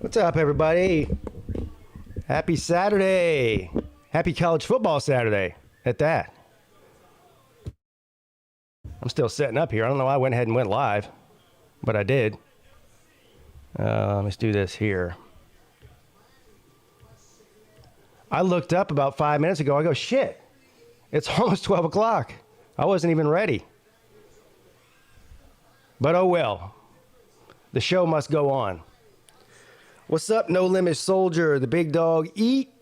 What's up, everybody? Happy Saturday. Happy college football Saturday at that. I'm still setting up here. I don't know why I went ahead and went live, but I did. Let's do this here. I looked up about 5 minutes ago. I go, shit, it's almost 12 o'clock. I wasn't even ready. But oh well. The show must go on. What's up, No Limit Soldier, the big dog, eat.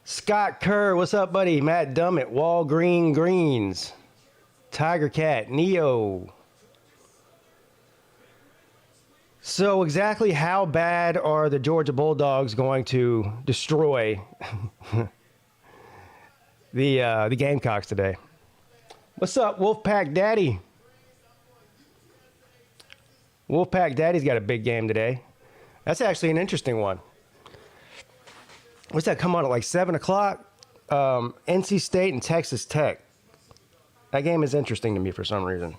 Scott Kerr, what's up, buddy? Matt Dummett, Walgreen Greens, Tiger Cat, Neo. So exactly how bad are the Georgia Bulldogs going to destroy the Gamecocks today? What's up, Wolfpack Daddy? Wolfpack Daddy's got a big game today. That's actually an interesting one. What's that come on at like 7 o'clock? NC State and Texas Tech. That game is interesting to me for some reason.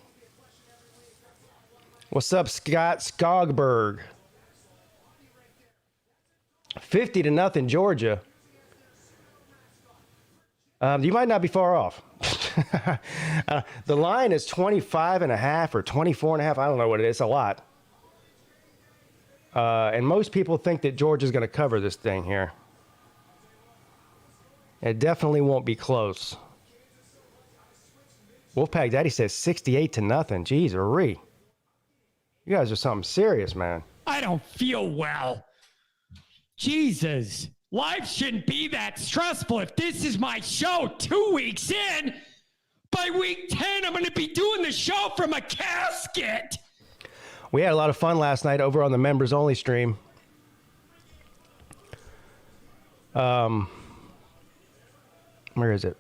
What's up, Scott Skogberg? 50-0 Georgia. You might not be far off. The line is 25.5 or 24.5. I don't know what it is. It's a lot. And most people think that Georgia's going to cover this thing here. It definitely won't be close. Wolfpack Daddy says 68-0. Jeez, Marie. You guys are something serious, man. I don't feel well. Jesus. Life shouldn't be that stressful. If this is my show 2 weeks in, by week 10, I'm going to be doing the show from a casket. We had a lot of fun last night over on the members only stream. Where is it?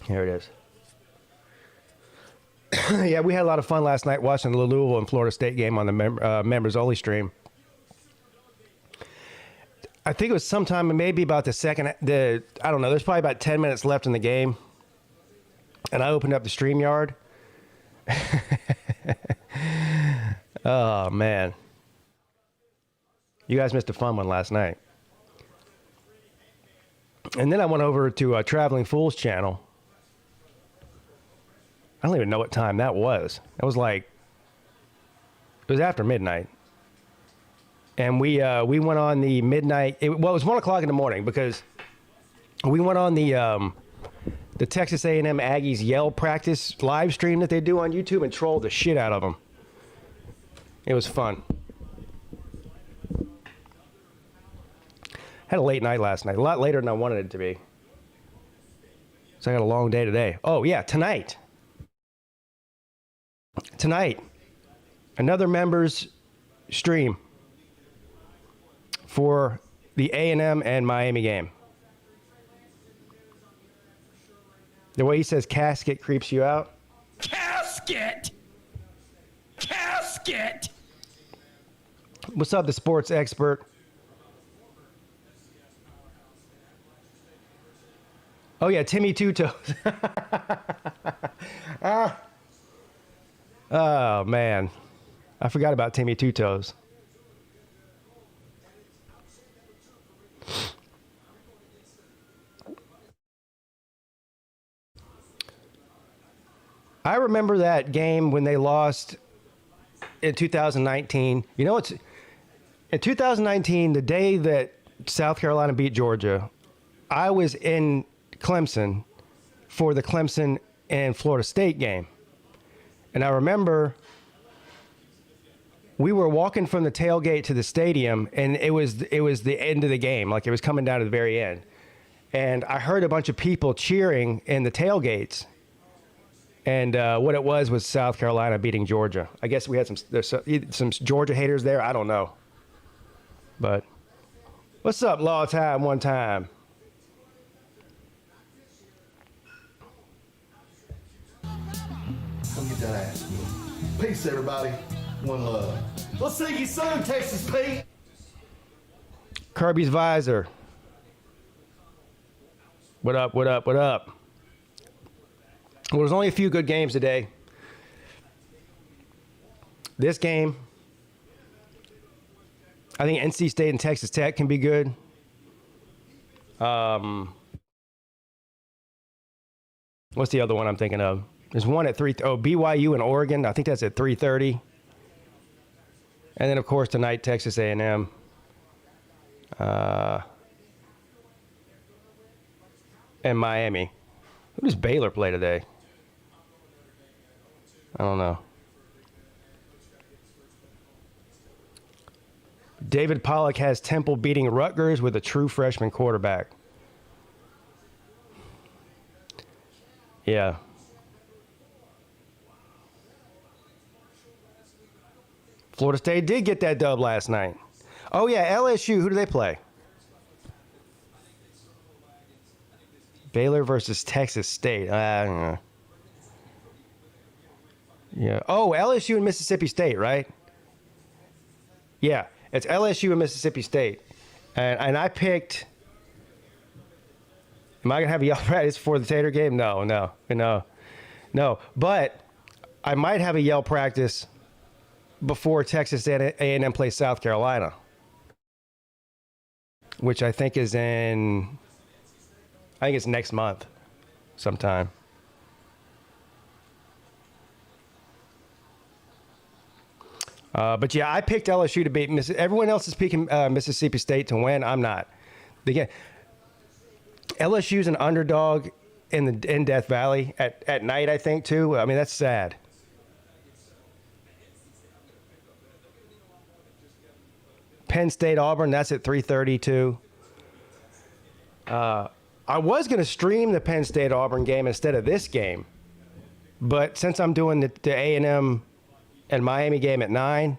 Here it is. Yeah, we had a lot of fun last night watching the Louisville and Florida State game on the members only stream. I think it was sometime, maybe about I don't know, there's probably about 10 minutes left in the game. And I opened up the StreamYard. Oh, man. You guys missed a fun one last night. And then I went over to Traveling Fool's channel. I don't even know what time that was. It was after midnight. And we went on the midnight. It was 1 o'clock in the morning because we went on the Texas A&M Aggies yell practice live stream that they do on YouTube and trolled the shit out of them. It was fun. Had a late night last night, a lot later than I wanted it to be. So I got a long day today. Oh yeah, tonight, another members stream for the A&M and Miami game. The way he says casket creeps you out. Casket! Casket! What's up, the sports expert? Oh, yeah, Timmy Two Toes. Oh, man. I forgot about Timmy Two Toes. I remember that game when they lost in 2019. You know, it's in 2019, the day that South Carolina beat Georgia, I was in Clemson for the Clemson and Florida State game. And I remember we were walking from the tailgate to the stadium, and it was the end of the game. Like, it was coming down to the very end. And I heard a bunch of people cheering in the tailgates. And what it was South Carolina beating Georgia. I guess we had some Georgia haters there. I don't know. But what's up, Law Time One Time? Come get that ass. Peace, everybody. One love. Let's see you soon, Texas Pete. Kirby's Visor. What up, what up, what up? Well, there's only a few good games today. This game, I think NC State and Texas Tech can be good. What's the other one I'm thinking of? There's one at 3. Oh, BYU and Oregon. I think that's at 3:30. And then, of course, tonight, Texas A&M. And Miami. Who does Baylor play today? I don't know. David Pollock has Temple beating Rutgers with a true freshman quarterback. Yeah. Florida State did get that dub last night. Oh, yeah, LSU. Who do they play? Baylor versus Texas State. I don't know. Yeah. Oh, LSU and Mississippi State, right? Yeah, it's LSU and Mississippi State. And I picked... Am I going to have a yell practice for the Tater game? No. But I might have a yell practice before Texas A&M plays South Carolina, which I think is in... I think it's next month sometime. But yeah, I picked LSU to beat everyone else is picking Mississippi State to win. I'm not. Again, LSU's an underdog in Death Valley at night, I think, too. I mean, that's sad. Penn State, Auburn, that's at 3:30 too. I was going to stream the Penn State Auburn game instead of this game, but since I'm doing the A&M and Miami game at 9,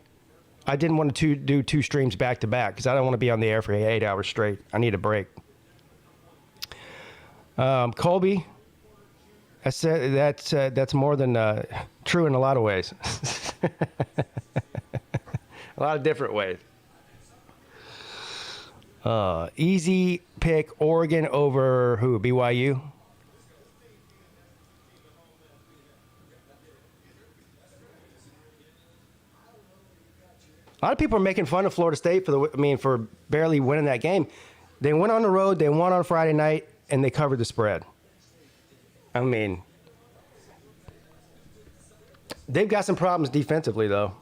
I didn't want to do 2 streams back to back because I don't want to be on the air for 8 hours straight. I need a break. Colby, that's more than true in a lot of ways. A lot of different ways. Easy pick Oregon over who? BYU? A lot of people are making fun of Florida State for barely winning that game. They went on the road, they won on Friday night, and they covered the spread. I mean, they've got some problems defensively, though.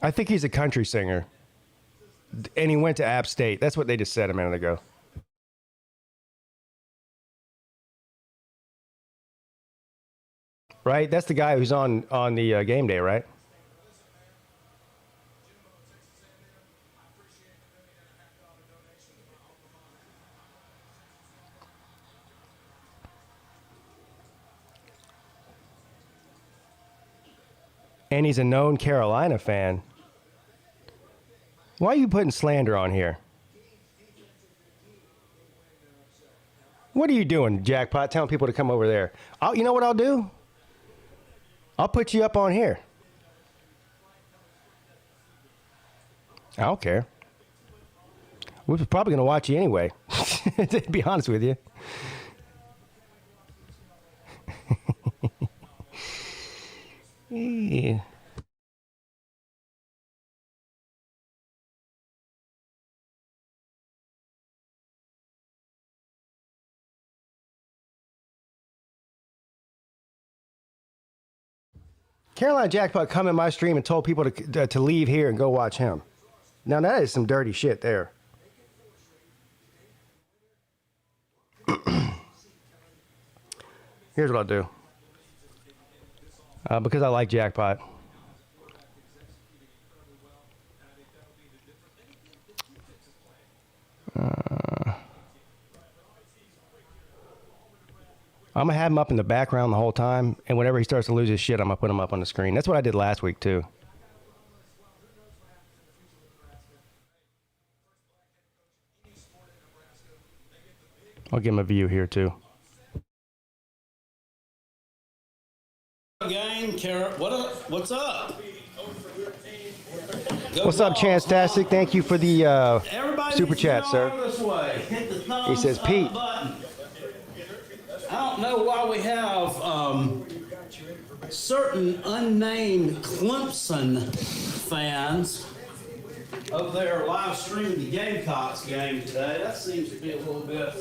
I think he's a country singer. And he went to App State. That's what they just said a minute ago. Right? That's the guy who's on the game day, right? And he's a known Carolina fan. Why are you putting slander on here? What are you doing, Jackpot? Telling people to come over there. You know what I'll do? I'll put you up on here. I don't care. We're probably going to watch you anyway, to be honest with you. Yeah. Carolina Jackpot come in my stream and told people to leave here and go watch him. Now that is some dirty shit there. Here's what I'll do. Because I like Jackpot. I'm going to have him up in the background the whole time, and whenever he starts to lose his shit, I'm going to put him up on the screen. That's what I did last week, too. I'll give him a view here, too. Gang, What's up, Chance-tastic? Thank you for the super chat, sir. This way. Hit the thumbs He says, up Pete. button. I don't know why we have certain unnamed Clemson fans over there live streaming the Gamecocks game today. That seems to be a little bit.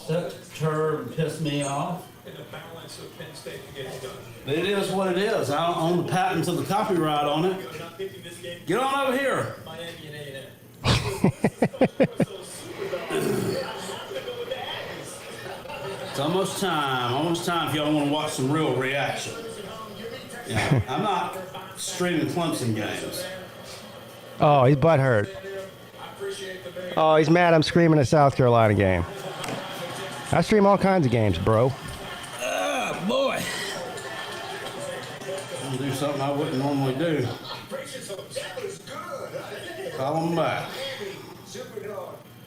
That term pissed me off. And the balance of Penn State to get it done. It is what it is. I don't own the patent to the copyright on it. Get on over here. It's almost time. Almost time if y'all want to watch some real reaction. Yeah, I'm not streaming Clemson games. Oh, he's butthurt. Oh, he's mad I'm screaming a South Carolina game. I stream all kinds of games, bro. Oh, boy. I'm going to do something I wouldn't normally do. Call them back.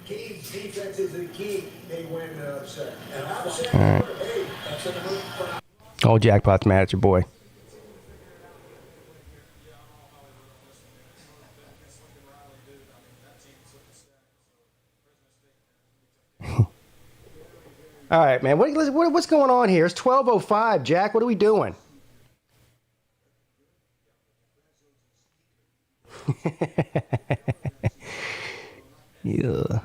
Key's defense is the key. They win upset. All right. Oh, Jackpot's mad at your boy. All right, man. What's going on here? It's 12:05, Jack. What are we doing? Yeah.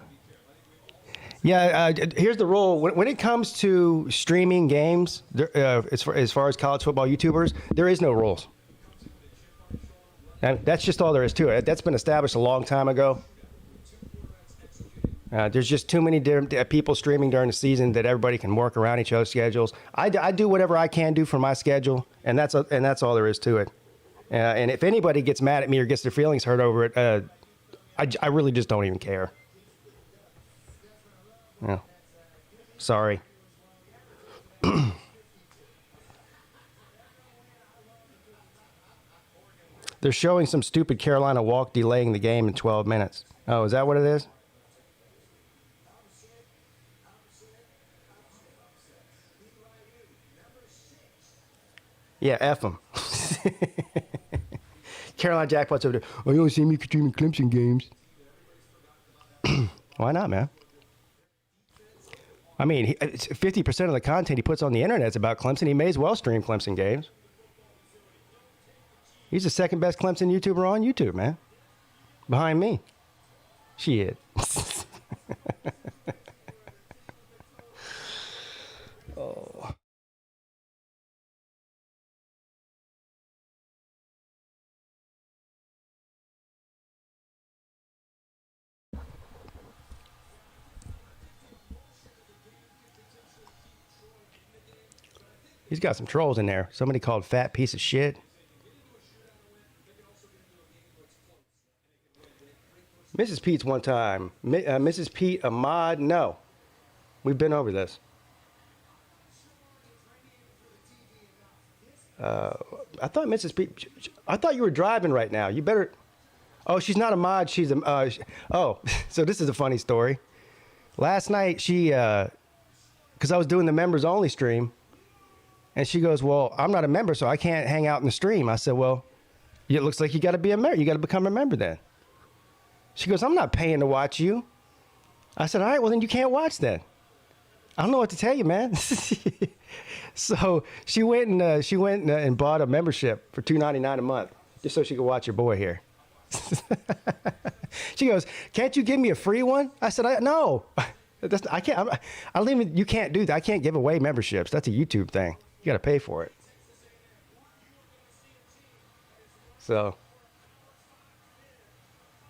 Yeah. Here's the rule. When it comes to streaming games, as far as college football YouTubers, there is no rules. And that's just all there is to it. That's been established a long time ago. There's just too many different people streaming during the season that everybody can work around each other's schedules. I do whatever I can do for my schedule, and that's all there is to it. And if anybody gets mad at me or gets their feelings hurt over it, I really just don't even care. Yeah. Sorry. They're showing some stupid Carolina walk delaying the game in 12 minutes. Oh, is that what it is? Yeah, F them. Carolina Jackpot's over there. Oh, you only see me streaming Clemson games. Why not, man? I mean, 50% of the content he puts on the internet is about Clemson. He may as well stream Clemson games. He's the second best Clemson YouTuber on YouTube, man. Behind me. Shit. Oh. He's got some trolls in there. Somebody called fat piece of shit. Mrs. Pete's one time. Mrs. Pete, a mod? No. We've been over this. I thought Mrs. Pete... I thought you were driving right now. You better... Oh, she's not a mod. She's a... oh, so this is a funny story. Last night, she... Because I was doing the members-only stream. And she goes, well, I'm not a member, so I can't hang out in the stream. I said, well, it looks like you got to be a member. You got to become a member then. She goes, I'm not paying to watch you. I said, all right, well, then you can't watch then. I don't know what to tell you, man. So she went and bought a membership for $2.99 a month just so she could watch your boy here. She goes, can't you give me a free one? I said, no. I can't. I don't even. You can't do that. I can't give away memberships. That's a YouTube thing. You got to pay for it. So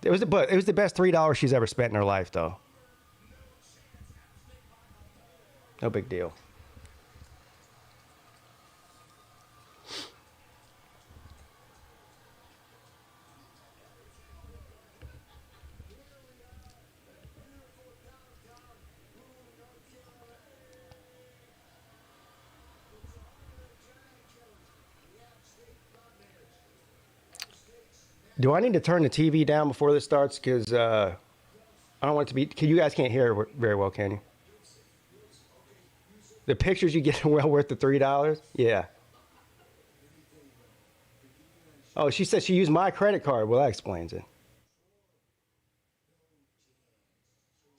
it was the best $3 she's ever spent in her life, though. No big deal. Do I need to turn the TV down before this starts? Because I don't want it to be. You guys can't hear it very well, can you? The pictures you get are well worth the $3. Yeah. Oh, she said she used my credit card. Well, that explains it.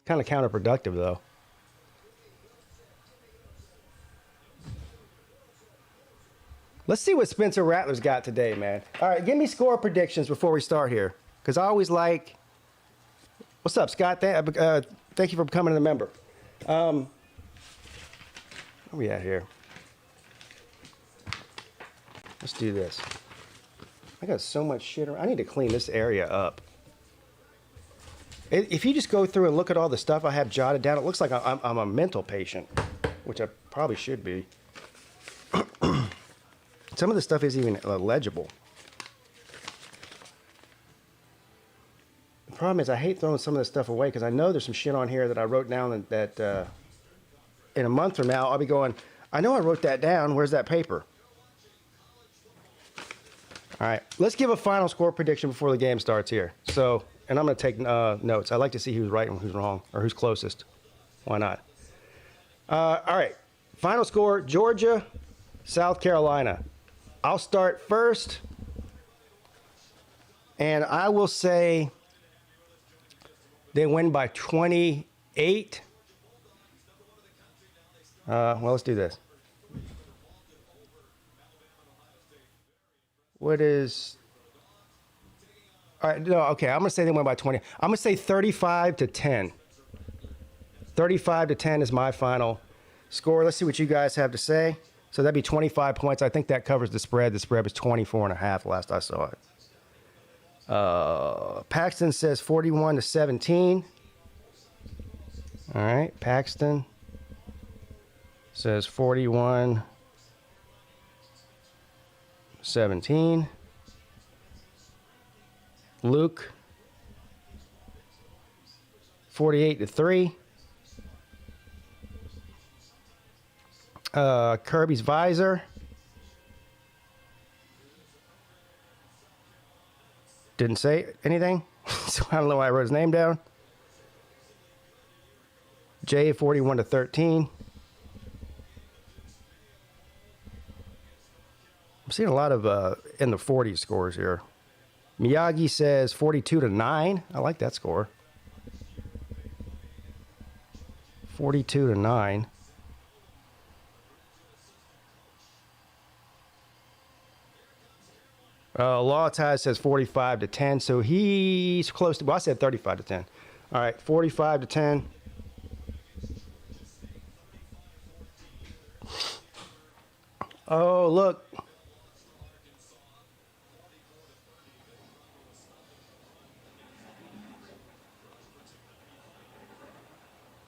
Kind of counterproductive, though. Let's see what Spencer Rattler's got today, man. All right, give me score predictions before we start here, because I always like. What's up, Scott? Thank you for becoming a member. Where we at here? Let's do this. I got so much shit around. I need to clean this area up. If you just go through and look at all the stuff I have jotted down, it looks like I'm a mental patient, which I probably should be. Some of the stuff isn't even legible. The problem is I hate throwing some of this stuff away because I know there's some shit on here that I wrote down that in a month from now I'll be going, I know I wrote that down. Where's that paper? All right, let's give a final score prediction before the game starts here. So, and I'm going to take notes. I like to see who's right and who's wrong, or who's closest. Why not? All right, final score, Georgia, South Carolina. I'll start first, and I will say they win by 28. Well, let's do this. What is... All right, no, okay, I'm going to say they win by 20. I'm going to say 35-10. 35-10 is my final score. Let's see what you guys have to say. So that'd be 25 points. I think that covers the spread. The spread was 24.5 last I saw it. Paxton says 41-17. All right, Paxton says 41-17. Luke, 48-3. Kirby's visor. Didn't say anything, so I don't know why I wrote his name down. Jay, 41-13. I'm seeing a lot of in the 40s scores here. Miyagi says 42-9. I like that score. 42-9. Law Tie says 45-10, so he's close to. Well, I said 35-10. All right, 45-10. Oh, look.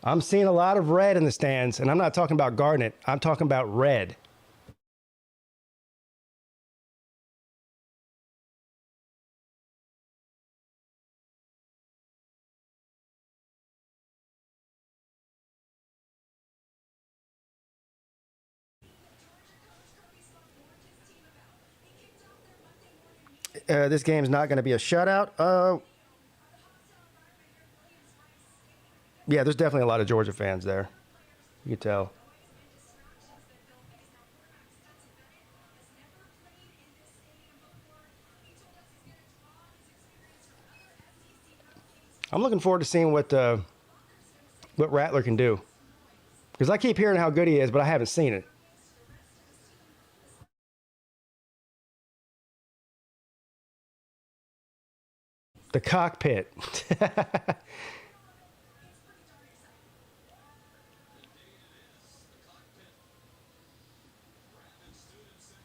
I'm seeing a lot of red in the stands, and I'm not talking about garnet. I'm talking about red. This game's not going to be a shutout. Yeah, there's definitely a lot of Georgia fans there. You can tell. I'm looking forward to seeing what Rattler can do. Because I keep hearing how good he is, but I haven't seen it. The cockpit.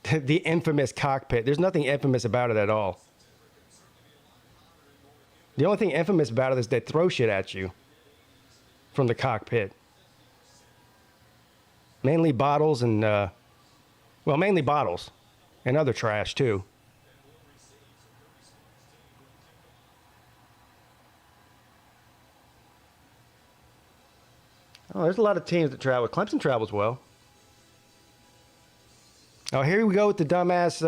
The infamous cockpit. There's nothing infamous about it at all. The only thing infamous about it is they throw shit at you from the cockpit. Mainly bottles and, well, mainly bottles and other trash too. Oh, there's a lot of teams that travel. Clemson travels well. Oh, here we go with the dumbass.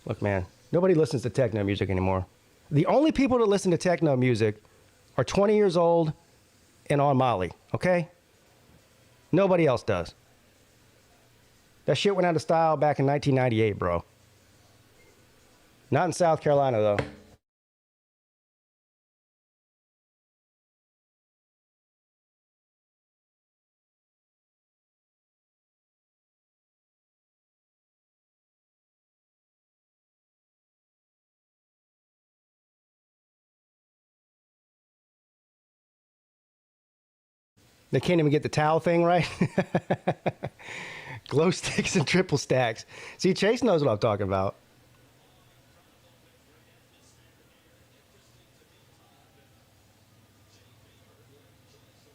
Look, man, Nobody listens to techno music anymore. The only people that listen to techno music are 20 years old and on Molly, okay? Nobody else does. That shit went out of style back in 1998, bro. Not in South Carolina, though. They can't even get the towel thing right. Glow sticks and triple stacks. See, Chase knows what I'm talking about.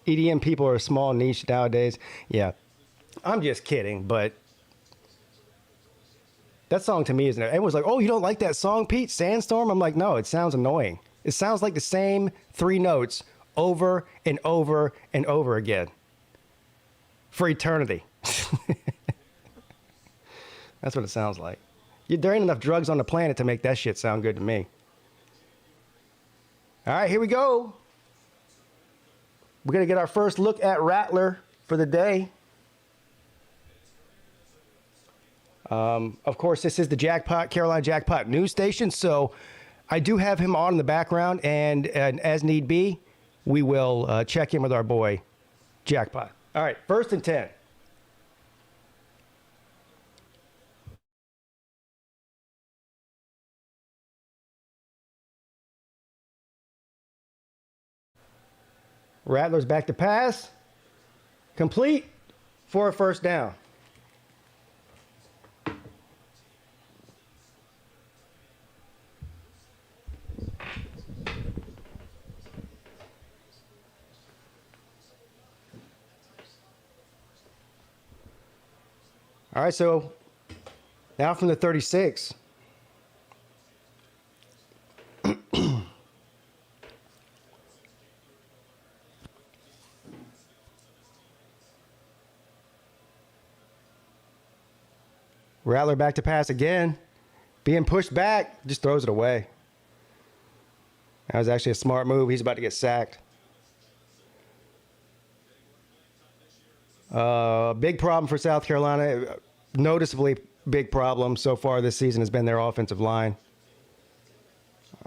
EDM people are a small niche nowadays. Yeah, I'm just kidding, but that song to me is, everyone's like, oh, you don't like that song, Pete? Sandstorm? I'm like, no, it sounds annoying. It sounds like the same 3 notes over and over and over again for eternity. That's what it sounds like. There ain't enough drugs on the planet to make that shit sound good to me. All right, here we go. We're going to get our first look at Rattler for the day. Of course, this is the Jackpot, Carolina Jackpot news station, so I do have him on in the background, and as need be, we will check in with our boy, Jackpot. All right, 1st and 10. Rattler's back to pass. Complete for a 1st down. All right, so now from the 36. Rattler back to pass again. Being pushed back, just throws it away. That was actually a smart move. He's about to get sacked. Big problem for South Carolina. Noticeably big problem so far this season has been their offensive line.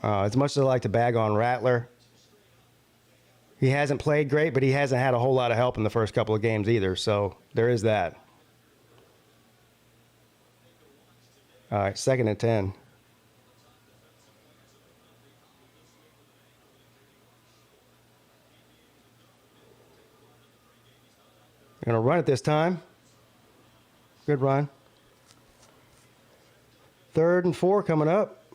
As much as I like to bag on Rattler, he hasn't played great, but he hasn't had a whole lot of help in the first couple of games either. So there is that. All right, 2nd and 10. Going to run it this time. Good run. 3rd and 4 coming up.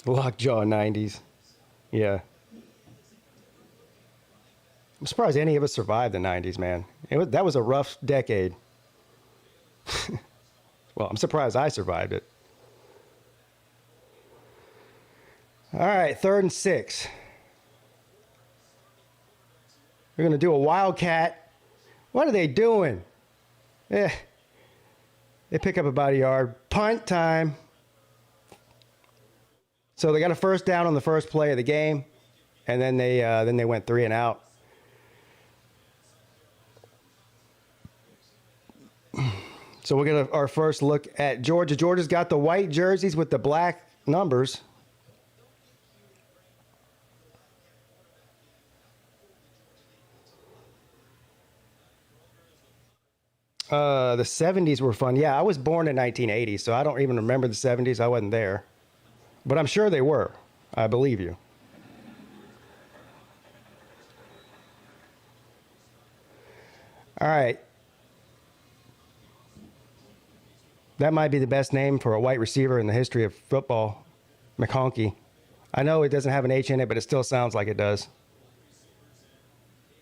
Lockjaw 90s. Yeah. I'm surprised any of us survived the 90s, man. That was a rough decade. Well, I'm surprised I survived it. All right, 3rd and 6. We're going to do a Wildcat. What are they doing? They pick up about a yard. Punt time. So they got a 1st down on the first play of the game, and then they went 3 and out. So we'll get our first look at Georgia. Georgia's got the white jerseys with the black numbers. The 70s were fun. Yeah, I was born in 1980, so I don't even remember the 70s. I wasn't there. But I'm sure they were. I believe you. All right. That might be the best name for a white receiver in the history of football. McConkey. I know it doesn't have an H in it, but it still sounds like it does.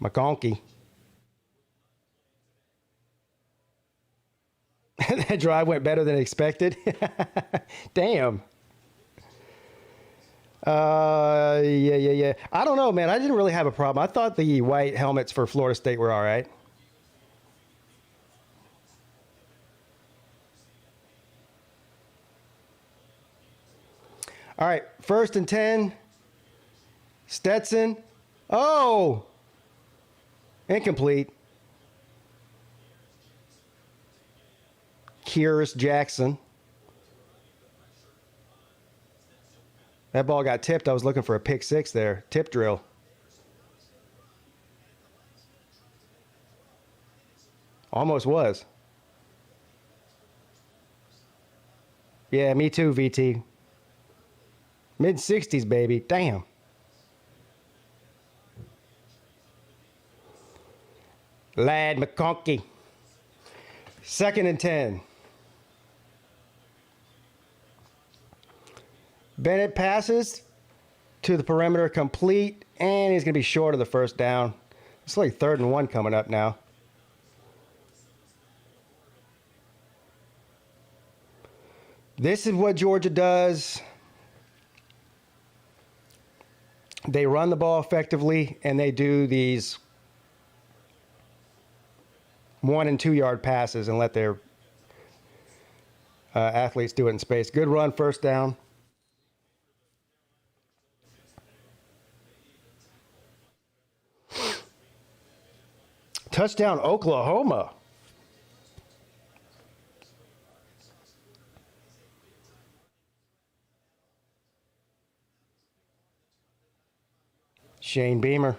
McConkey. That drive went better than expected. Damn. Yeah. I don't know, man. I didn't really have a problem. I thought the white helmets for Florida State were all right. All right, 1st and 10. Stetson. Oh! Incomplete. Kyrus Jackson. That ball got tipped. I was looking for a pick six there. Tip drill. Almost was. Yeah, me too, VT. Mid-60s, baby. Damn. Lad McConkey. 2nd and 10. Bennett passes to the perimeter, complete, and he's going to be short of the first down. It's like 3rd and 1 coming up now. This is what Georgia does. They run the ball effectively, and they do these 1 and 2 yard passes and let their athletes do it in space. Good run, first down. Touchdown, Oklahoma. Shane Beamer.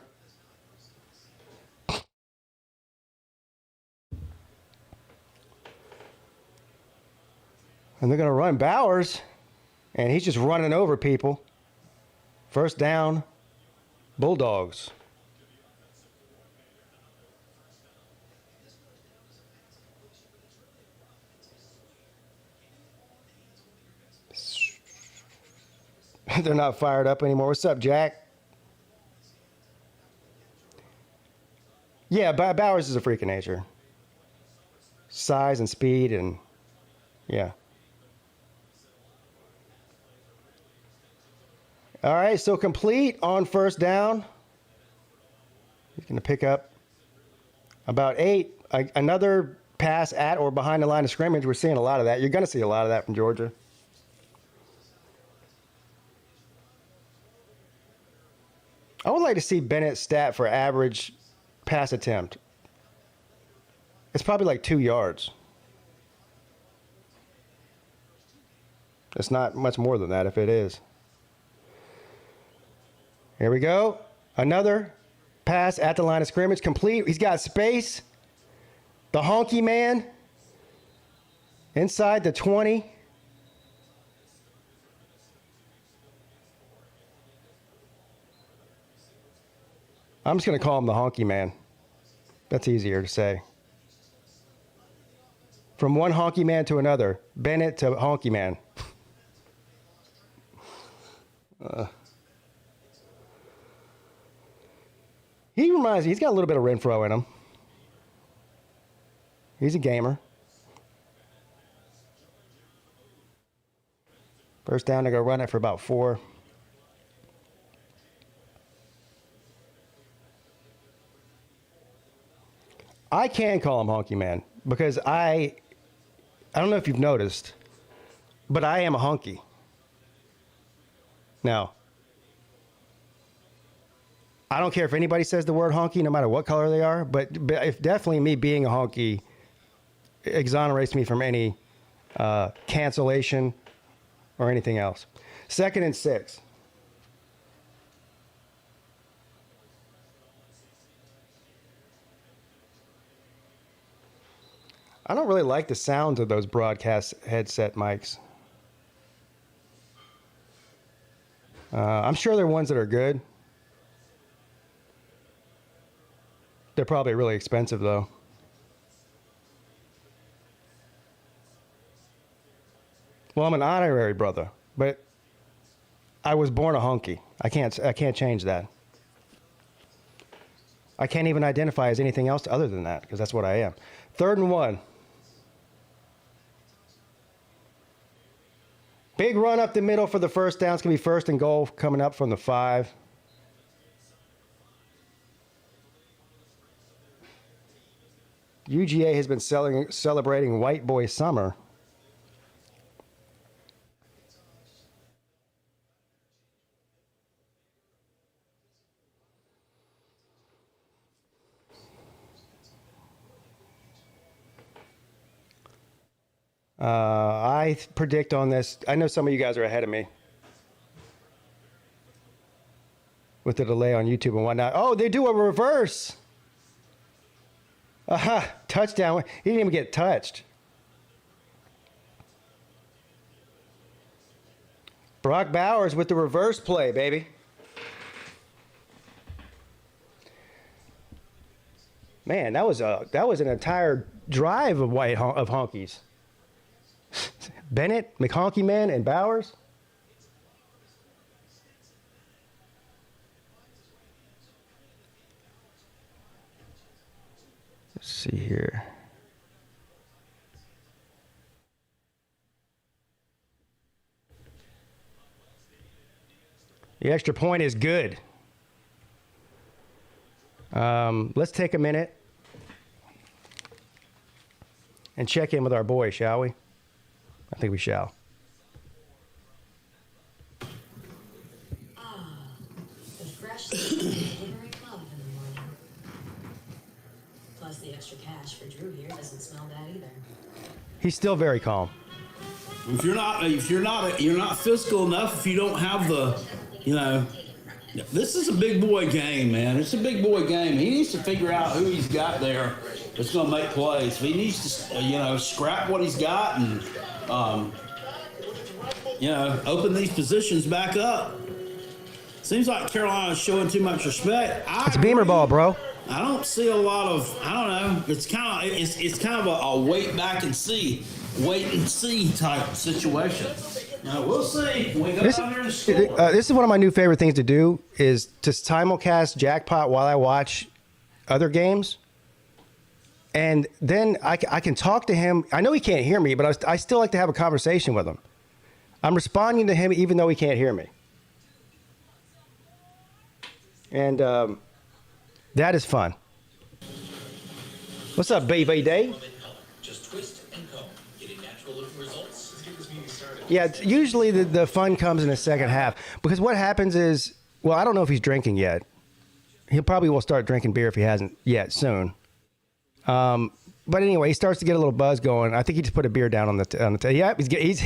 And they're going to run Bowers, and he's just running over people. First down, Bulldogs. They're not fired up anymore. What's up, Jack? Yeah, Bowers is a freak of nature. Size and speed and, yeah. All right, so complete on first down. He's going to pick up about 8. Another pass at or behind the line of scrimmage. We're seeing a lot of that. You're going to see a lot of that from Georgia. I would like to see Bennett's stat for average pass attempt. It's probably like 2 yards. It's not much more than that if it is. Here we go. Another pass at the line of scrimmage. Complete. He's got space. The honky man. Inside the 20. I'm just going to call him the honky man. That's easier to say. From one honky man to another. Bennett to honky man. He reminds me, he's got a little bit of Renfro in him. He's a gamer. First down, to go run it for about 4. I can call him honky man because I don't know if you've noticed, but I am a honky. Now, I don't care if anybody says the word honky, no matter what color they are, but if definitely me being a honky exonerates me from any cancellation or anything else. 2nd and 6. I don't really like the sounds of those broadcast headset mics. I'm sure there are ones that are good. They're probably really expensive, though. Well, I'm an honorary brother, but I was born a honky. I can't change that. I can't even identify as anything else other than that because that's what I am. 3rd and 1. Big run up the middle for the first down. It's going to be first and goal coming up from the 5. UGA has been celebrating White Boy Summer. I predict on this. I know some of you guys are ahead of me with the delay on YouTube and whatnot. Oh, they do a reverse. Aha, touchdown. He didn't even get touched. Brock Bowers with the reverse play, baby. Man, that was an entire drive of honkies. Bennett, McHonky Man, and Bowers. Let's see here. The extra point is good. Let's take a minute and check in with our boy, shall we? I think we shall. The fresh glittery club in the morning. Plus the extra cash for Drew here doesn't smell bad either. He's still very calm. If you're not physical enough, if you don't have the, this is a big boy game, man. It's a big boy game. He needs to figure out who he's got there that's going to make plays. He needs to, scrap what he's got and, open these positions back up. Seems like Carolina's showing too much respect. It's a beamer ball, bro. I don't see a lot of. I don't know. It's kind of a wait and see type situation. Now we'll see. We go down there to score. This is one of my new favorite things to do is to simulcast Jackpot while I watch other games. And then I can talk to him. I know he can't hear me, but I still like to have a conversation with him. I'm responding to him even though he can't hear me. And that is fun. What's up, baby day? Just twist and comb. Getting natural looking results. Let's get this meeting started. Yeah, usually the fun comes in the second half. Because what happens is, well, I don't know if he's drinking yet. He probably will start drinking beer if he hasn't yet soon. But anyway, he starts to get a little buzz going. I think he just put a beer down on the table. Yeah, he's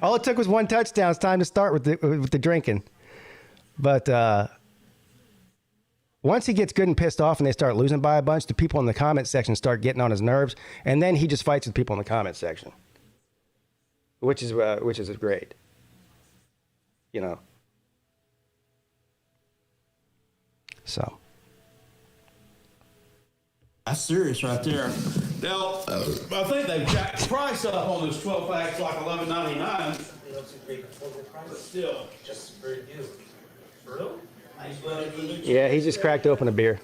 all it took was one touchdown. It's time to start with the drinking. But once he gets good and pissed off and they start losing by a bunch, the people in the comment section start getting on his nerves, and then he just fights with people in the comment section, which is great. So. That's serious right there. Now, I think they've jacked the price up on this 12 packs like $11.99. But still, Just very new. For real? Yeah, he just cracked open a beer.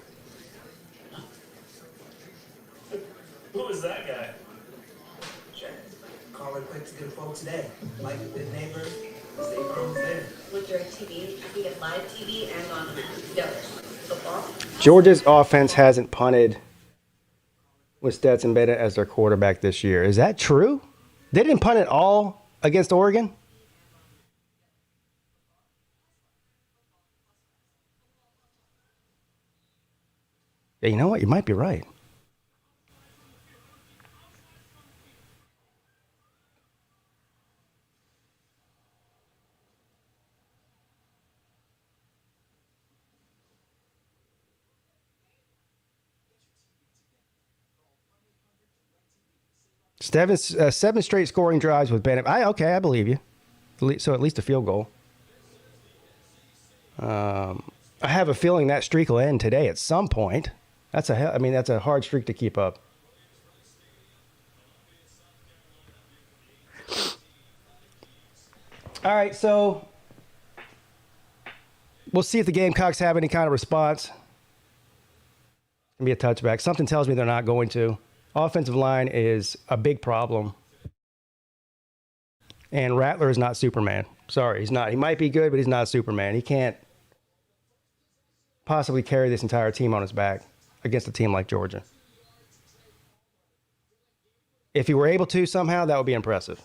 Who is that guy? Calling quick to good folks today. Like a good neighbor, stay home there. With DirecTV, you can get live TV and on demand. Go. Football. Georgia's offense hasn't punted with Stetson Bennett as their quarterback this year. Is that true? They didn't punt at all against Oregon? Yeah, you know what? You might be right. Seven straight scoring drives with Bennett. I believe you. So at least a field goal. I have a feeling that streak will end today at some point. That's a hard streak to keep up. All right, so we'll see if the Gamecocks have any kind of response. It's going to be a touchback. Something tells me they're not going to. Offensive line is a big problem And Rattler is not Superman. Sorry, he's not. He might be good, but he's not Superman. He can't possibly carry this entire team on his back against a team like Georgia. If he were able to somehow, that would be impressive.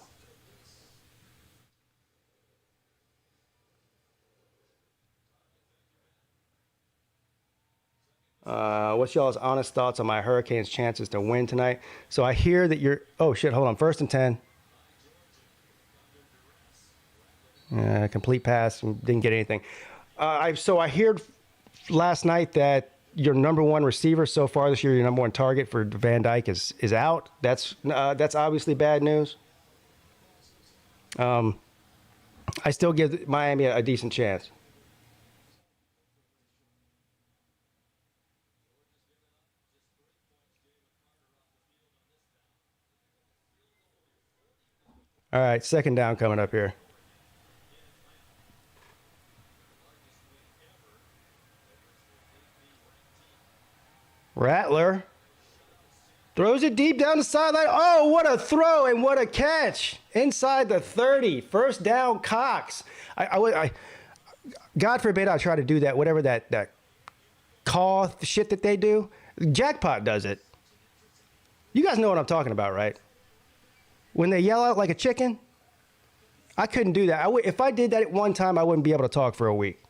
What's y'all's honest thoughts on my Hurricanes' chances to win tonight? So I hear that you're... Oh, shit, hold on. 1st and 10. Complete pass. Didn't get anything. So I heard last night that your number one receiver so far this year, your number one target for Van Dyke is out. That's obviously bad news. I still give Miami a decent chance. All right, 2nd down coming up here. Rattler throws it deep down the sideline. Oh, what a throw and what a catch. Inside the 30. 1st down, Cox. God forbid I try to do that, whatever that call shit that they do. Jackpot does it. You guys know what I'm talking about, right? When they yell out like a chicken, I couldn't do that. If I did that at one time, I wouldn't be able to talk for a week.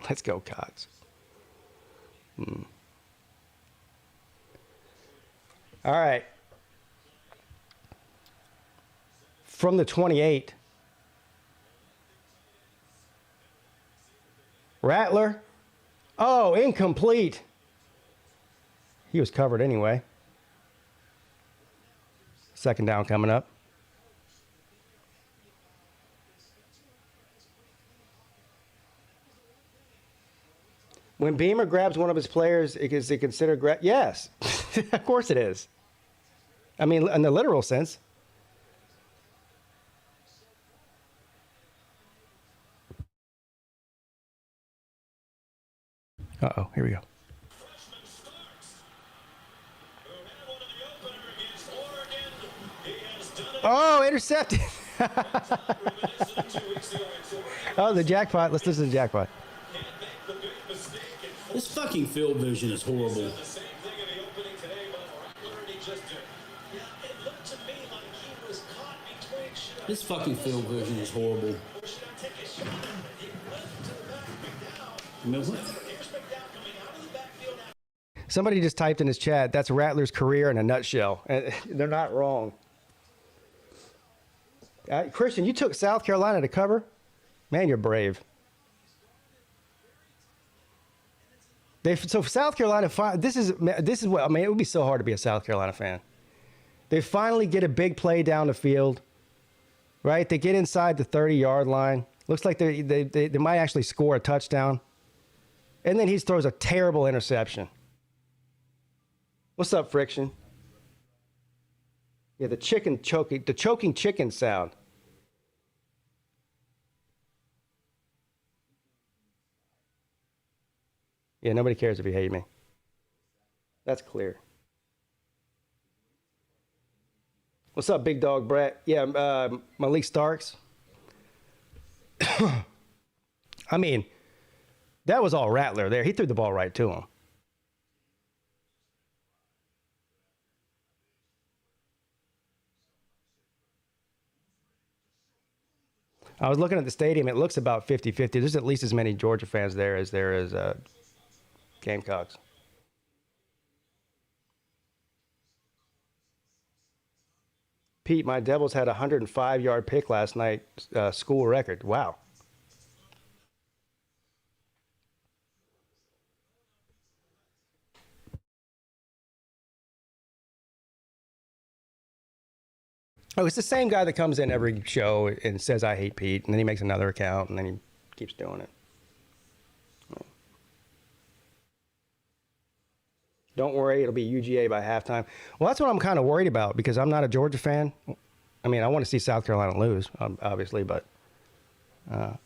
Let's go, Cox. All right. From the 28. Rattler. Oh, incomplete. He was covered anyway. 2nd down coming up. When Beamer grabs one of his players, is it considered Yes, of course it is. I mean, in the literal sense. Uh-oh, here we go. Oh, intercepted. Oh, the jackpot. Let's listen to the jackpot. This fucking field vision is horrible. This fucking field vision is horrible. Somebody just typed in his chat, that's Rattler's career in a nutshell. And they're not wrong. Christian, you took South Carolina to cover? Man, you're brave. So South Carolina, this is what, I mean, it would be so hard to be a South Carolina fan. They finally get a big play down the field, right? They get inside the 30-yard line. Looks like they might actually score a touchdown. And then he throws a terrible interception. What's up, Friction? Yeah, the choking chicken sound. Yeah, nobody cares if you hate me. That's clear. What's up, big dog Brett? Yeah, Malik Starks. I mean, that was all Rattler there. He threw the ball right to him. I was looking at the stadium. It looks about 50-50. There's at least as many Georgia fans there is Gamecocks. Pete, my Devils had a 105-yard pick last night, school record. Wow. Oh, it's the same guy that comes in every show and says, I hate Pete, and then he makes another account, and then he keeps doing it. Don't worry, it'll be UGA by halftime. Well, that's what I'm kind of worried about because I'm not a Georgia fan. I mean, I want to see South Carolina lose, obviously, but I'd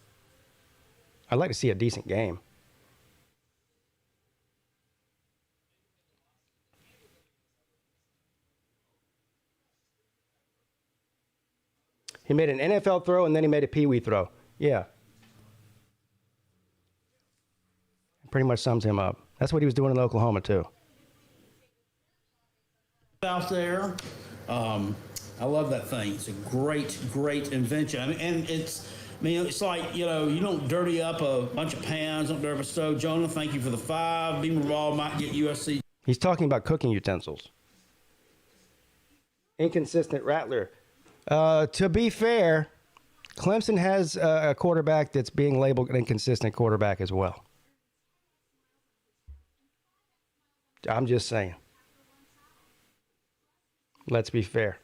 like to see a decent game. He made an NFL throw, and then he made a peewee throw. Yeah. Pretty much sums him up. That's what he was doing in Oklahoma, too. Out there. I love that thing. It's a great invention. I mean, and it's like, you don't dirty up a bunch of pans, don't dirty up a stove. Jonah, thank you for the 5. Beamer Ball might get USC. He's talking about cooking utensils. Inconsistent Rattler. To be fair, Clemson has a quarterback that's being labeled an inconsistent quarterback as well. I'm just saying. Let's be fair.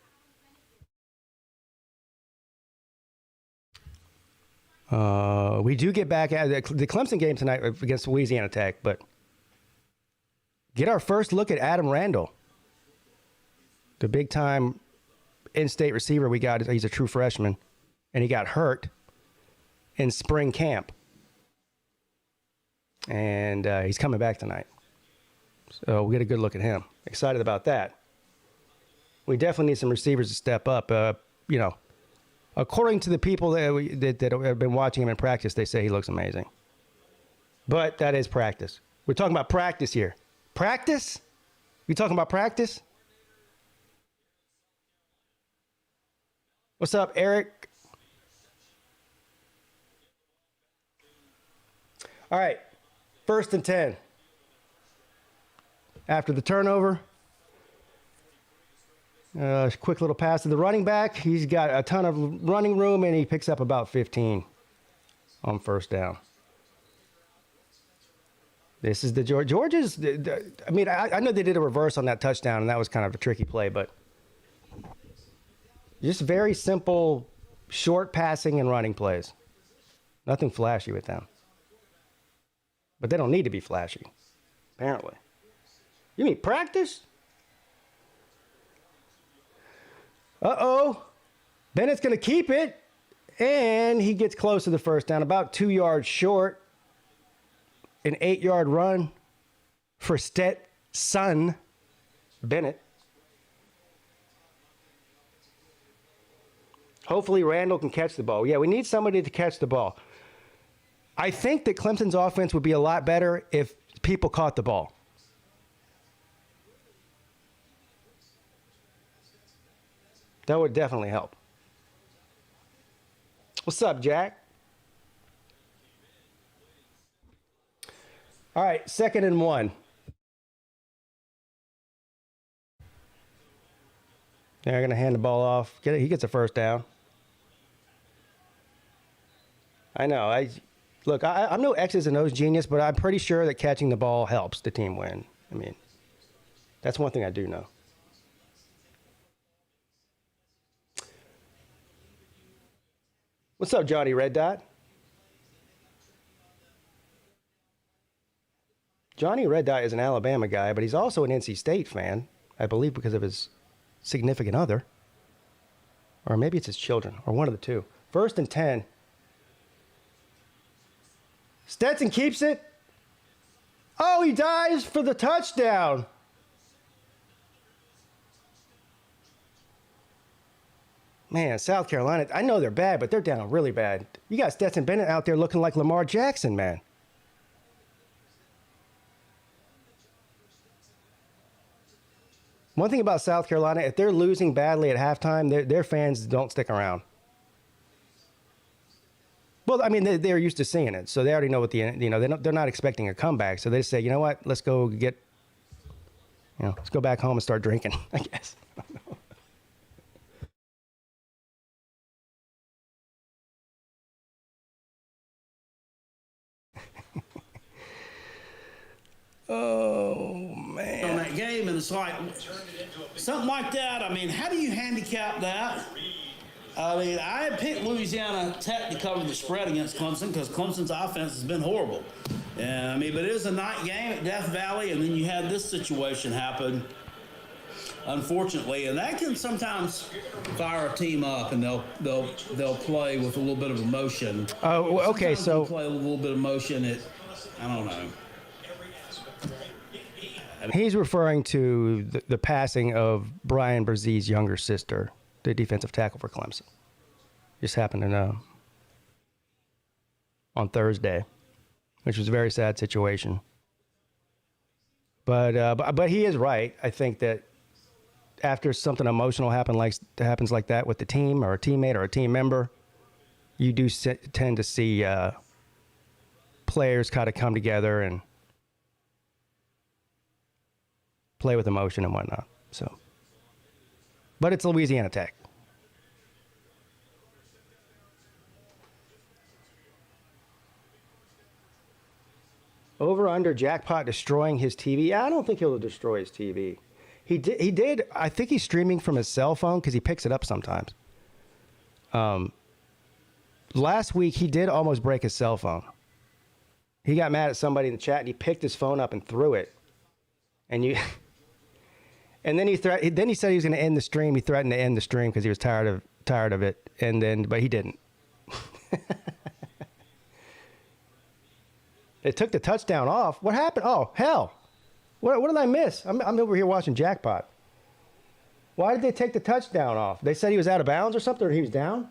We do get back at the Clemson game tonight against Louisiana Tech, but get our first look at Adam Randall, the big-time in-state receiver we got. He's a true freshman, and he got hurt in spring camp. And he's coming back tonight. So we'll get a good look at him. Excited about that. We definitely need some receivers to step up. According to the people that have been watching him in practice, they say he looks amazing. But that is practice. We're talking about practice here. Practice? We talking about practice? What's up, Eric? All right. 1st and 10. After the turnover. Quick little pass to the running back. He's got a ton of running room, and he picks up about 15 on 1st down. This is the Georgia's. I know they did a reverse on that touchdown, and that was kind of a tricky play, but just very simple, short passing and running plays. Nothing flashy with them. But they don't need to be flashy, apparently. You mean practice? Uh-oh. Bennett's going to keep it. And he gets close to the 1st down, about 2 yards short. An 8-yard run for Stetson Bennett. Hopefully Randall can catch the ball. Yeah, we need somebody to catch the ball. I think that Clemson's offense would be a lot better if people caught the ball. That would definitely help. What's up, Jack? All right, 2nd and 1. They're going to hand the ball off. He gets a 1st down. I know. I'm no X's and O's genius, but I'm pretty sure that catching the ball helps the team win. I mean, that's one thing I do know. What's up, Johnny Red Dot? Johnny Red Dot is an Alabama guy, but he's also an NC State fan, I believe because of his significant other. Or maybe it's his children, or one of the two. 1st and 10. Stetson keeps it. Oh, he dives for the touchdown. Man, South Carolina, I know they're bad, but they're down really bad. You got Stetson Bennett out there looking like Lamar Jackson, man. One thing about South Carolina, if they're losing badly at halftime, their fans don't stick around. Well, I mean, they're used to seeing it, so they already know what they're not expecting a comeback. So they say, you know what, let's go back home and start drinking, I guess. Oh, man. On that game, and it's like something like that. I mean, how do you handicap that? I mean, I had picked Louisiana Tech to cover the spread against Clemson because Clemson's offense has been horrible. And I mean, but it is a night game at Death Valley, and then you had this situation happen, unfortunately, and that can sometimes fire a team up, and they'll play with a little bit of emotion. Oh, okay, sometimes so they'll play with a little bit of emotion. I don't know. He's referring to the passing of Brian Brzez's younger sister, the defensive tackle for Clemson. Just happened to know on Thursday, which was a very sad situation. But he is right. I think that after something emotional happens like that with the team or a teammate or a team member, you do tend to see players kind of come together and play with emotion and whatnot. So, but it's Louisiana Tech. Over under jackpot destroying his TV. I don't think he'll destroy his TV. He did. I think he's streaming from his cell phone because he picks it up sometimes. Last week he did almost break his cell phone. He got mad at somebody in the chat and he picked his phone up and threw it. And then he said he was going to end the stream. He threatened to end the stream because he was tired of it. But he didn't. It took the touchdown off. What happened? Oh, hell. What did I miss? I'm over here watching Jackpot. Why did they take the touchdown off? They said he was out of bounds or something, or he was down?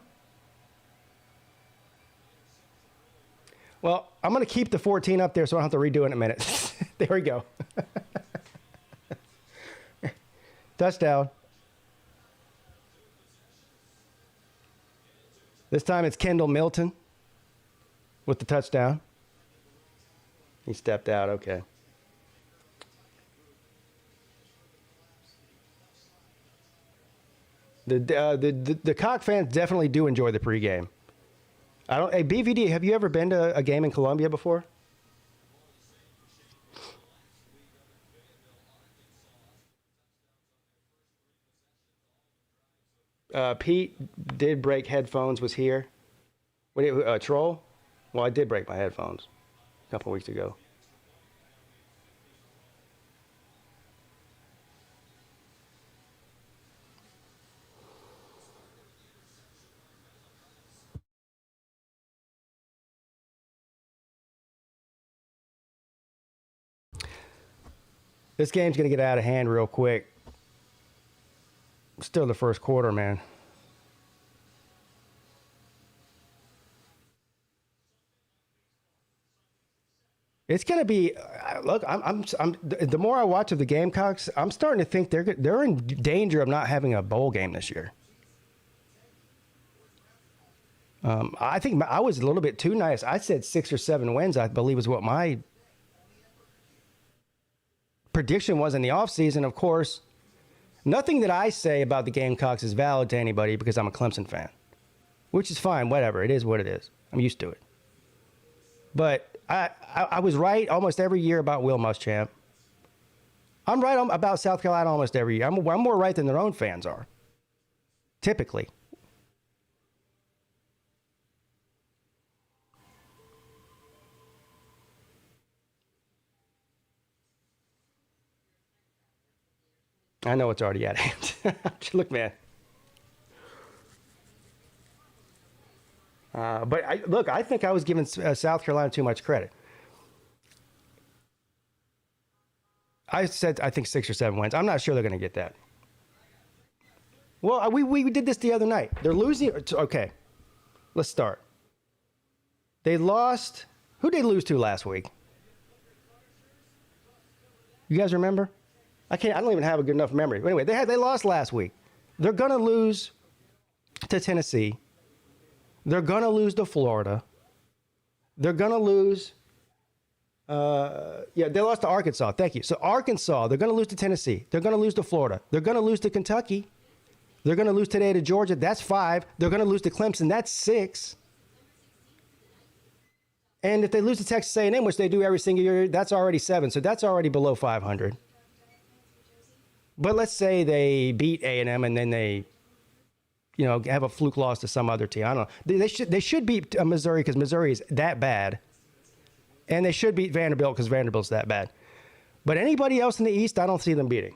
Well, I'm going to keep the 14 up there so I don't have to redo it in a minute. There we go. Touchdown. This time it's Kendall Milton with the touchdown. He stepped out, okay. The Cock fans definitely do enjoy the pregame. Hey, BVD, have you ever been to a game in Columbia before? Pete did break headphones, was here. Troll? Well, I did break my headphones a couple weeks ago. This game's going to get out of hand real quick. Still the first quarter, man. It's going to be. Look, I'm. The more I watch of the Gamecocks, I'm starting to think they're in danger of not having a bowl game this year. I think I was a little bit too nice. I said 6 or 7 wins, I believe, is what my prediction was in the offseason. Of course, nothing that I say about the Gamecocks is valid to anybody because I'm a Clemson fan, which is fine. Whatever. It is what it is. I'm used to it. But I was right almost every year about Will Muschamp. I'm right about South Carolina almost every year. I'm more right than their own fans are, typically. I know it's already at hand. Look, man. But I think I was giving South Carolina too much credit. I said I think 6 or 7 wins. I'm not sure they're going to get that. Well, we did this the other night. They're losing. Okay, let's start. They lost. Who did they lose to last week? You guys remember? I don't even have a good enough memory. Anyway, they lost last week. They're going to lose to Tennessee. They're going to lose to Florida. They're going to lose. They lost to Arkansas. Thank you. So Arkansas, they're going to lose to Tennessee. They're going to lose to Florida. They're going to lose to Kentucky. They're going to lose today to Georgia. That's 5. They're going to lose to Clemson. That's 6. And if they lose to Texas A&M, which they do every single year, that's already 7. So that's already below 500. But let's say they beat A&M and then they, have a fluke loss to some other team. I don't know. They should beat Missouri because Missouri is that bad. And they should beat Vanderbilt because Vanderbilt's that bad. But anybody else in the East, I don't see them beating.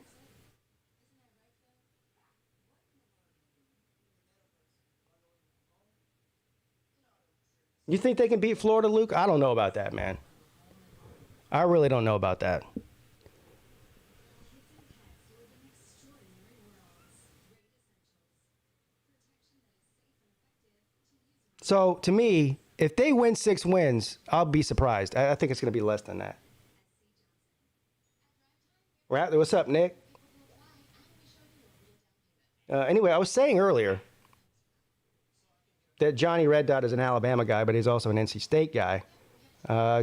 You think they can beat Florida, Luke? I don't know about that, man. I really don't know about that. So to me, if they win 6 wins, I'll be surprised. I think it's going to be less than that. What's up, Nick? Anyway, I was saying earlier that Johnny Red Dot is an Alabama guy, but he's also an NC State guy.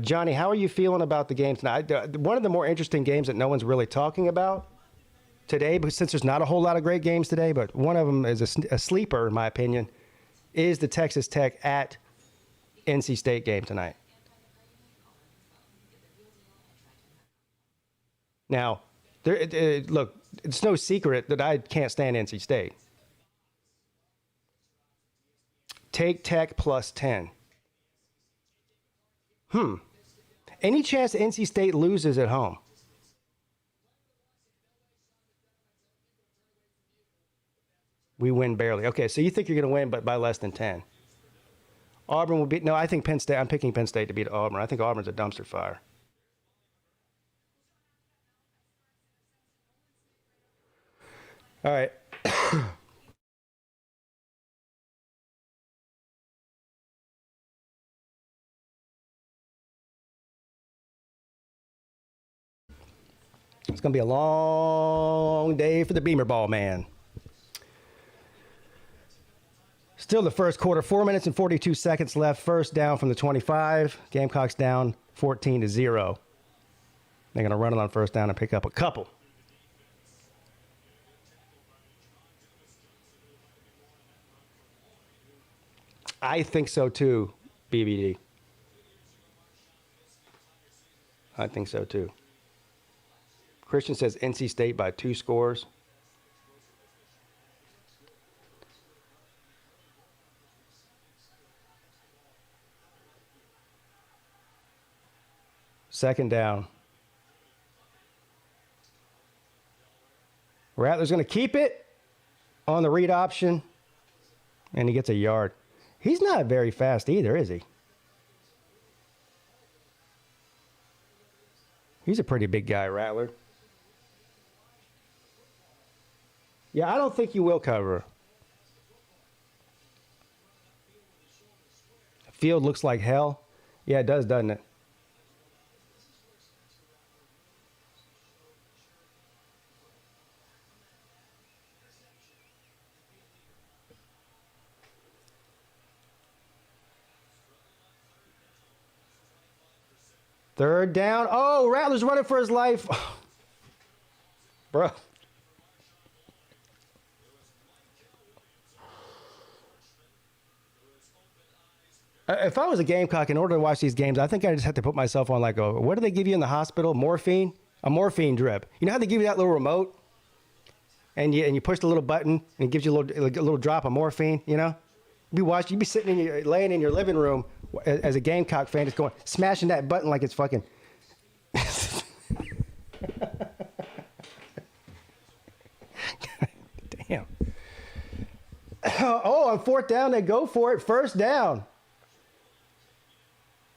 Johnny, how are you feeling about the game tonight? One of the more interesting games that no one's really talking about today, but since there's not a whole lot of great games today, but one of them is a sleeper, in my opinion, is the Texas Tech at NC State game tonight. Now, look, it's no secret that I can't stand NC State. Take Tech plus 10. Any chance NC State loses at home? We win barely. Okay, so you think you're going to win, but by less than 10. Auburn will beat. No, I think Penn State. I'm picking Penn State to beat Auburn. I think Auburn's a dumpster fire. All right. It's going to be a long day for the Beamer Ball man. Still the first quarter, 4 minutes and 42 seconds left. First down from the 25. Gamecocks down 14-0. They're going to run it on first down and pick up a couple. I think so too, BBD. I think so too. Christian says NC State by 2 scores. Second down. Rattler's going to keep it on the read option, and he gets a yard. He's not very fast either, is he? He's a pretty big guy, Rattler. Yeah, I don't think you will cover. Field looks like hell. Yeah, it does, doesn't it? Third down. Oh, Rattler's running for his life. Bro. If I was a Gamecock, in order to watch these games, I think I just have to put myself on like what do they give you in the hospital? Morphine? A morphine drip. You know how they give you that little remote? And you push the little button and it gives you a little drop of morphine, you know? You'd be sitting laying in your living room as a Gamecock fan, just going, smashing that button like it's fucking. Damn. Oh, on fourth down, they go for it. First down.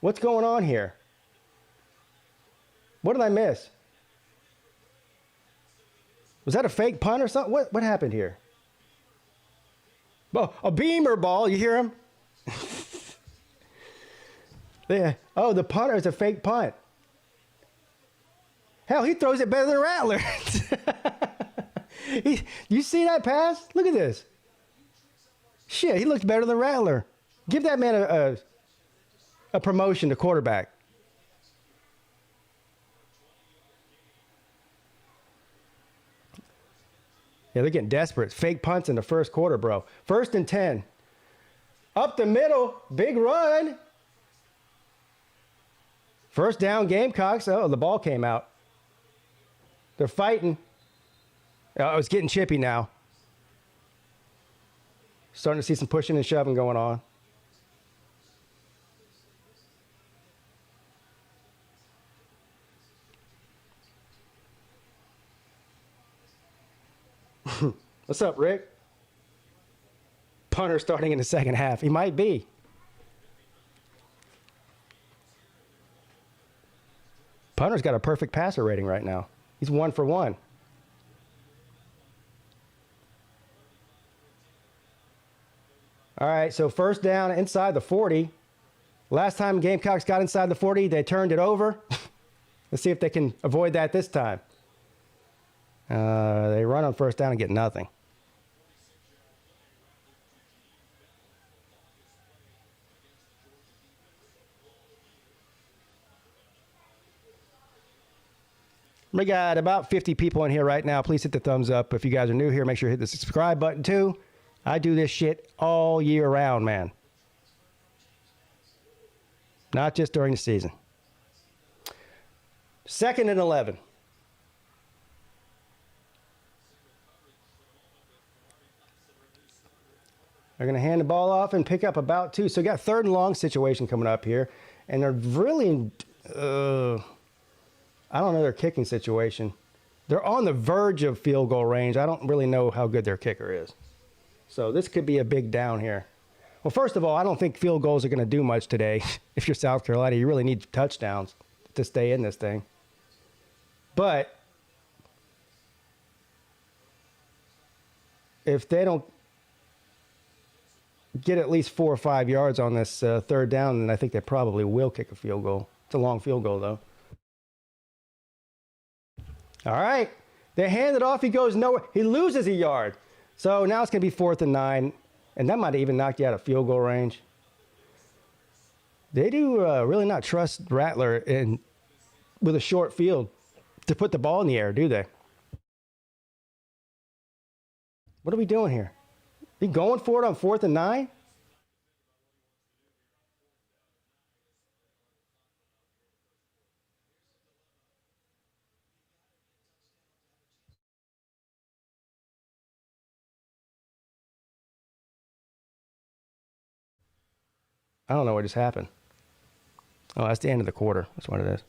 What's going on here? What did I miss? Was that a fake punt or something? What happened here? Oh, a Beamer ball. You hear him? Yeah. Oh, the punter is a fake punt. Hell, he throws it better than Rattler. You see that pass? Look at this. Shit, he looks better than Rattler. Give that man a promotion to quarterback. Yeah, they're getting desperate. Fake punts in the first quarter, bro. 1st and 10. Up the middle. Big run. First down, Gamecocks. Oh, the ball came out. They're fighting. Oh, it's getting chippy now. Starting to see some pushing and shoving going on. What's up, Rick? Punter starting in the second half. He might be. Punter's got a perfect passer rating right now. He's 1 for 1. All right. right, so first down inside the 40. Last time Gamecocks got inside the 40, they turned it over. Let's see if they can avoid that this time. They run on first down and get nothing. We got about 50 people in here right now. Please hit the thumbs up. If you guys are new here, make sure you hit the subscribe button too. I do this shit all year round, man. Not just during the season. 2nd and 11. They're going to hand the ball off and pick up about 2. So we got 3rd and long situation coming up here. And they're really, I don't know their kicking situation. They're on the verge of field goal range. I don't really know how good their kicker is. So this could be a big down here. Well, first of all, I don't think field goals are going to do much today. If you're South Carolina, you really need touchdowns to stay in this thing. But if they don't get at least 4 or 5 yards on this 3rd down, then I think they probably will kick a field goal. It's a long field goal, though. All right. They hand it off. He goes nowhere. He loses a yard. So now it's going to be 4th and 9. And that might have even knocked you out of field goal range. They do really not trust Rattler with a short field to put the ball in the air, do they? What are we doing here? You going for it on 4th and 9? I don't know what just happened. Oh, that's the end of the quarter. That's what it is.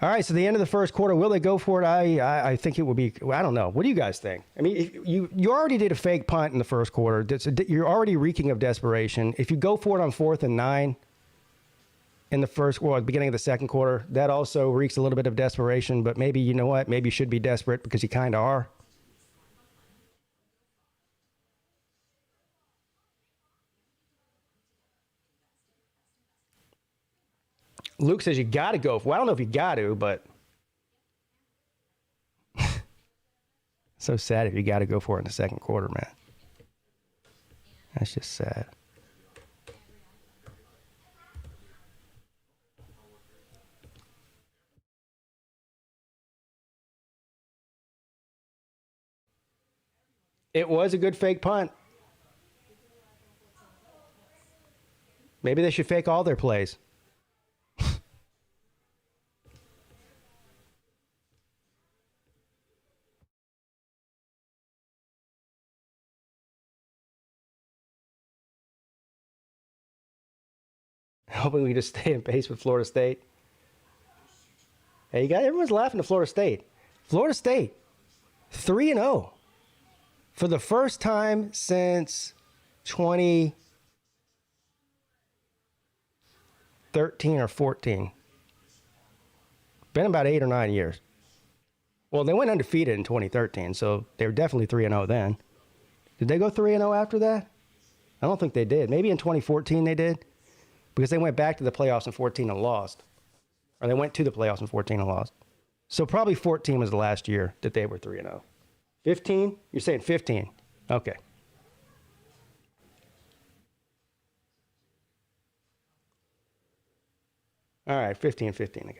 All right, so the end of the first quarter, will they go for it? I think it would be, I don't know. What do you guys think? I mean, if you already did a fake punt in the first quarter. You're already reeking of desperation. If you go for it on 4th and 9 in the first, well, at the beginning of the second quarter, that also reeks a little bit of desperation, but maybe, you know what? Maybe you should be desperate because you kind of are. Luke says you got to go. Well, I don't know if you got to, but so sad if you got to go for it in the second quarter, man. That's just sad. It was a good fake punt. Maybe they should fake all their plays. Hoping we just stay in pace with Florida State. Hey, you got everyone's laughing at Florida State. Florida State, 3-0 for the first time since 2013 or 14. Been about 8 or 9 years. Well, they went undefeated in 2013, so they were definitely 3-0 then. Did they go 3-0 after that? I don't think they did. Maybe in 2014 they did. Because they went back to the playoffs in 14 and lost. Or they went to the playoffs in 14 and lost. So probably 14 was the last year that they were 3-0. 15? You're saying 15. Okay. All right, 15, I got you.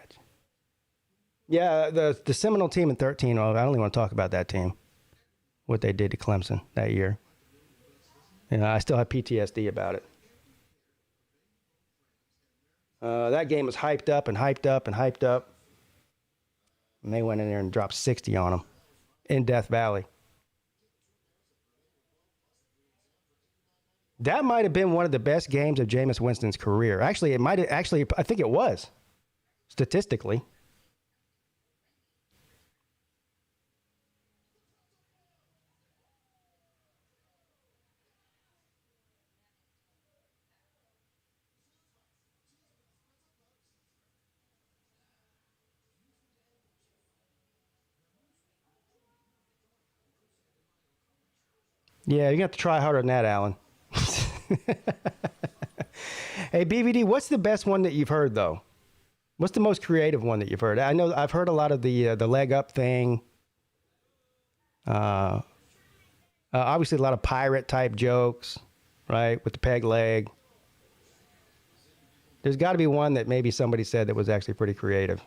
Yeah, the Seminole team in 13, well, I don't even want to talk about that team. What they did to Clemson that year. You know, I still have PTSD about it. That game was hyped up and hyped up and hyped up. And they went in there and dropped 60 on them in Death Valley. That might have been one of the best games of Jameis Winston's career. Actually, I think it was, statistically. Yeah, you got to try harder than that, Alan. Hey, BVD, what's the best one that you've heard, though? What's the most creative one that you've heard? I know I've heard a lot of the leg up thing. Obviously, a lot of pirate type jokes, right, with the peg leg. There's got to be one that maybe somebody said that was actually pretty creative.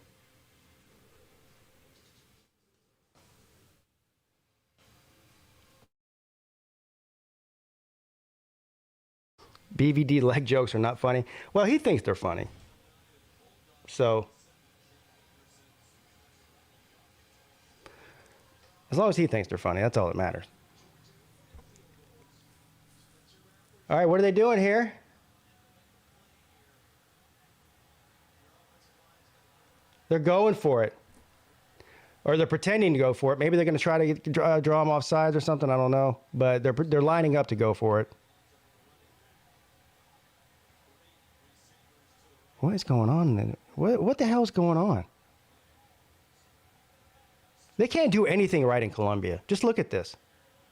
BVD leg jokes are not funny. Well, he thinks they're funny. So, as long as he thinks they're funny, that's all that matters. All right, what are they doing here? They're going for it. Or they're pretending to go for it. Maybe they're going to try to draw them off sides or something. I don't know. But they're lining up to go for it. What is going on? What the hell is going on? They can't do anything right in Columbia. Just look at this.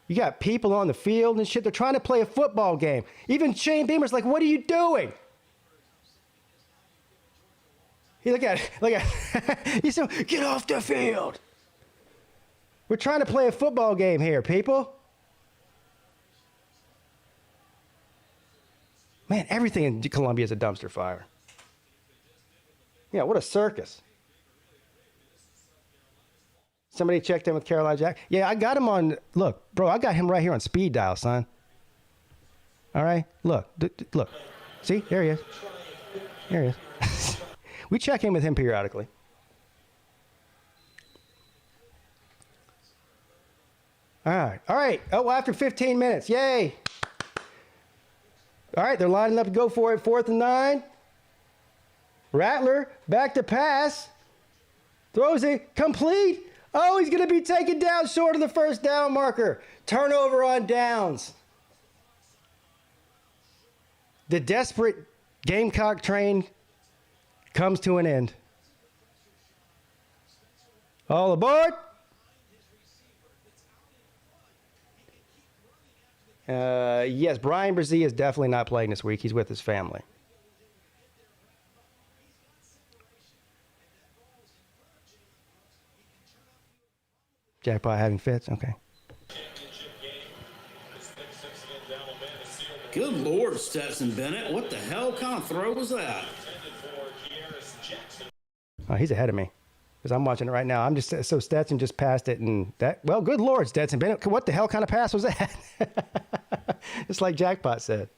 You got people on the field and shit. They're trying to play a football game. Even Shane Beamer's like, what are you doing? He look at he said, get off the field. We're trying to play a football game here, people. Man, everything in Columbia is a dumpster fire. Yeah, what a circus. Somebody checked in with Caroline Jack. Yeah, I got him on, look, bro, I got him right here on speed dial, son. All right, look. See, there he is. There he is. We check in with him periodically. All right. Oh, after 15 minutes, yay. All right, they're lining up to go for it, 4th and 9. Rattler, back to pass. Throws it, complete. Oh, he's going to be taken down short of the first down marker. Turnover on downs. The desperate Gamecock train comes to an end. All aboard. Yes, Brian Brzee is definitely not playing this week. He's with his family. Jackpot having fits? Okay. Good Lord, Stetson Bennett. What the hell kind of throw was that? Oh, he's ahead of me because I'm watching it right now. I'm just so Stetson just passed it, and that. Well, good Lord, Stetson Bennett. What the hell kind of pass was that? It's like Jackpot said.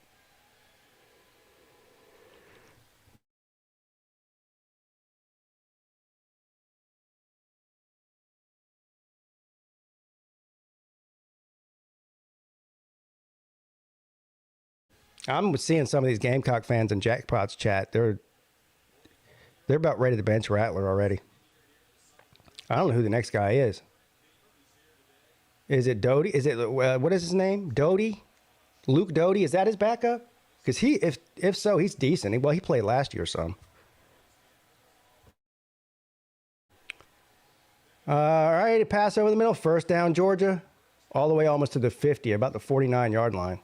I'm seeing some of these Gamecock fans in Jackpot's chat. They're about ready to bench Rattler already. I don't know who the next guy is. Is it Doty? Is it what is his name? Doty? Luke Doty? Is that his backup? Because if so, he's decent. Well, he played last year some. All right, pass over the middle. First down, Georgia. All the way almost to the 50, about the 49-yard line.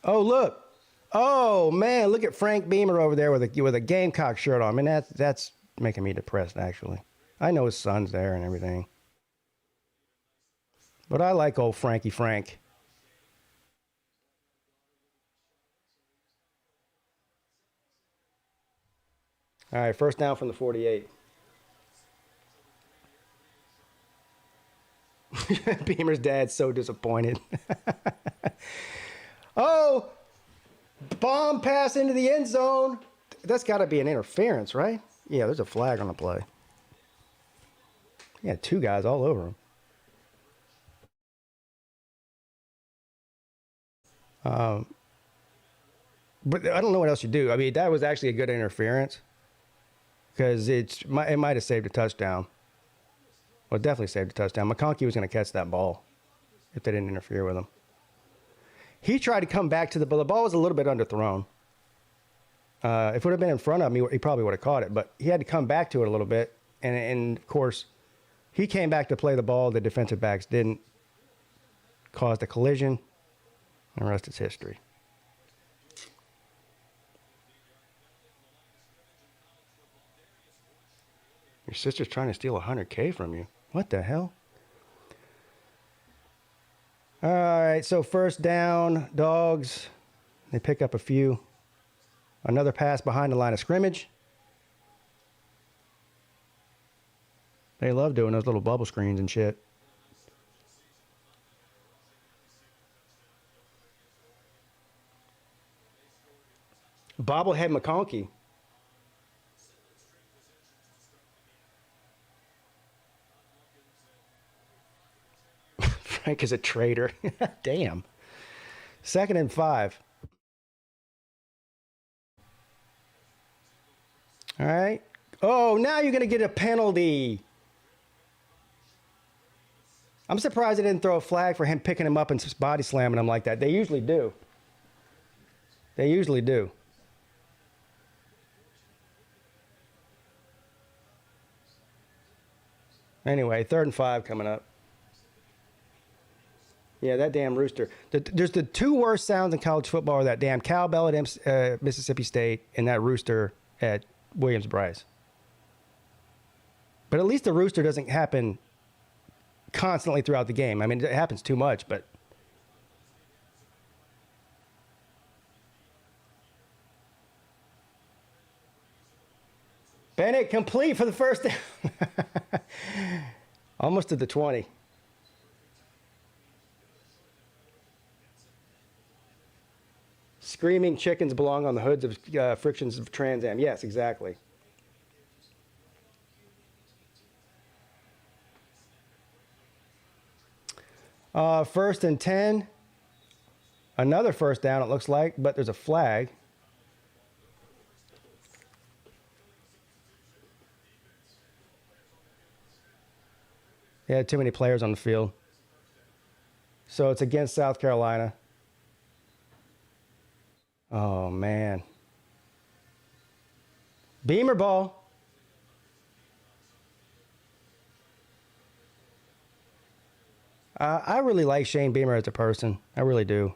Oh, look. Oh, man, look at Frank Beamer over there with a Gamecock shirt on. I mean, that's making me depressed, actually. I know his son's there and everything. But I like old Frankie Frank. All right, first down from the 48. Beamer's dad's so disappointed. Oh, bomb pass into the end zone. That's got to be an interference, right? Yeah, there's a flag on the play. Yeah, two guys all over him. But I don't know what else you do. I mean, that was actually a good interference because it might have saved a touchdown. Well, it definitely saved a touchdown. McConkey was going to catch that ball if they didn't interfere with him. He tried to come back to the ball. The ball was a little bit underthrown. If it would have been in front of him, he probably would have caught it. But he had to come back to it a little bit. And of course, he came back to play the ball. The defensive backs didn't. Caused a collision. And the rest is history. Your sister's trying to steal $100K from you. What the hell? All right, so first down, Dogs. They pick up a few. Another pass behind the line of scrimmage. They love doing those little bubble screens and shit. Bobblehead McConkey. Frank is a traitor. Damn. 2nd and 5. All right. Oh, now you're going to get a penalty. I'm surprised they didn't throw a flag for him picking him up and body slamming him like that. They usually do. They usually do. Anyway, 3rd and 5 coming up. Yeah, that damn rooster. There's the two worst sounds in college football are that damn cowbell at Mississippi State and that rooster at Williams-Brice. But at least the rooster doesn't happen constantly throughout the game. I mean, it happens too much, but... Bennett complete for the first down. Almost to the 20. Screaming chickens belong on the hoods of frictions of Trans Am. Yes, exactly. First and 10. Another first down, it looks like, but there's a flag. They had too many players on the field. So it's against South Carolina. Oh, man. Beamer ball. I really like Shane Beamer as a person. I really do.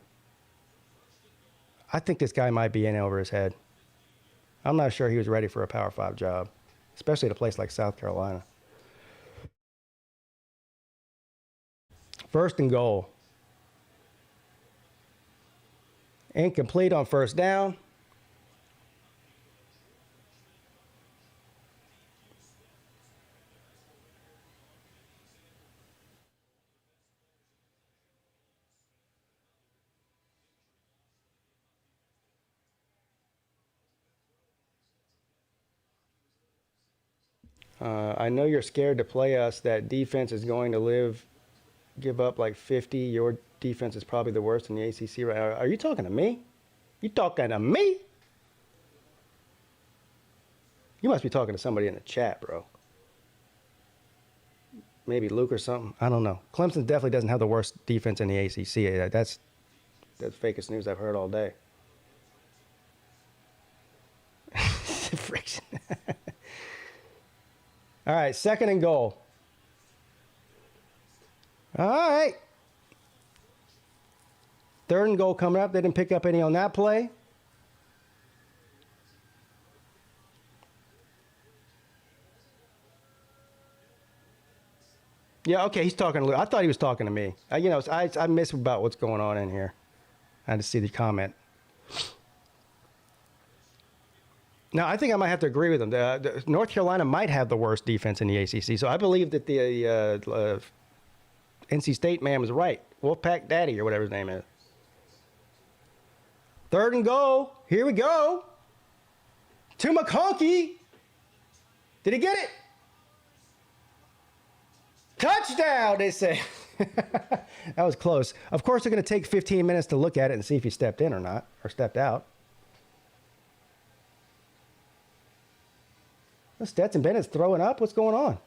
I think this guy might be in over his head. I'm not sure he was ready for a Power 5 job, especially at a place like South Carolina. First and goal. Incomplete on first down. I know you're scared to play us. That defense is going to give up like 50. Your defense is probably the worst in the ACC right now. Are you talking to me? You talking to me? You must be talking to somebody in the chat, bro. Maybe Luke or something. I don't know. Clemson definitely doesn't have the worst defense in the ACC. That's fakest news I've heard all day. Friction. All right, 2nd and goal. All right. 3rd and goal coming up. They didn't pick up any on that play. Yeah, okay, he's talking to Luke. I thought he was talking to me. I miss about what's going on in here. I had to see the comment. Now, I think I might have to agree with him. North Carolina might have the worst defense in the ACC, so I believe that the NC State man was right. Wolfpack Daddy or whatever his name is. 3rd and goal. Here we go. To McConkey. Did he get it? Touchdown, they say. That was close. Of course, they're going to take 15 minutes to look at it and see if he stepped in or not, or stepped out. Stetson Bennett's throwing up. What's going on?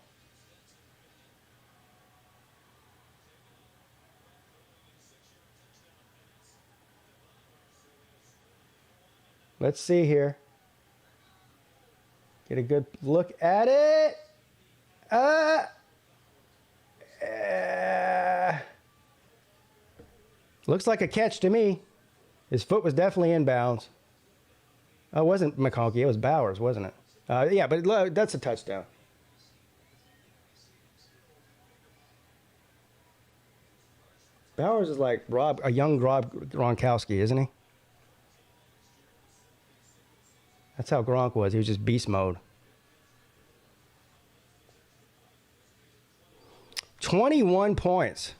Let's see here. Get a good look at it. Looks like a catch to me. His foot was definitely in bounds. Oh, it wasn't McConkey. It was Bowers, wasn't it? Yeah, but that's a touchdown. Bowers is like a young Rob Gronkowski, isn't he? That's how Gronk was. He was just beast mode. 21 points.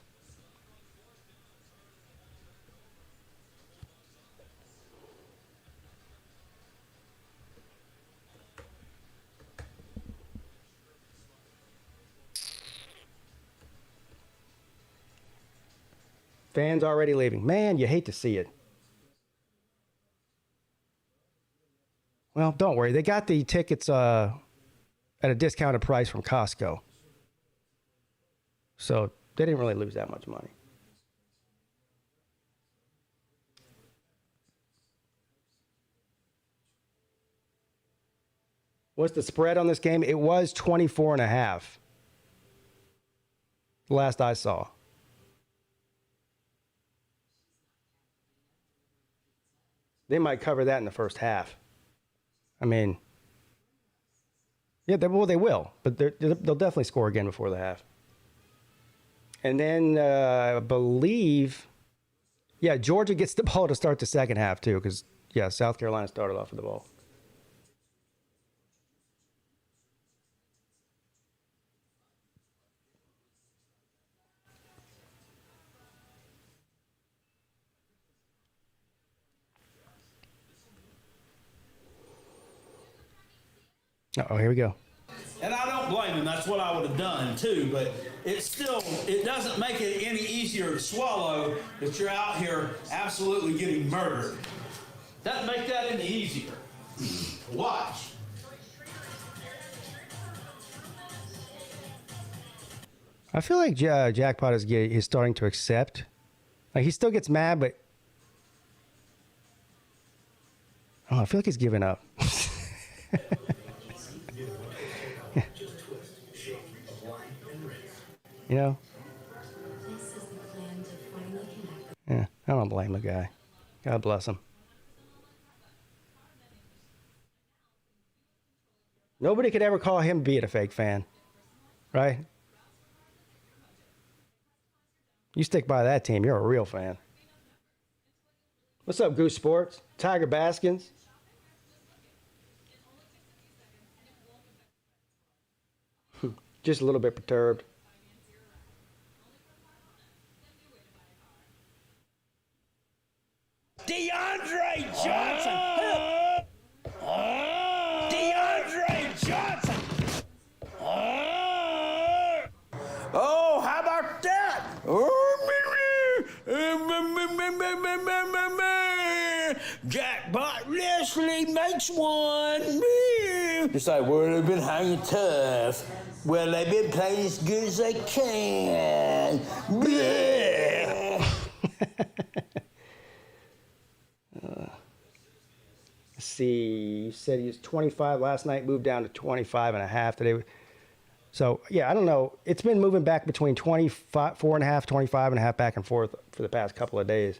Fans already leaving. Man, you hate to see it. Well, don't worry. They got the tickets at a discounted price from Costco. So they didn't really lose that much money. What's the spread on this game? It was 24.5. Last I saw. They might cover that in the first half. I mean, yeah, they will, but they'll definitely score again before the half. And then I believe, yeah, Georgia gets the ball to start the second half too, because, yeah, South Carolina started off with the ball. Oh, here we go. And I don't blame him. That's what I would have done too. But it doesn't make it any easier to swallow that you're out here absolutely getting murdered. Doesn't make that any easier. Watch. I feel like Jackpot is starting to accept. Like, he still gets mad, but oh, I feel like he's giving up. You know? Yeah, I don't blame the guy. God bless him. Nobody could ever call him being a fake fan, right? You stick by that team, you're a real fan. What's up, Goose Sports? Tiger Baskins? Just a little bit perturbed. DeAndre Johnson! DeAndre Johnson! Oh, how about that? Jackpot Leslie makes one. It's like, well, they've been hanging tough. Well, they've been playing as good as they can. Let's see, you said he was 25 last night, moved down to 25.5 today. So, yeah, I don't know. It's been moving back between 24.5, 25.5, back and forth for the past couple of days.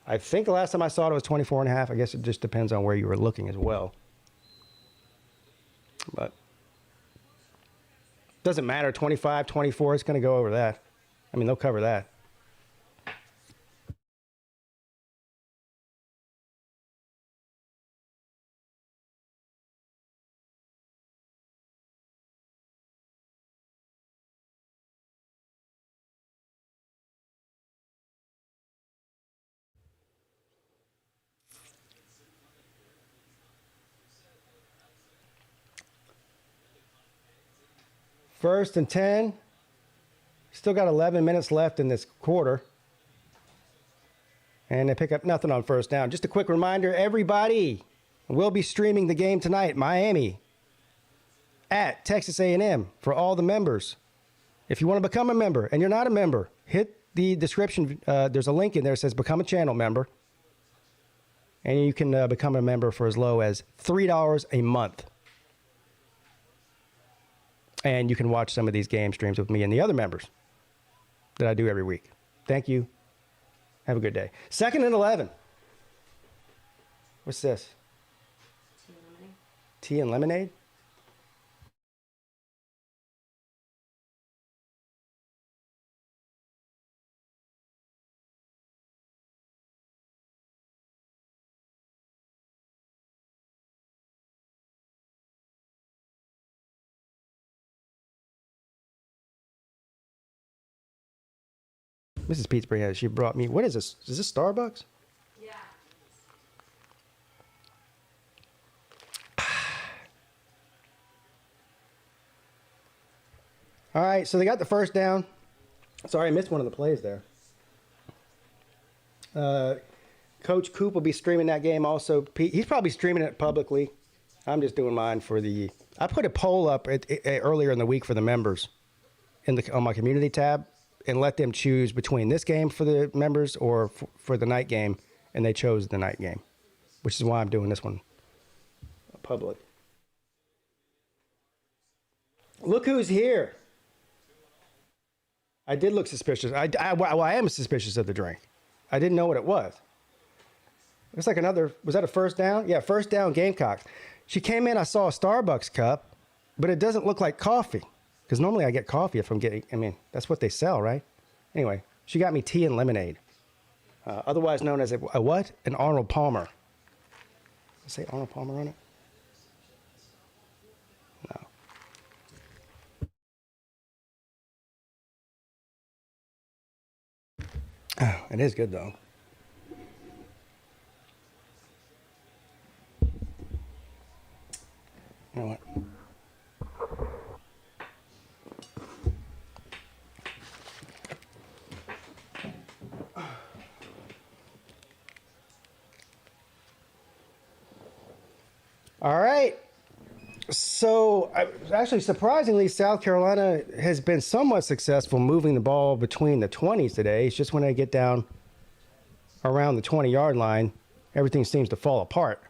I think the last time I saw it was 24.5. I guess it just depends on where you were looking as well. But doesn't matter. 25, 24, it's going to go over that. I mean, they'll cover that. First and 10. Still got 11 minutes left in this quarter. And they pick up nothing on first down. Just a quick reminder, everybody, we'll be streaming the game tonight, Miami, at Texas A&M for all the members. If you want to become a member and you're not a member, hit the description. There's a link in there that says become a channel member. And you can become a member for as low as $3 a month. And you can watch some of these game streams with me and the other members that I do every week. Thank you. Have a good day. 2nd and 11. What's this? Tea and lemonade? Mrs. Pete's bringing it. She brought me. What is this? Is this Starbucks? Yeah. All right, so they got the first down. Sorry, I missed one of the plays there. Coach Coop will be streaming that game also. He's probably streaming it publicly. I'm just doing mine for the... I put a poll up earlier in the week for the members on my community tab and let them choose between this game for the members or for the night game, and they chose the night game, which is why I'm doing this one public. Look who's here. I did look suspicious. I am suspicious of the drink. I didn't know what it was. It's like another, was that a first down? Yeah, first down Gamecocks. She came in, I saw a Starbucks cup, but it doesn't look like coffee. Because normally I get coffee if I'm getting, I mean, that's what they sell, right? Anyway, she got me tea and lemonade. Otherwise known as a what? An Arnold Palmer. Does it say Arnold Palmer on it? No. Oh, it is good though. You know what? All right. So, actually, surprisingly, South Carolina has been somewhat successful moving the ball between the 20s today. It's just when they get down around the 20-yard line, everything seems to fall apart.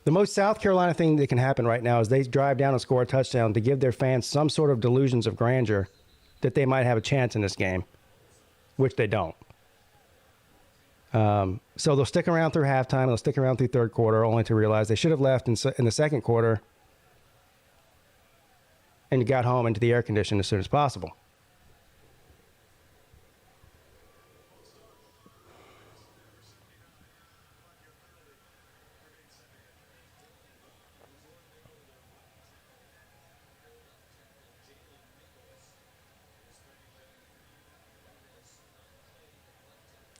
The most South Carolina thing that can happen right now is they drive down and score a touchdown to give their fans some sort of delusions of grandeur that they might have a chance in this game, which they don't. So they'll stick around through halftime. They'll stick around through third quarter, only to realize they should have left in the second quarter and got home into the air condition as soon as possible.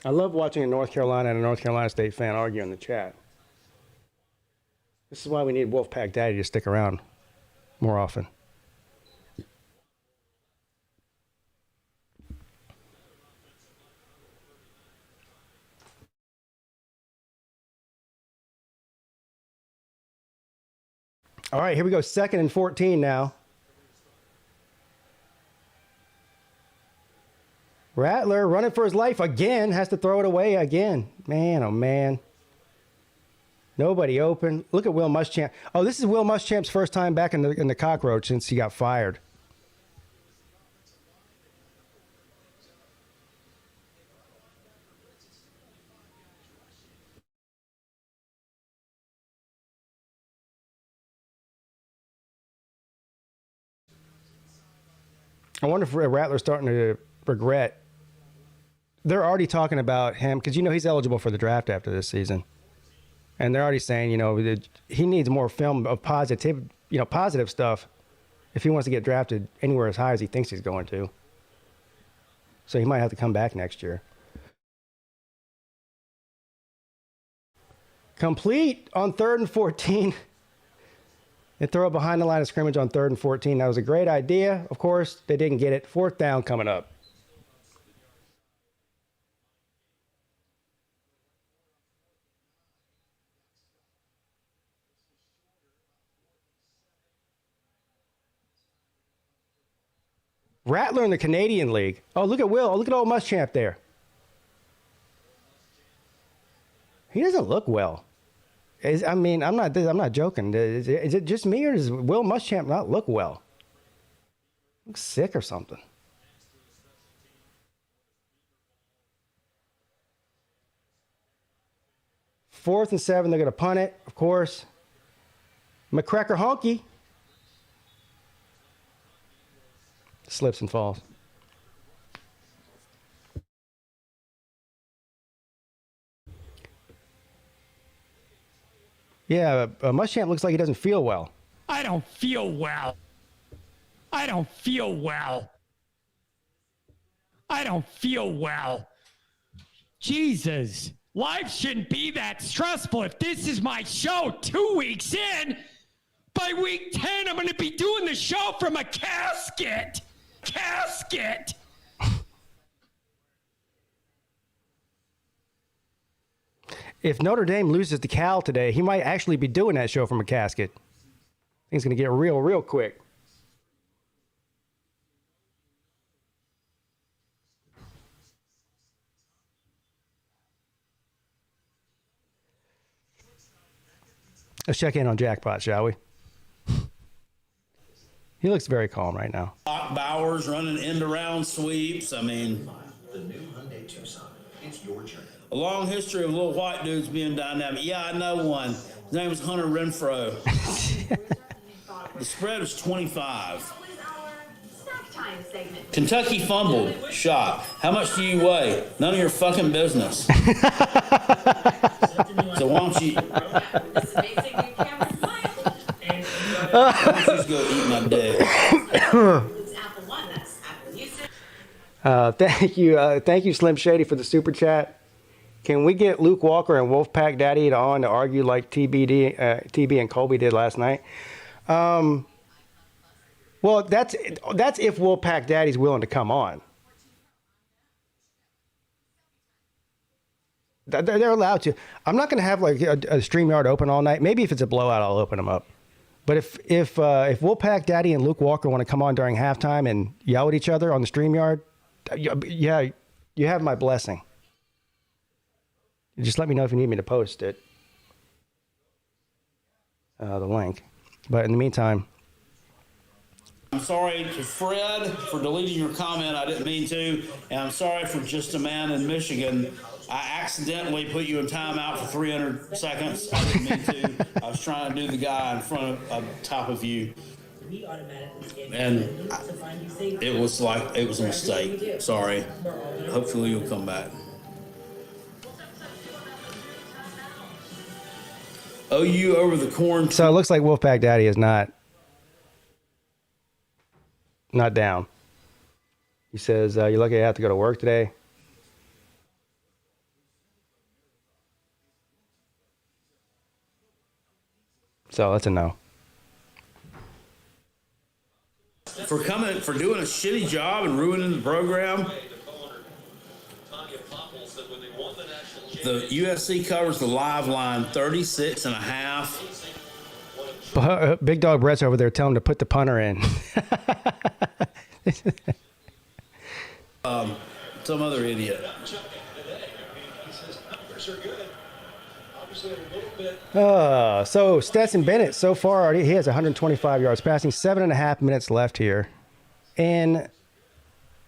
I love watching a North Carolina and a North Carolina State fan argue in the chat. This is why we need Wolfpack Daddy to stick around more often. All right, here we go. 2nd and 14 now. Rattler running for his life again, has to throw it away again. Man, oh man. Nobody open. Look at Will Muschamp. Oh, this is Will Muschamp's first time back in the cockroach since he got fired. I wonder if Rattler's starting to regret. They're already talking about him because, you know, he's eligible for the draft after this season. And they're already saying, you know, that he needs more film of positive stuff if he wants to get drafted anywhere as high as he thinks he's going to. So he might have to come back next year. Complete on 3rd and 14. They throw it behind the line of scrimmage on 3rd and 14. That was a great idea. Of course, they didn't get it. 4th down coming up. Rattler in the Canadian League. Oh, look at Will. Oh, look at old Muschamp there. He doesn't look well. I mean, I'm not joking. Is it just me, or does Will Muschamp not look well? Looks sick or something. Fourth and 7, they're going to punt it, of course. McCracker honky. Slips and falls. Yeah, Muschamp looks like he doesn't feel well. I don't feel well. I don't feel well. I don't feel well. Jesus. Life shouldn't be that stressful. If this is my show 2 weeks in, by week 10, I'm going to be doing the show from a casket. Casket. If Notre Dame loses to Cal today, he might actually be doing that show from a casket. Things going to get real quick. Let's check in on Jackpot, shall we? He looks very calm right now. Bowers running end-around sweeps. I mean, The new Hyundai Tucson. It's your journey. a long history of little white dudes being dynamic. Yeah, I know one. His name is Hunter Renfro. The spread was 25. Snack time segment. Kentucky fumbled. Shot. How much do you weigh? None of your fucking business. So why don't you... This amazing new camera smile. Why don't you just go eat my dick? It's Apple One. That's Apple Music. Thank you, Slim Shady, for the super chat. Can we get Luke Walker and Wolfpack Daddy on to argue like TB and Colby did last night? Well, that's if Wolfpack Daddy's willing to come on. They're allowed to. I'm not going to have like a StreamYard open all night. Maybe if it's a blowout, I'll open them up. But if Wolfpack Daddy and Luke Walker want to come on during halftime and yell at each other on the StreamYard, yeah, you have my blessing. Just let me know if you need me to post it, the link. But in the meantime, I'm sorry to Fred for deleting your comment. I didn't mean to. And I'm sorry for Just a Man in Michigan. I accidentally put you in timeout for 300 seconds. I didn't mean to. I was trying to do the guy in front of top of you. And it was a mistake. Sorry. Hopefully you'll come back. OU over the corn. so it looks like Wolfpack Daddy is not down. He says, you're lucky I have to go to work today. So that's a no. For doing a shitty job and ruining the program. The USC covers the live line 36.5. Big Dog Brett's over there telling him to put the punter in. Some other idiot. So Stetson Bennett, so far, already he has 125 yards passing, 7.5 minutes left here in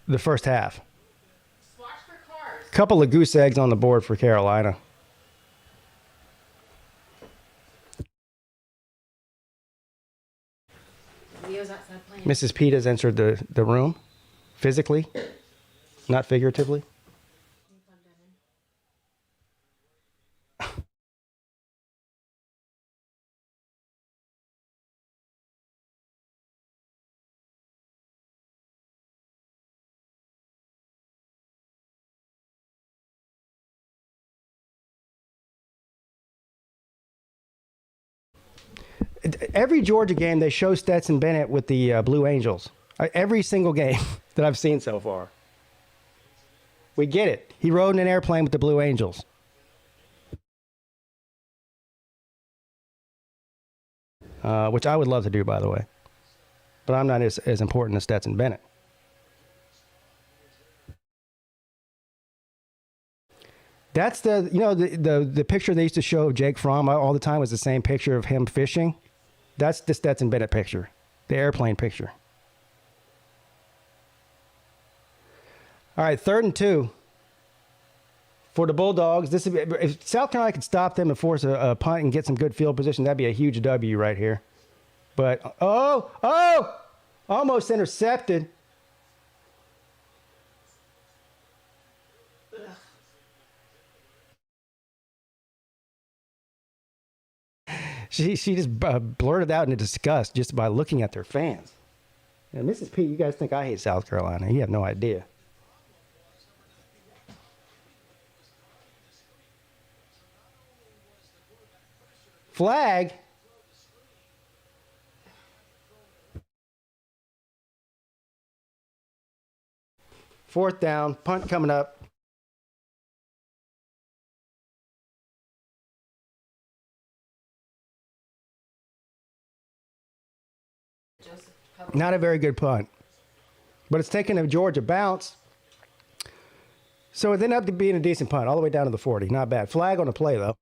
the first half. Couple of goose eggs on the board for Carolina. Mrs. Peete has entered the room, physically, not figuratively. Every Georgia game, they show Stetson Bennett with the Blue Angels. Every single game that I've seen so far. We get it. He rode in an airplane with the Blue Angels. Which I would love to do, by the way. But I'm not as important as Stetson Bennett. That's the picture they used to show of Jake Fromm all the time was the same picture of him fishing. That's the Stetson Bennett picture, the airplane picture. All right, 3rd and 2 for the Bulldogs. If South Carolina could stop them and force a punt and get some good field position, that'd be a huge W right here. But, almost intercepted. She just blurted out into disgust just by looking at their fans. And Mrs. Peete, you guys think I hate South Carolina. You have no idea. Flag. Fourth down, punt coming up. Not a very good punt. But it's taken a Georgia bounce. So it ended up being a decent punt, all the way down to the 40. Not bad. Flag on the play, though.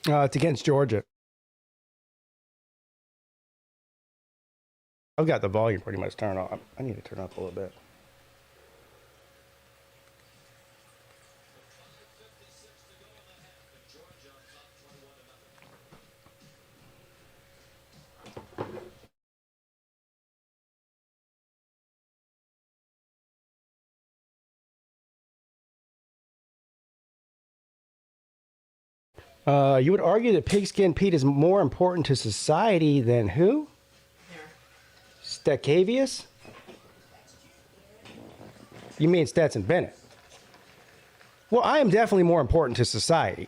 It's against Georgia. I've got the volume pretty much turned on. I need to turn up a little bit. You would argue that PigskinPeete is more important to society than who? Staccavius? You mean Stetson Bennett? Well, I am definitely more important to society.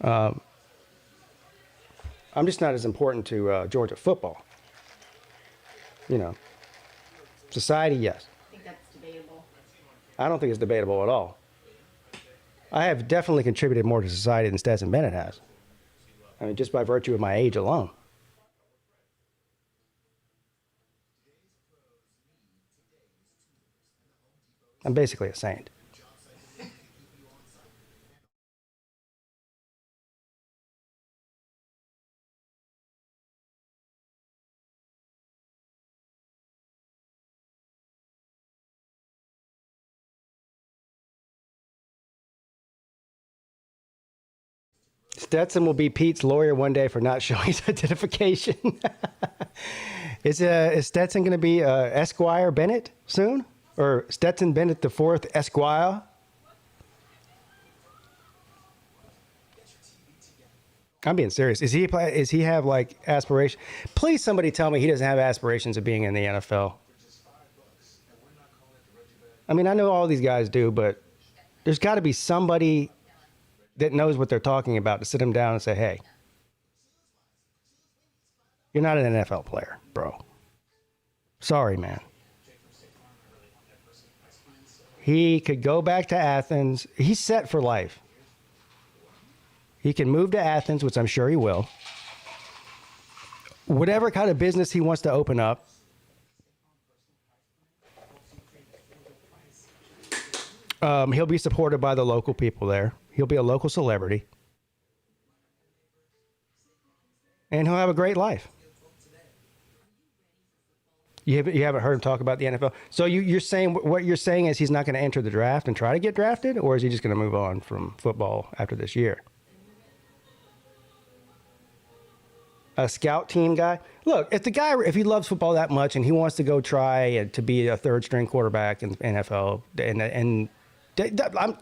I'm just not as important to Georgia football. You know, society, yes. I think that's debatable. I don't think it's debatable at all. I have definitely contributed more to society than Stetson Bennett has. I mean, just by virtue of my age alone. I'm basically a saint. Stetson will be Pete's lawyer one day for not showing his identification. Is Stetson going to be Esquire Bennett soon? Or Stetson Bennett the Fourth Esquire? I'm being serious. Is he have like aspirations? Please, somebody tell me he doesn't have aspirations of being in the NFL. I mean, I know all these guys do, but there's got to be somebody that knows what they're talking about to sit him down and say, hey, you're not an NFL player, bro. Sorry, man. He could go back to Athens. He's set for life. He can move to Athens, which I'm sure he will. Whatever kind of business he wants to open up. He'll be supported by the local people there. He'll be a local celebrity. And he'll have a great life. You haven't heard him talk about the NFL? So you're saying, what you're saying is he's not going to enter the draft and try to get drafted? Or is he just going to move on from football after this year? A scout team guy? Look, if he loves football that much and he wants to go try to be a third string quarterback in the NFL,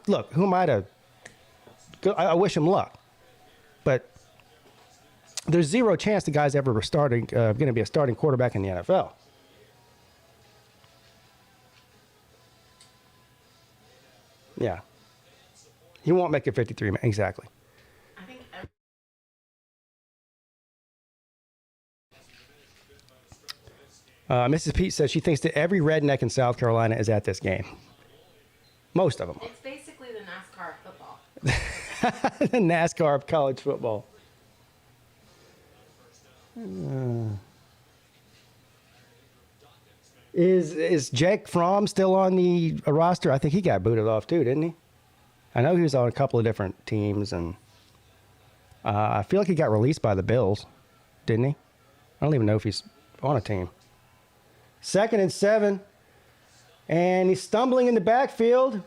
look, who am I to... I wish him luck, but there's zero chance the guy's ever going to be a starting quarterback in the NFL. Yeah, he won't make it 53 exactly. I think Mrs. Peete says she thinks that every redneck in South Carolina is at this game. Most of them. it's basically the NASCAR of football. The NASCAR of college football. Is Jake Fromm still on the roster? I think he got booted off too, didn't he? I know he was on a couple of different teams, and I feel like he got released by the Bills, didn't he? I don't even know if he's on a team. 2nd and 7, and he's stumbling in the backfield,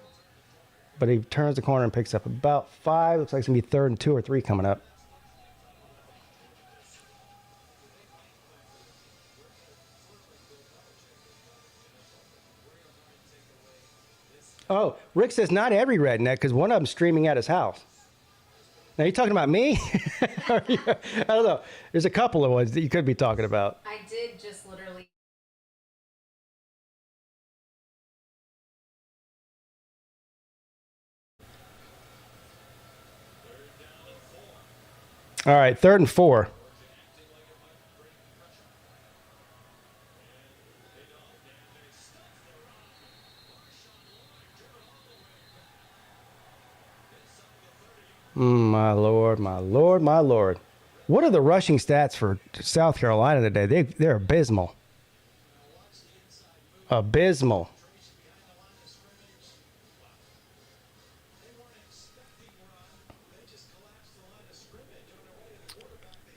but he turns the corner and picks up about 5. Looks like it's going to be 3rd and 2 or 3 coming up. Oh, Rick says not every redneck because one of them's streaming at his house. Now, you talking about me? I don't know. There's a couple of ones that you could be talking about. I did just literally. All right, 3rd and 4. My Lord, my Lord, my Lord. What are the rushing stats for South Carolina today? They're abysmal. Abysmal.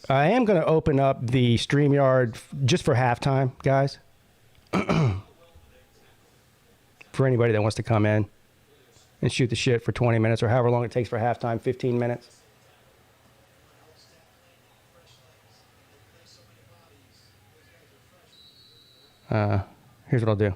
I am going to open up the StreamYard just for halftime, guys. For anybody that wants to come in and shoot the shit for 20 minutes or however long it takes for halftime, 15 minutes. Here's what I'll do.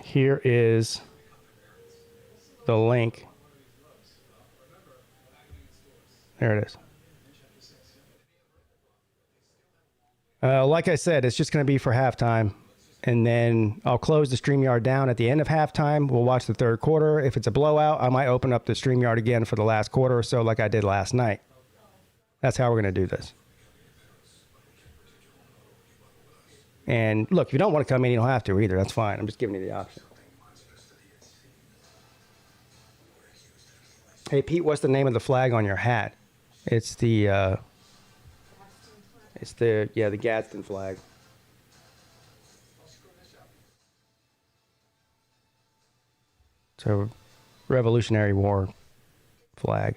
Here is the link. There it is. Like I said, it's just going to be for halftime. And then I'll close the StreamYard down at the end of halftime. We'll watch the 3rd quarter. If it's a blowout, I might open up the StreamYard again for the last quarter or so like I did last night. That's how we're going to do this. And look, if you don't want to come in, you don't have to either. That's fine. I'm just giving you the option. Hey, Pete, what's the name of the flag on your hat? It's the Gadsden flag. It's a Revolutionary War flag.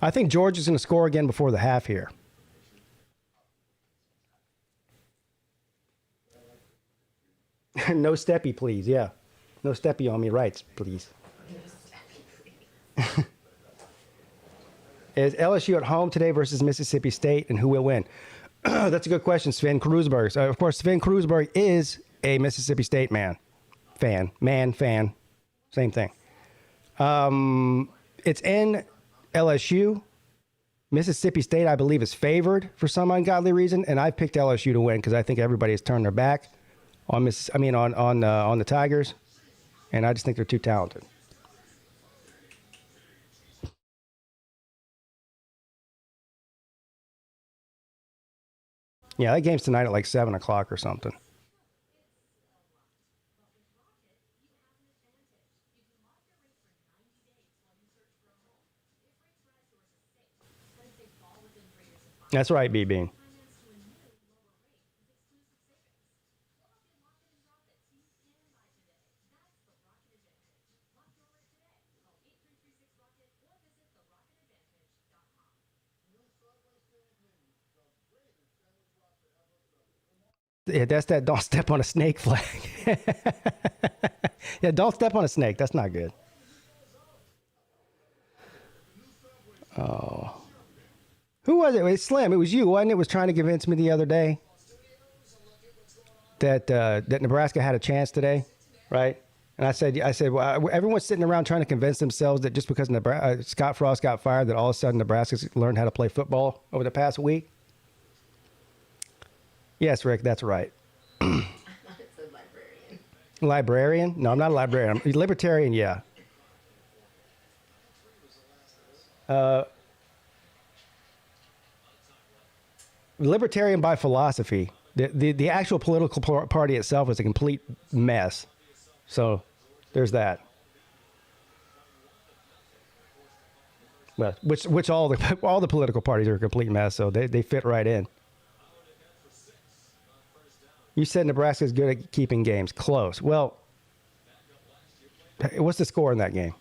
I think George is going to score again before the half here. No steppy, please. Yeah. No steppy on me rights, please. Is LSU at home today versus Mississippi State, and who will win? That's a good question, Sven Krusberg. Of course, Sven Krusberg is a Mississippi State fan. Same thing. It's in LSU. Mississippi State, I believe, is favored for some ungodly reason, and I picked LSU to win because I think everybody has turned their back on the Tigers, and I just think they're too talented. Yeah, that game's tonight at like 7 o'clock or something. That's right, B-Bean. that's that don't step on a snake flag. Yeah, don't step on a snake. That's not good. Oh. Who was it? It was Slim. It was you, wasn't it? Was trying to convince me the other day that that Nebraska had a chance today, right? And I said, well, everyone's sitting around trying to convince themselves that just because Scott Frost got fired, that all of a sudden Nebraska's learned how to play football over the past week. Yes, Rick, that's right. I thought it said librarian. Librarian? No, I'm not a librarian. I'm a libertarian, yeah. Libertarian by philosophy. The actual political party itself is a complete mess. So there's that. Well, which all the political parties are a complete mess, so they fit right in. You said Nebraska is good at keeping games close. Well, what's the score in that game?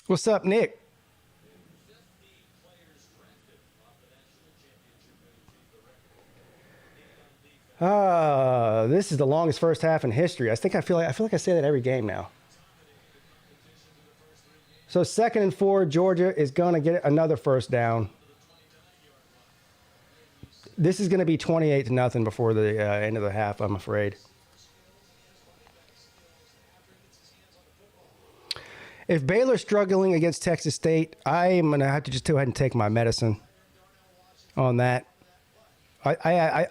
What's up, Nick? This is the longest first half in history. I feel like I say that every game now. So 2nd and 4, Georgia is going to get another first down. This is going to be 28-0 before the end of the half, I'm afraid. If Baylor's struggling against Texas State, I am going to have to just go ahead and take my medicine on that. I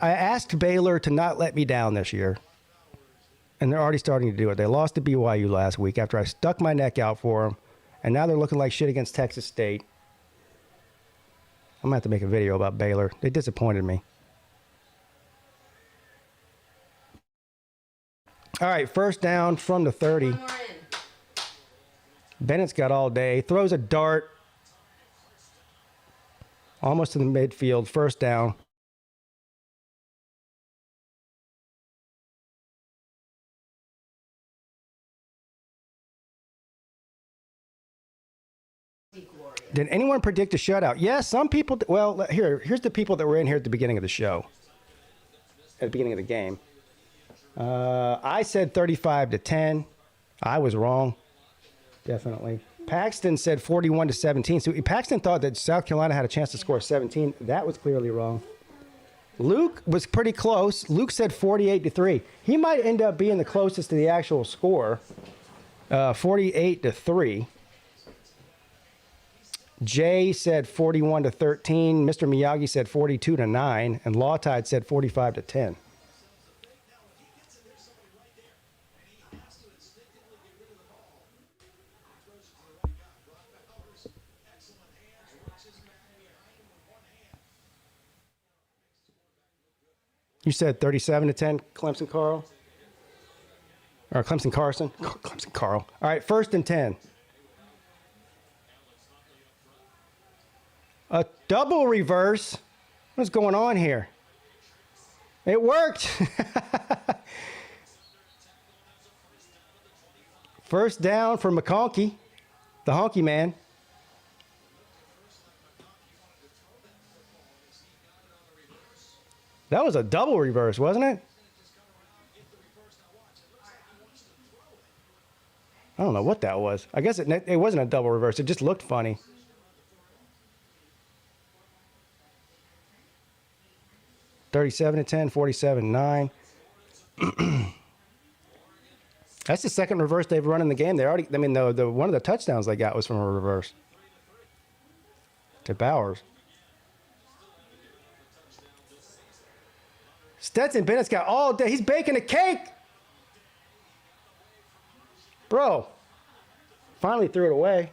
asked Baylor to not let me down this year, and they're already starting to do it. They lost to BYU last week after I stuck my neck out for them, and now they're looking like shit against Texas State. I'm going to have to make a video about Baylor. They disappointed me. All right, first down from the 30. One more in. Bennett's got all day. Throws a dart. Almost to the midfield. First down. Did anyone predict a shutout? Yes, some people. Well, here's the people that were in here at the beginning of the show. At the beginning of the game. I said 35-10. I was wrong. Definitely. Paxton said 41-17. So Paxton thought that South Carolina had a chance to score 17. That was clearly wrong. Luke was pretty close. Luke said 48-3. He might end up being the closest to the actual score. 48-3. Jay said 41-13. Mr. Miyagi said 42-9. And Law Tide said 45-10. You said 37-10, Clemson Carl? Or Clemson Carson? Clemson Carl. All right, 1st and 10. A double reverse? What's going on here? It worked. First down for McConkey, the honky man. That was a double reverse, wasn't it? I don't know what that was. I guess it wasn't a double reverse. It just looked funny. 37-10, 47-9. That's the second reverse they've run in the game. The one of the touchdowns they got was from a reverse to Bowers. Stetson Bennett's got all day. He's baking a cake. Bro. Finally threw it away.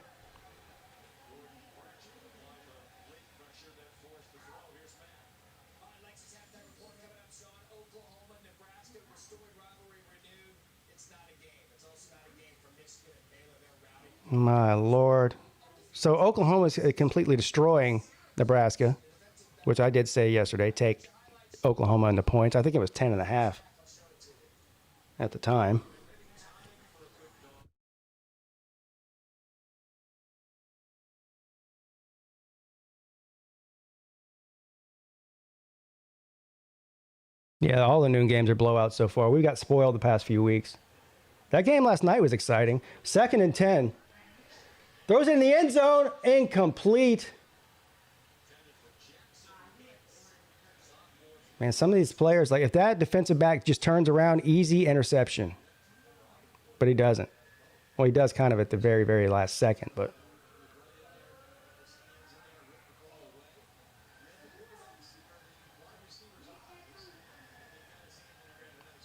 My Lord. So Oklahoma's completely destroying Nebraska, which I did say yesterday. Take Oklahoma in the points. I think it was 10.5. at the time. Yeah, all the noon games are blowouts so far. We got spoiled the past few weeks. That game last night was exciting. 2nd and 10. Throws it in the end zone. Incomplete. Man, some of these players, like if that defensive back just turns around, easy interception. But he doesn't. Well, he does kind of at the very, very last second, but.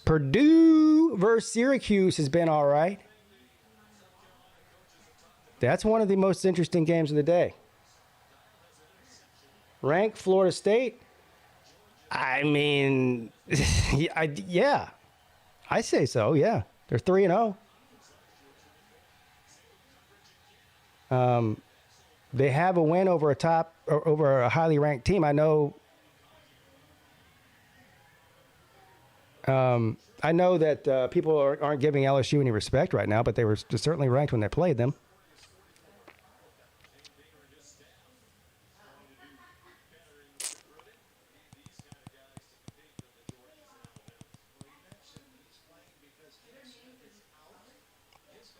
Purdue versus Syracuse has been all right. That's one of the most interesting games of the day. Ranked Florida State. I mean, yeah. I say so, yeah. They're 3-0. They have a win over a highly ranked team. I know that people aren't giving LSU any respect right now, but they were certainly ranked when they played them.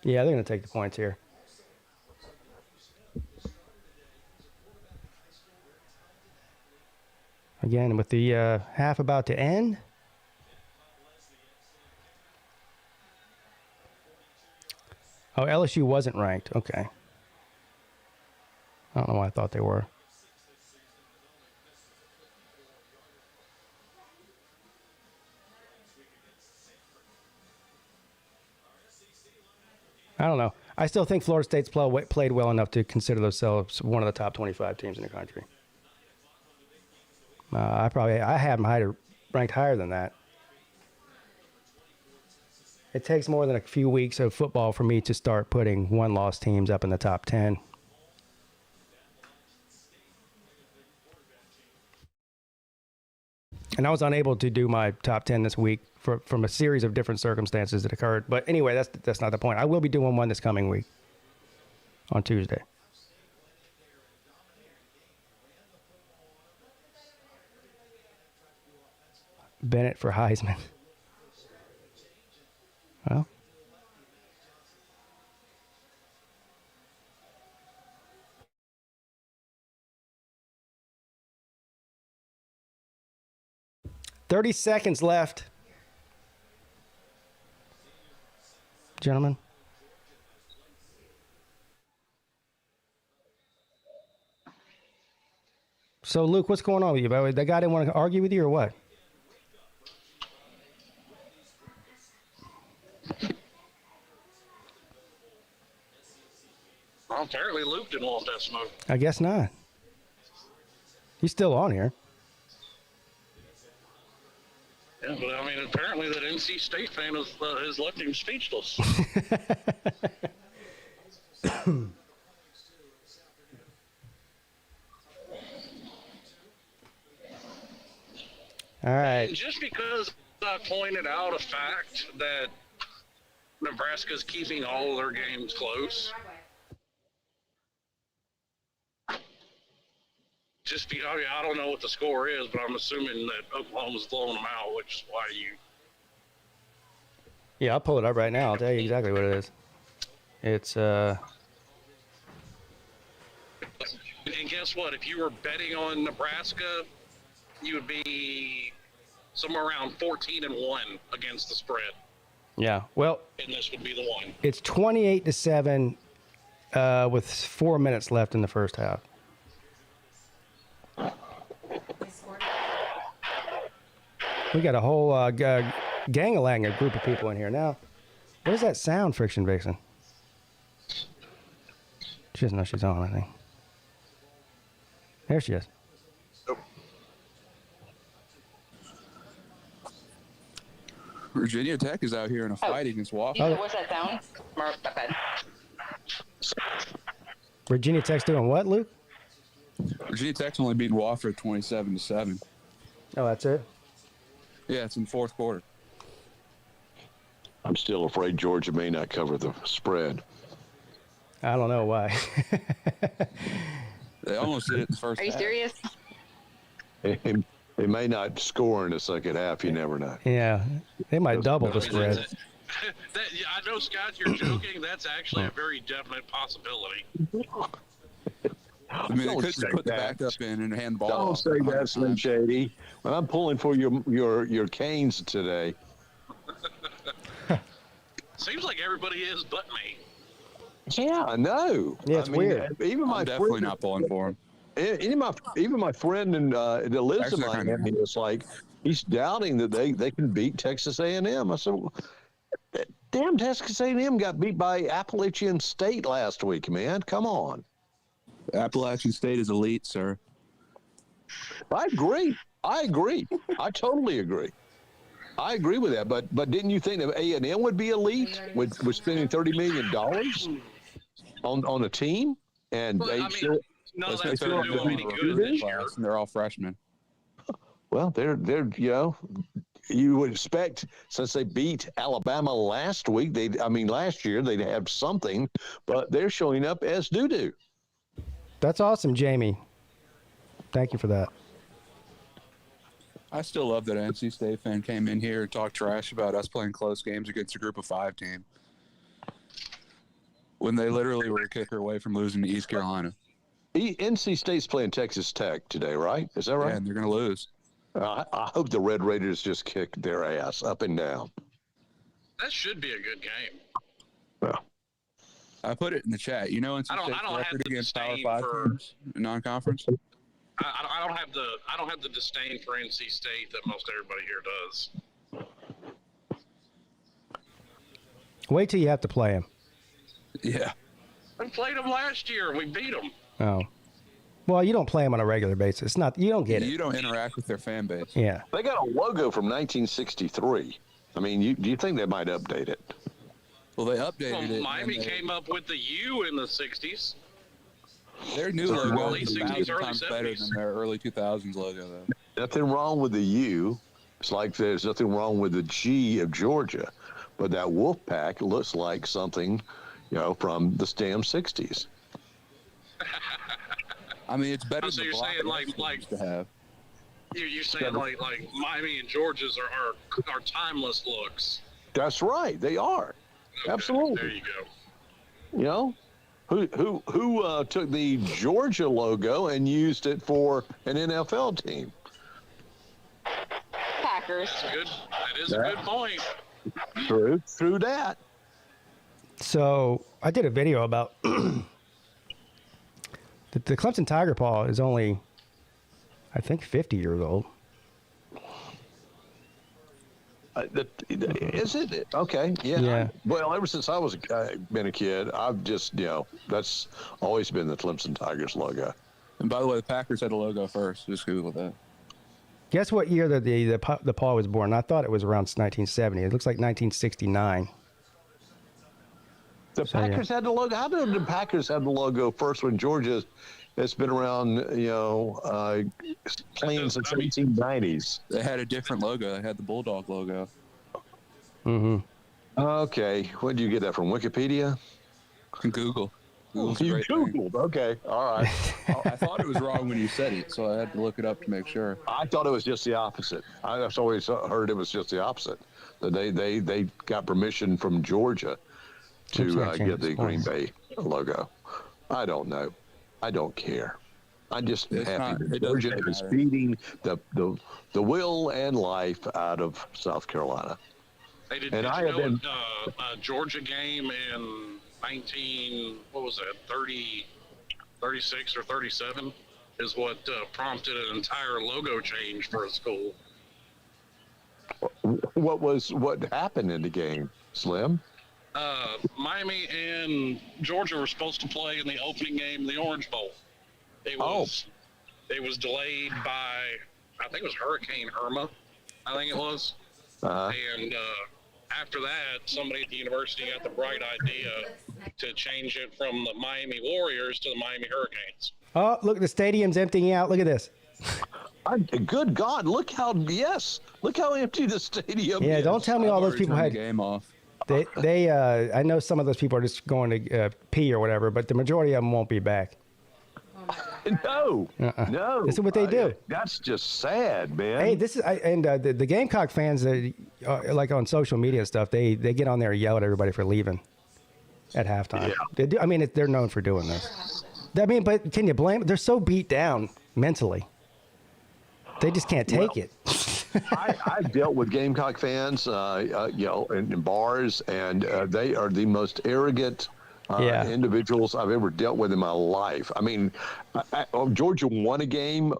Yeah, they're going to take the points here. Again, with the half about to end. Oh, LSU wasn't ranked. Okay. I don't know why I thought they were. I don't know. I still think Florida State's played well enough to consider themselves one of the top 25 teams in the country. I have them ranked higher than that. It takes more than a few weeks of football for me to start putting one-loss teams up in the top 10. And I was unable to do my top 10 this week from a series of different circumstances that occurred. But anyway, that's not the point. I will be doing one this coming week on Tuesday. Bennett for Heisman. Well. $30 seconds left. Gentlemen. So, Luke, what's going on with you? That guy didn't want to argue with you or what? Well, apparently Luke didn't want that smoke. I guess not. He's still on here. Yeah, but I mean, apparently that NC State fan has left him speechless. All right. And just because I pointed out a fact that Nebraska's keeping all of their games close, I don't know what the score is, but I'm assuming that Oklahoma's blowing them out, which is why you. Yeah, I'll pull it up right now. I'll tell you exactly what it is. It's And guess what? If you were betting on Nebraska, you would be somewhere around 14-1 against the spread. Yeah. Well, and this would be the one. It's 28-7 with 4 minutes left in the first half. We got a whole gang-a-lang, a group of people in here now. What is that sound, Friction Vixen? She doesn't know she's on, I think. There she is. Nope. Virginia Tech is out here in a fight against Wofford. What's that sound? Virginia Tech's doing what, Luke? Virginia Tech's only beating Wofford 27-7. Oh, that's it? Yeah, it's in the fourth quarter. I'm still afraid Georgia may not cover the spread. I don't know why. They almost did it in the first Are you half. serious? They may not score in the second half. You never know. Yeah, they might double the spread. Yeah, I know, Scott, you're joking. That's actually a very definite possibility. I mean, they Don't could just say put the that. backup in and hand the ball Don't off say 100 that, Slim times. Shady. When I'm pulling for your Canes today. Seems like everybody is but me. Yeah, I know. Yeah, it's weird. Even my I'm definitely friend, not pulling for him. even my friend that lives Actually, in I kinda Miami is like, he's doubting that they can beat Texas A&M. I said, well, damn, Texas A&M got beat by Appalachian State last week, man. Come on. Appalachian State is elite, sir. I agree. I totally agree. I agree with that. But didn't you think that A&M would be elite with spending $30 million on a team? And Well, they I mean, still, no, Let's that's make not sure doing any good this year. and they're all freshmen. well, they're you would expect, since they beat Alabama last week, last year they'd have something, but they're showing up as doo-doo. That's awesome, Jamie. Thank you for that. I still love that an NC State fan came in here and talked trash about us playing close games against a Group of 5 team when they literally were a kicker away from losing to East Carolina. NC State's playing Texas Tech today, right? Is that right? Yeah, and they're going to lose. I hope the Red Raiders just kick their ass up and down. That should be a good game. Well, I put it in the chat. You know, NC I don't State's have record the against Power disdain 5 for- teams in non-conference. I don't have the disdain for NC State that most everybody here does. Wait till you have to play him. Yeah. We played them last year. We beat them. Oh. Well, you don't play them on a regular basis. You don't get it. You don't interact with their fan base. Yeah. they got a logo from 1963. I mean, do you think they might update it? Well, they updated it. Miami and they- came up with the U in the 60s. Their new Or logo late is 60s, 1,000 early times better 70s. than their early 2000s logo, though. Nothing wrong with the U. It's like there's nothing wrong with the G of Georgia. But that wolf pack looks like something, from the damn 60s. I mean, it's better So than you're the saying block like used to have. you're saying like Miami and Georgia's are timeless looks. That's right. They are. Okay, Absolutely. There you go. Who took the Georgia logo and used it for an NFL team? Packers. That is a good point. Through that. So I did a video about the Clemson Tiger Paw is only, I think, 50 years old. Is it? Okay. Yeah. Yeah. Well, ever since I was been a kid, I've just, that's always been the Clemson Tigers logo. And by the way, the Packers had a logo first. Just Google that. Guess what year the paw was born? I thought it was around 1970. It looks like 1969. The Packers had the logo. How did the Packers have the logo first when Georgia has been around, playing since the 1890s? They had a different logo. They had the Bulldog logo. Mm-hmm. Okay. When did you get that from? Wikipedia? Google. Google's a You great thing. Googled. Okay. All right. I thought it was wrong when you said it, so I had to look it up to make sure. I thought it was just the opposite. I've always heard it was just the opposite. That they got permission from Georgia to get the Green Bay logo. I don't know. I don't care. I'm just happy that Georgia is feeding the will and life out of South Carolina. They did, And did I you have know been- a Georgia game in 36 or 37 is what prompted an entire logo change for a school. What happened in the game, Slim? Miami and Georgia were supposed to play in the opening game of the Orange Bowl. It was delayed by, I think it was Hurricane Irma, I think it was. And after that, somebody at the university got the bright idea to change it from the Miami Warriors to the Miami Hurricanes. Oh, look, the stadium's emptying out. Look at this. Good God! Look how empty the stadium is. Yeah, don't tell me all those people had. Game off. I know some of those people are just going to pee or whatever, but the majority of them won't be back. No, no. This is what they do. That's just sad, man. Hey, this is the Gamecock fans that like on social media and stuff. They get on there and yell at everybody for leaving at halftime. Yeah. They do. I mean, they're known for doing this. I mean, but can you blame? They're so beat down mentally. They just can't take it. I've dealt with Gamecock fans, in bars, and they are the most arrogant individuals I've ever dealt with in my life. I mean, Georgia won a game,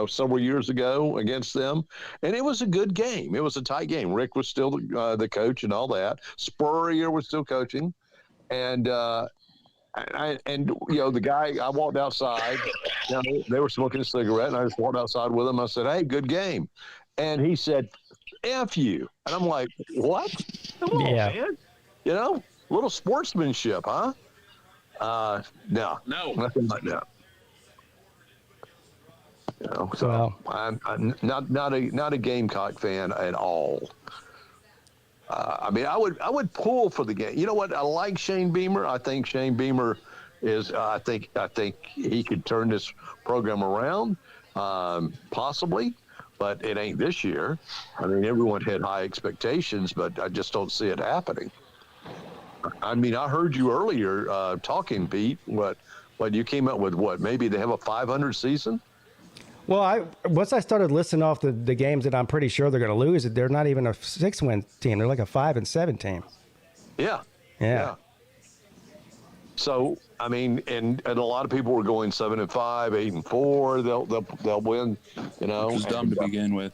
several years ago against them, and it was a good game. It was a tight game. Rick was still the coach and all that. Spurrier was still coaching, and the guy, I walked outside. They were smoking a cigarette, and I just walked outside with him. I said, "Hey, good game," and he said, "F you," and I'm like, "What? Come on, man. Little sportsmanship, huh?" No, nothing like that. I'm not a Gamecock fan at all. I mean, I would pull for the game. You know what? I like Shane Beamer. I think Shane Beamer is. I think he could turn this program around, possibly, but it ain't this year. I mean, everyone had high expectations, but I just don't see it happening. I mean, I heard you earlier talking, Pete. What you came up with? What, maybe they have a 500 season? Well, once I started listing off the games that I'm pretty sure they're going to lose, they're not even a 6-win team. They're like a 5-7 team. Yeah. So I mean, and a lot of people were going 7-5, 8-4. They'll win. Which is dumb to begin with.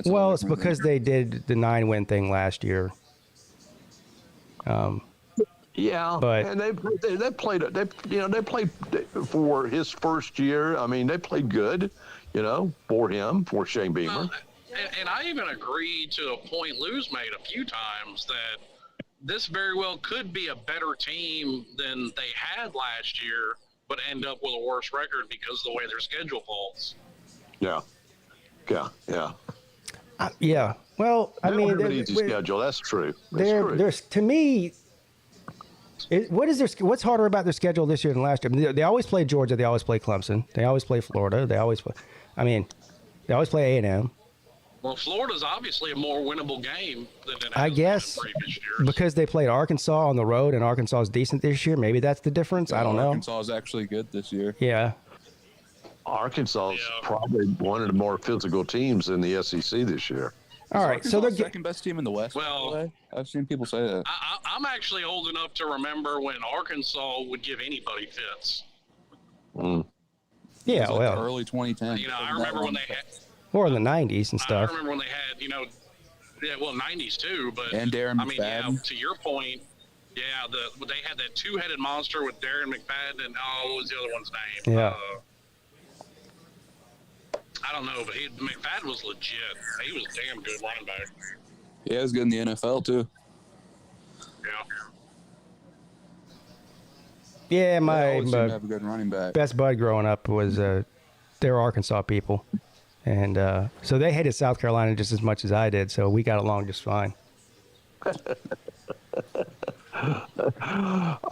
Well, it's because they did the 9-win thing last year. But and they played for his first year. I mean, they played good, for Shane Beamer. And I even agree to a point Lou's made a few times that this very well could be a better team than they had last year, but end up with a worse record because of the way their schedule falls. Yeah. Well, I mean, an easy schedule. That's true. There's to me. What's harder about their schedule this year than last year? They always play Georgia. They always play Clemson. They always play Florida. They always play A&M. Well, Florida's obviously a more winnable game than it has I guess been in previous years. Because they played Arkansas on the road, and Arkansas is decent this year. Maybe that's the difference. I don't know. Arkansas is actually good this year. Yeah. Arkansas is probably one of the more physical teams in the SEC this year. All right, so they're second best team in the West. Well, I've seen people say that. I'm actually old enough to remember when Arkansas would give anybody fits. Yeah, well, early 2010. I remember when they had, or in the 90s and stuff. I remember when they had, 90s too. But and Darren I mean, McFadden. To your point, they had that two-headed monster with Darren McFadden and what was the other one's name? Yeah. I don't know, but McFadden was legit. He was a damn good running back. Yeah, he was good in the NFL too. Yeah, my have a good running back. Best bud growing up was they were Arkansas people, and so they hated South Carolina just as much as I did. So we got along just fine.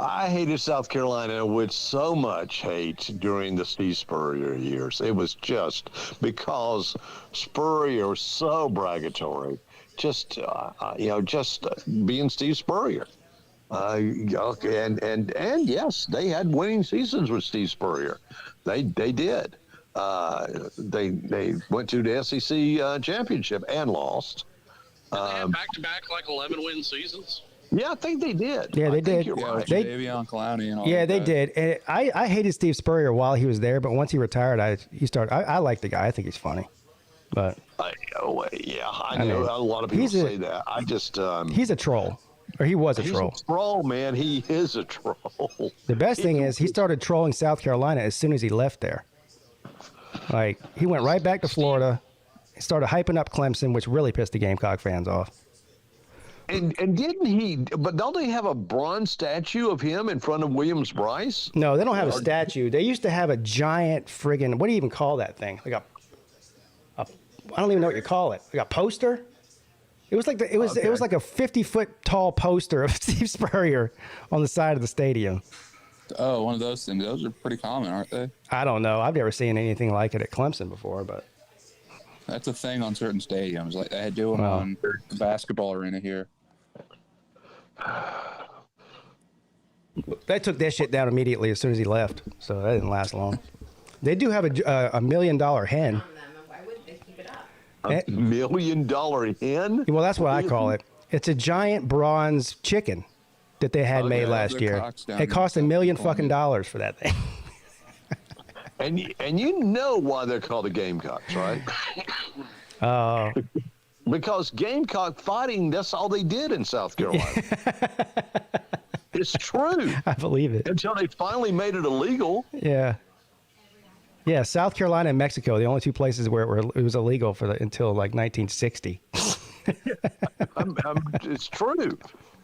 I hated South Carolina with so much hate during the Steve Spurrier years. It was just because Spurrier was so braggadatory, just being Steve Spurrier. And yes, they had winning seasons with Steve Spurrier. They did. They went to the SEC championship and lost. Did they have back-to-back 11-win seasons? Yeah, I think they did. Yeah, they did. You're right. Davion Clowney and all. Yeah, they did. And I hated Steve Spurrier while he was there, but once he retired, I like the guy. I think he's funny. But I know a lot of people say that. I just he's a troll, or he was a troll. He's a troll, man. He is a troll. The best thing is he started trolling South Carolina as soon as he left there. Like he went right back to Florida, started hyping up Clemson, which really pissed the Gamecock fans off. And didn't he? But don't they have a bronze statue of him in front of Williams-Brice? No, they don't have a statue. They used to have a giant friggin', what do you even call that thing? Like I don't even know what you call it. Like a poster? It was like it was like a 50-foot tall poster of Steve Spurrier on the side of the stadium. Oh, one of those things. Those are pretty common, aren't they? I don't know. I've never seen anything like it at Clemson before, but that's a thing on certain stadiums. Like they do them on the basketball arena here. They took that shit down immediately as soon as he left, so that didn't last long. They do have a $1 million hen. Why would they keep it up? $1 million hen? Well, that's what I call it. It's a giant bronze chicken that they had made last year. It cost $1 million fucking dollars for that thing. And you know why they're called the Gamecocks, right? Oh. Because Gamecock fighting, that's all they did in South Carolina. It's true. I believe it. Until they finally made it illegal. Yeah. Yeah, South Carolina and Mexico, the only two places where it was illegal until like 1960. It's true.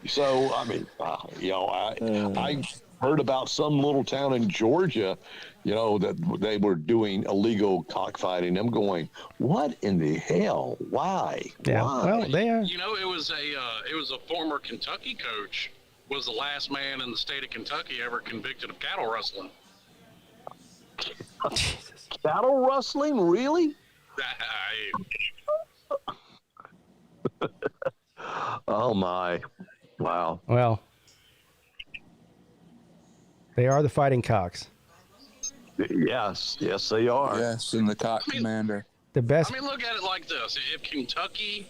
So, I mean, I heard about some little town in Georgia, that they were doing illegal cockfighting. I'm going, what in the hell? Why? Yeah. Why? Well, they are. It was a former Kentucky coach was the last man in the state of Kentucky ever convicted of cattle rustling. Jesus. Cattle rustling? Really? Oh, my. Wow. Well, they are the Fighting Cocks. Yes, they are. Yes, and the cock commander. The best. I mean, look at it like this. If Kentucky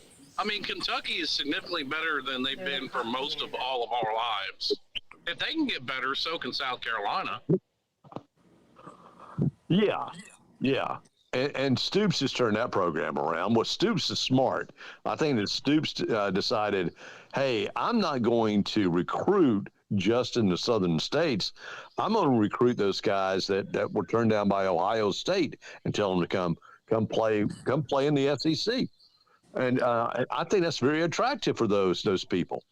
is significantly better than they've been for most of all of our lives. If they can get better, so can South Carolina. Yeah. And Stoops has turned that program around. Well, Stoops is smart. I think that Stoops decided, hey, I'm not going to recruit just in the southern states. I'm going to recruit those guys that were turned down by Ohio State and tell them to come play in the SEC. And I think that's very attractive for those people,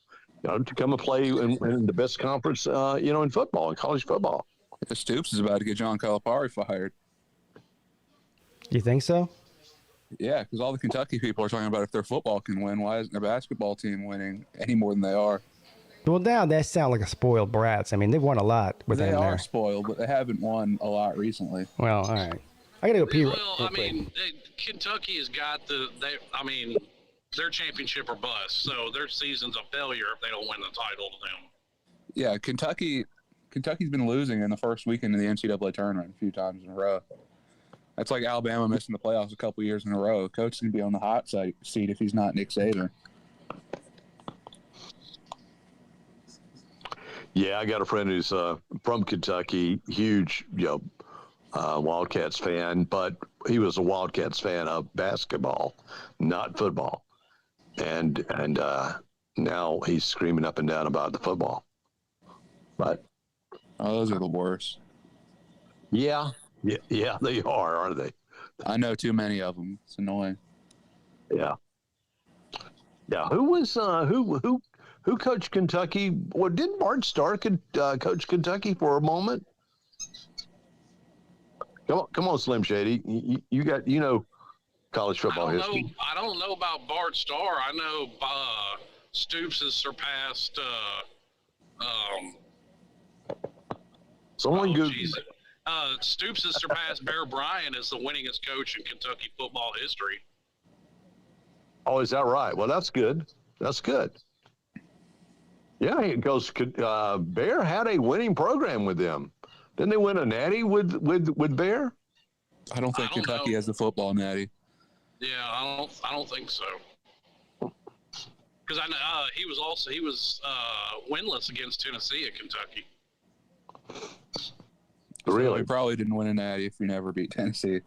to come and play in the best conference, in football, in college football. Stoops is about to get John Calipari fired. You think so? Yeah, because all the Kentucky people are talking about if their football can win, why isn't their basketball team winning any more than they are? Well, now they sound like a spoiled brats. I mean, they've won a lot with them there. They are spoiled, but they haven't won a lot recently. Well, all right. I got to go pee. Well, Kentucky has got their championship or bust, so their season's a failure if they don't win the title to them. Yeah, Kentucky's been losing in the first weekend of the NCAA tournament a few times in a row. That's like Alabama missing the playoffs a couple years in a row. Coach is going to be on the hot seat if he's not Nick Saban. Yeah, I got a friend who's from Kentucky, huge, Wildcats fan, but he was a Wildcats fan of basketball, not football, and now he's screaming up and down about the football. But those are the worst. Yeah, they are, aren't they? I know too many of them. It's annoying. Yeah. Who was who coached Kentucky? Well, didn't Bart Starr coach Kentucky for a moment? Come on, Slim Shady. You got college football history. I don't know about Bart Starr. I know Stoops has surpassed. Someone Google. Stoops has surpassed Bear Bryant as the winningest coach in Kentucky football history. Oh, is that right? Well, that's good. Yeah, because Bear had a winning program with them. Didn't they win a natty with Bear? I don't think Kentucky has the football natty. Yeah, I don't think so. Because I know he was winless against Tennessee at Kentucky. Really? So he probably didn't win a natty if he never beat Tennessee.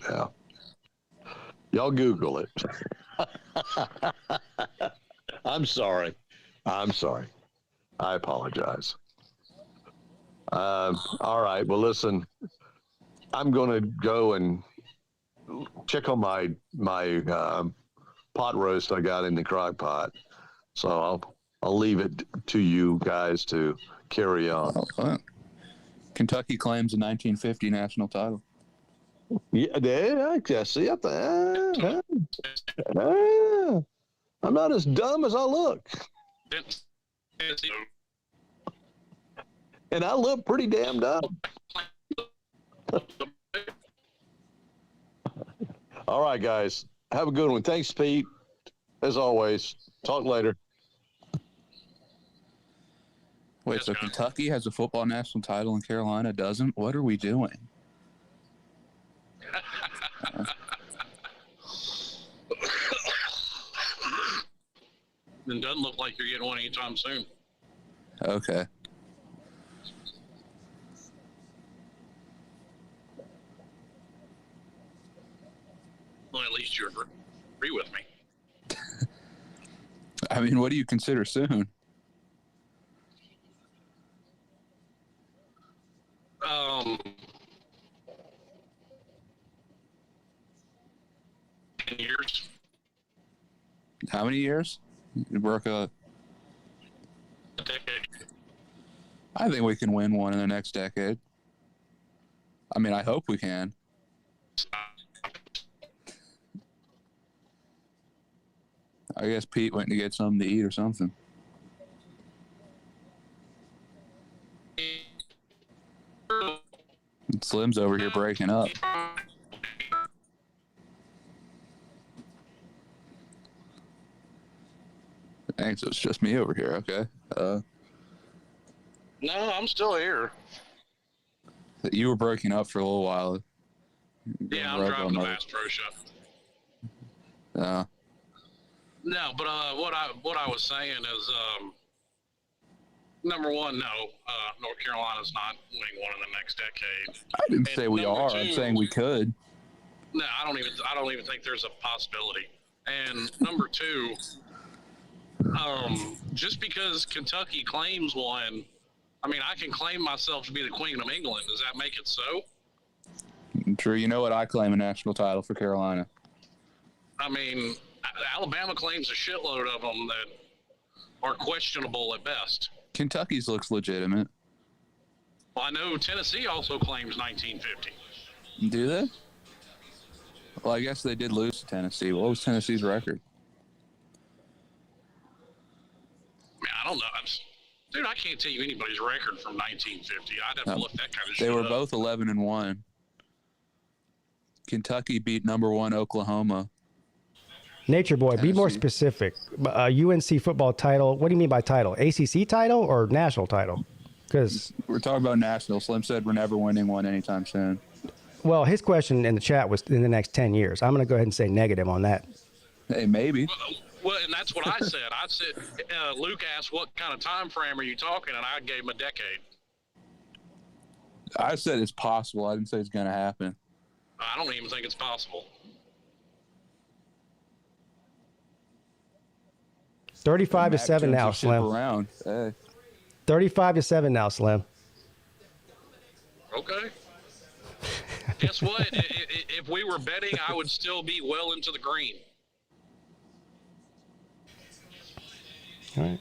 Yeah. Y'all Google it. I'm sorry. I apologize. All right. Well, listen, I'm going to go and check on my pot roast I got in the crock pot. So I'll leave it to you guys to carry on. Kentucky claims a 1950 national title. Yeah, I see. I'm not as dumb as I look. And I look pretty damn dumb. All right, guys. Have a good one. Thanks, Pete. As always. Talk later. Wait, so Kentucky has a football national title and Carolina doesn't? What are we doing? It doesn't look like you're getting one anytime soon. Okay. Well, at least you agree with me. I mean, what do you consider soon? Years. How many years? You work a decade. I think we can win one in the next decade. I mean, I hope we can. I guess Pete went to get something to eat or something. Slim's over here breaking up. Thanks, it's just me over here. Okay. No, I'm still here. You were breaking up for a little while. Yeah, I'm driving the Bass Pro Shop. No, but what I was saying is, number one, no, North Carolina's not winning one in the next decade. I didn't say we are. I'm saying we could. No, I don't even think there's a possibility. And number two, just because Kentucky claims one, I mean, I can claim myself to be the Queen of England. Does that make it so? True. You know what? I claim a national title for Carolina. I mean, Alabama claims a shitload of them that are questionable at best. Kentucky's looks legitimate. Well, I know Tennessee also claims 1950. Do they? Well, I guess they did lose to Tennessee. What was Tennessee's record? I mean, I don't know. Dude, I can't tell you anybody's record from 1950. I'd have to look that kind of shit They were up. both 11-1. Kentucky beat number 1 Oklahoma. Nature Boy, be more specific. UNC football title. What do you mean by title? ACC title or national title? Because we're talking about national. Slim said we're never winning one anytime soon. Well, his question in the chat was in the next 10 years. I'm going to go ahead and say negative on that. Hey, maybe. Well, and that's what I said. I said, Luke asked, what kind of time frame are you talking? And I gave him a decade. I said it's possible. I didn't say it's going to happen. I don't even think it's possible. 35-7 now, Slim. Around. Hey. 35-7 now, Slim. Okay. Guess what? If we were betting, I would still be well into the green. All right.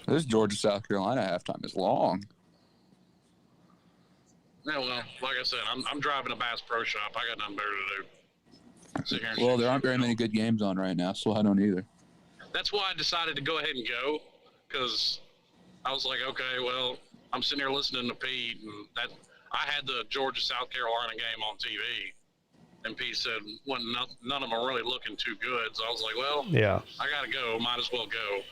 This Georgia-South Carolina halftime is long. Yeah, well, like I said, I'm driving a Bass Pro Shop. I got nothing better to do. Sit here and Well, there aren't very many good games on right now, so I don't either. That's why I decided to go ahead and go, because I was like, okay, well, I'm sitting here listening to Pete, and that I had the Georgia-South Carolina game on TV, and Pete said, well, none of them are really looking too good. So I was like, well, yeah, I got to go. Might as well go.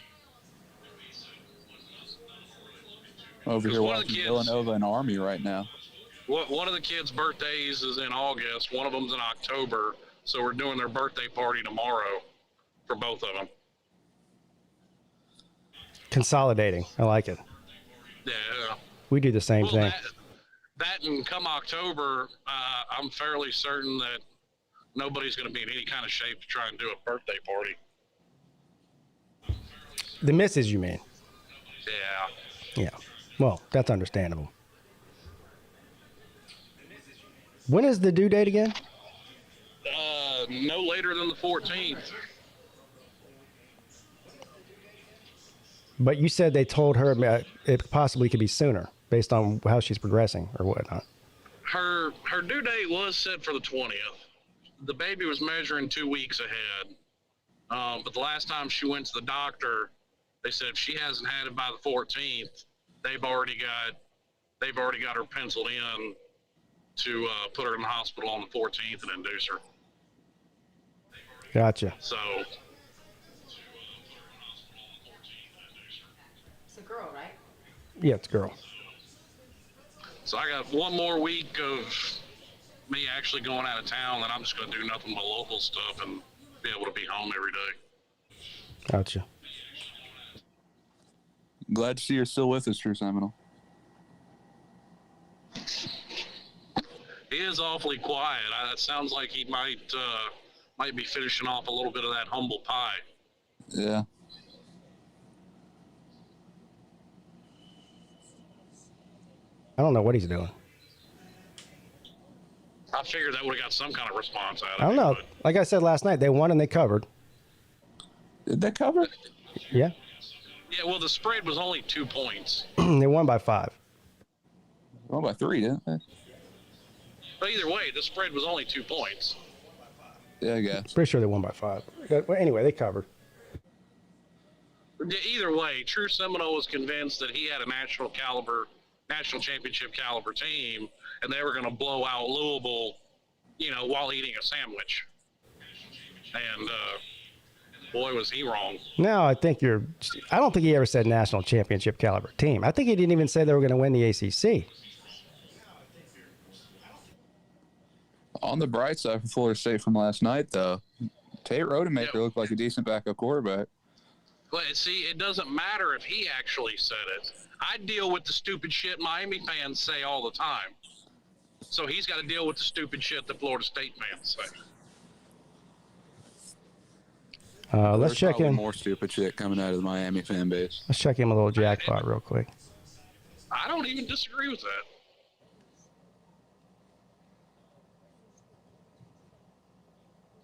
Over here watching Villanova and Army right now. One of the kids' birthdays is in August. One of them's in October. So we're doing their birthday party tomorrow for both of them. Consolidating. I like it. Yeah. We do the same thing. That and come October, I'm fairly certain that nobody's going to be in any kind of shape to try and do a birthday party. The misses, you mean? Yeah. Yeah. Well, that's understandable. When is the due date again? No later than the 14th. But you said they told her it possibly could be sooner based on how she's progressing or whatnot. her due date was set for the 20th. The baby was measuring 2 weeks ahead. But the last time she went to the doctor, they said if she hasn't had it by the 14th, they've already got her penciled in to put her in the hospital on the 14th and induce her. Gotcha. So. It's a girl, right? Yeah, it's a girl. So I got one more week of me actually going out of town, and I'm just going to do nothing but local stuff and be able to be home every day. Gotcha. Glad to see you're still with us, True Seminole. He is awfully quiet. It sounds like he might be finishing off a little bit of that humble pie. Yeah. I don't know what he's doing. I figured that would have got some kind of response out of it. I don't know. Like I said last night, they won and they covered. Did they cover? Yeah. Yeah, well, the spread was only 2 points. They won by 5. Won by 3, didn't they? But either way, the spread was only 2 points. Yeah, I guess. Pretty sure they won by 5. Well, anyway, they covered. Either way, True Seminole was convinced that he had a national championship caliber team, and they were going to blow out Louisville, while eating a sandwich. And boy, was he wrong. No, I don't think he ever said national championship caliber team. I think he didn't even say they were going to win the ACC. On the bright side for Florida State from last night, though, Tate Rodemaker looked like a decent backup quarterback. But see, it doesn't matter if he actually said it. I deal with the stupid shit Miami fans say all the time. So he's got to deal with the stupid shit that Florida State fans say. Let's check in. More stupid shit coming out of the Miami fan base. Let's check in with a little jackpot real quick. I don't even disagree with that.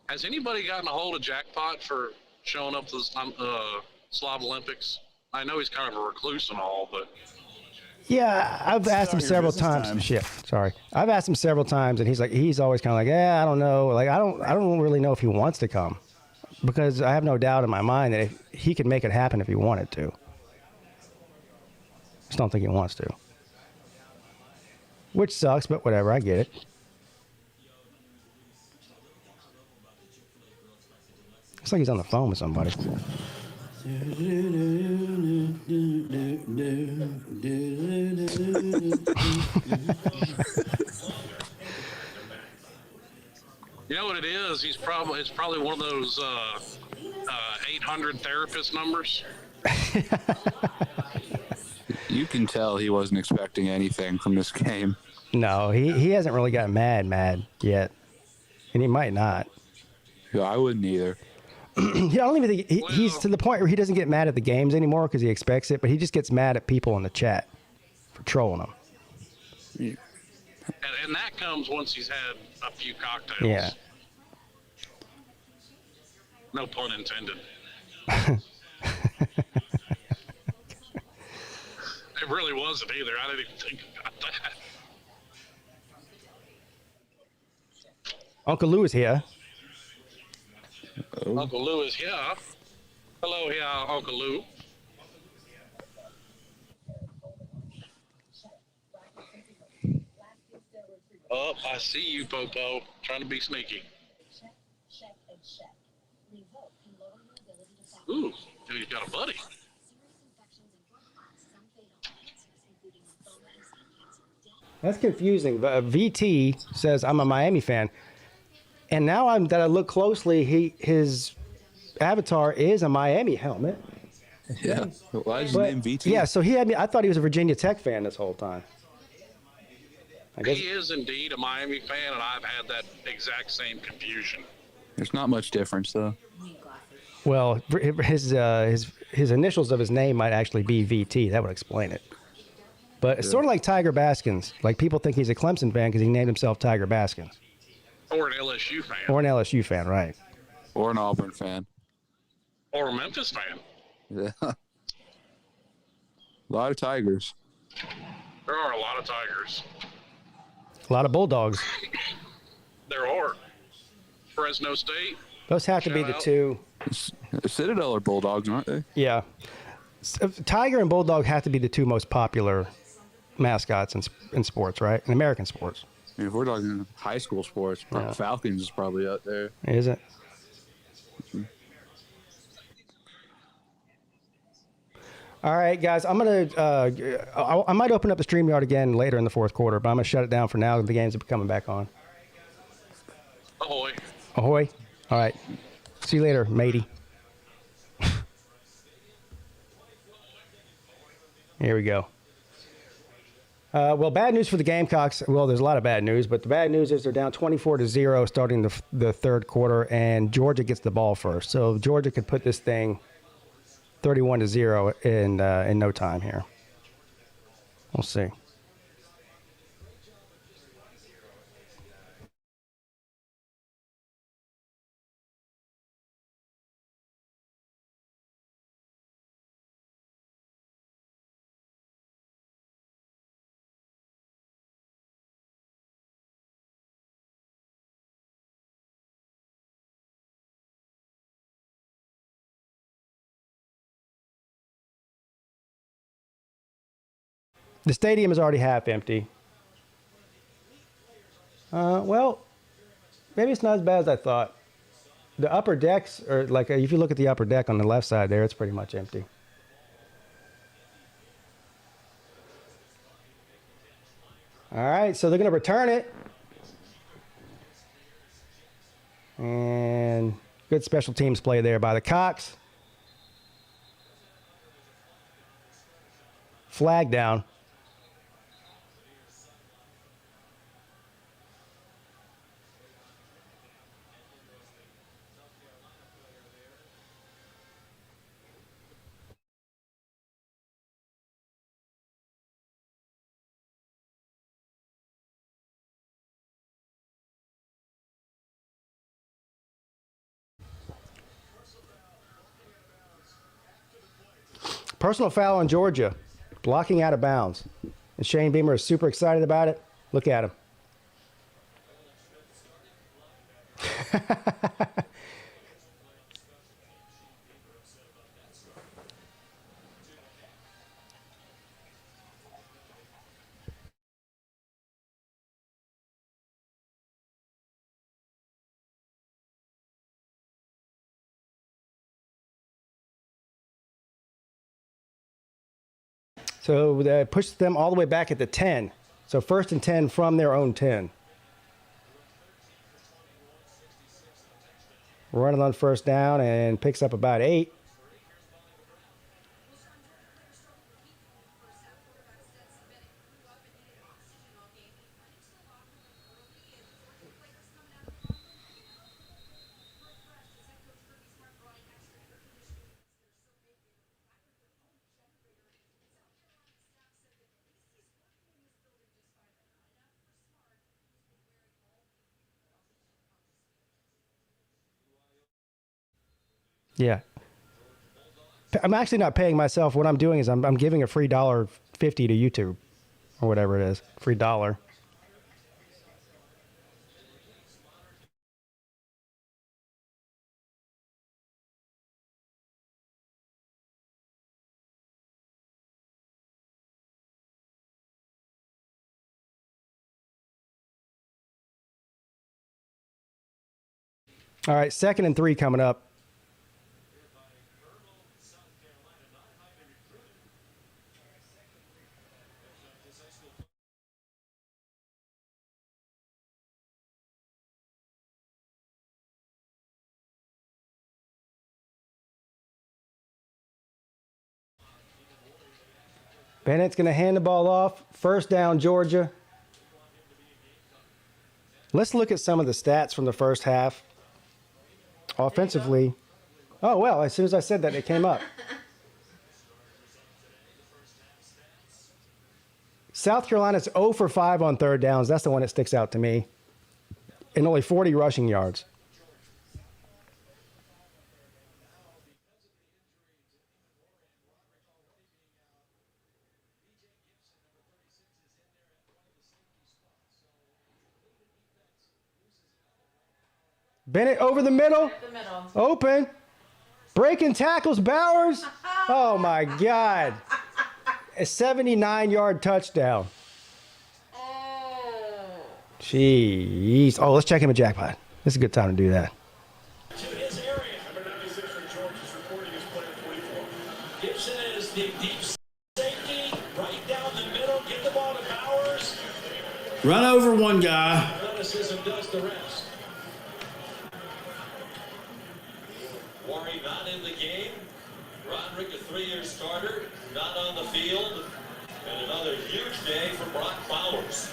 Has anybody gotten a hold of Jackpot for showing up to the Slav Olympics? I know he's kind of a recluse and all, but... Yeah, I've asked him several times. Shit, sorry. I've asked him several times, and he's always kind of like, I don't know. Like, I don't really know if he wants to come, because I have no doubt in my mind that if he could make it happen if he wanted to. Just don't think he wants to. Which sucks, but whatever. I get it. Looks like he's on the phone with somebody. You know what it is? It's probably one of those 800 therapist numbers. You can tell he wasn't expecting anything from this game. No, he hasn't really gotten mad yet, and he might not. Yeah, I wouldn't either. I don't even think he's to the point where he doesn't get mad at the games anymore because he expects it, but he just gets mad at people in the chat for trolling him. Yeah. And that comes once he's had a few cocktails. Yeah. No pun intended. It really wasn't either. I didn't even think about that. Uncle Lou is here. Oh. Uncle Lou is here. Hello here, Uncle Lou. Oh, I see you, Popo. Trying to be sneaky. Ooh, he's got a buddy. That's confusing. VT says I'm a Miami fan, and now that I look closely, his avatar is a Miami helmet. Yeah. Why is his name VT? Yeah, so he had me. I thought he was a Virginia Tech fan this whole time. I guess He is indeed a Miami fan, and I've had that exact same confusion. There's not much difference, though. Well, his initials of his name might actually be VT. That would explain it. But it's sort of like Tiger Baskins. Like, people think he's a Clemson fan because he named himself Tiger Baskins. Or an LSU fan. Or an LSU fan, right. Or an Auburn fan. Or a Memphis fan. Yeah. A lot of Tigers. There are a lot of Tigers. A A lot of Bulldogs. There are. Fresno State. Those have to be the two. Citadel are Bulldogs, aren't they? Yeah. Tiger and Bulldog have to be the two most popular mascots in sports, right? In American sports. I mean, if we're talking high school sports, Falcons is probably up there. Is it? All right, guys. I'm gonna. I might open up the StreamYard again later in the fourth quarter, but I'm gonna shut it down for now. The games are coming back on. Ahoy. Ahoy. All right. See you later, matey. Here we go. Well, bad news for the Gamecocks. Well, there's a lot of bad news, but the bad news is they're down 24-0 starting the third quarter, and Georgia gets the ball first. So Georgia could put this thing 31-0 in no time here. We'll see. The stadium is already half empty. Well, maybe it's not as bad as I thought. The upper decks are like, if you look at the upper deck on the left side there, it's pretty much empty. All right, so they're going to return it. And good special teams play there by the Cocks. Flag down. Personal foul on Georgia, blocking out of bounds. And Shane Beamer is super excited about it. Look at him. So that pushes them all the way back at the 10. So 1st and 10 from their own 10. Running on first down and picks up about 8. Yeah. I'm actually not paying myself. What I'm doing is I'm giving a free $1.50 to YouTube or whatever it is. Free $1. All right, 2nd and 3 coming up. Bennett's going to hand the ball off. First down, Georgia. Let's look at some of the stats from the first half. Offensively. Oh, well, as soon as I said that, it came up. South Carolina's 0 for 5 on third downs. That's the one that sticks out to me. And only 40 rushing yards. Bennett over the middle. The middle. Open. Breaking tackles, Bowers. Oh, my God. A 79-yard touchdown. Jeez. Oh, let's check him a jackpot. This is a good time to do that. To his area. Number 96 for George is reporting as player 44. Gibson is the deep safety. Right down the middle. Get the ball to Bowers. Run over one guy. Athleticism does the rest. Worry not in the game. Roderick, a 3-year starter, not on the field. And another huge day for Brock Bowers.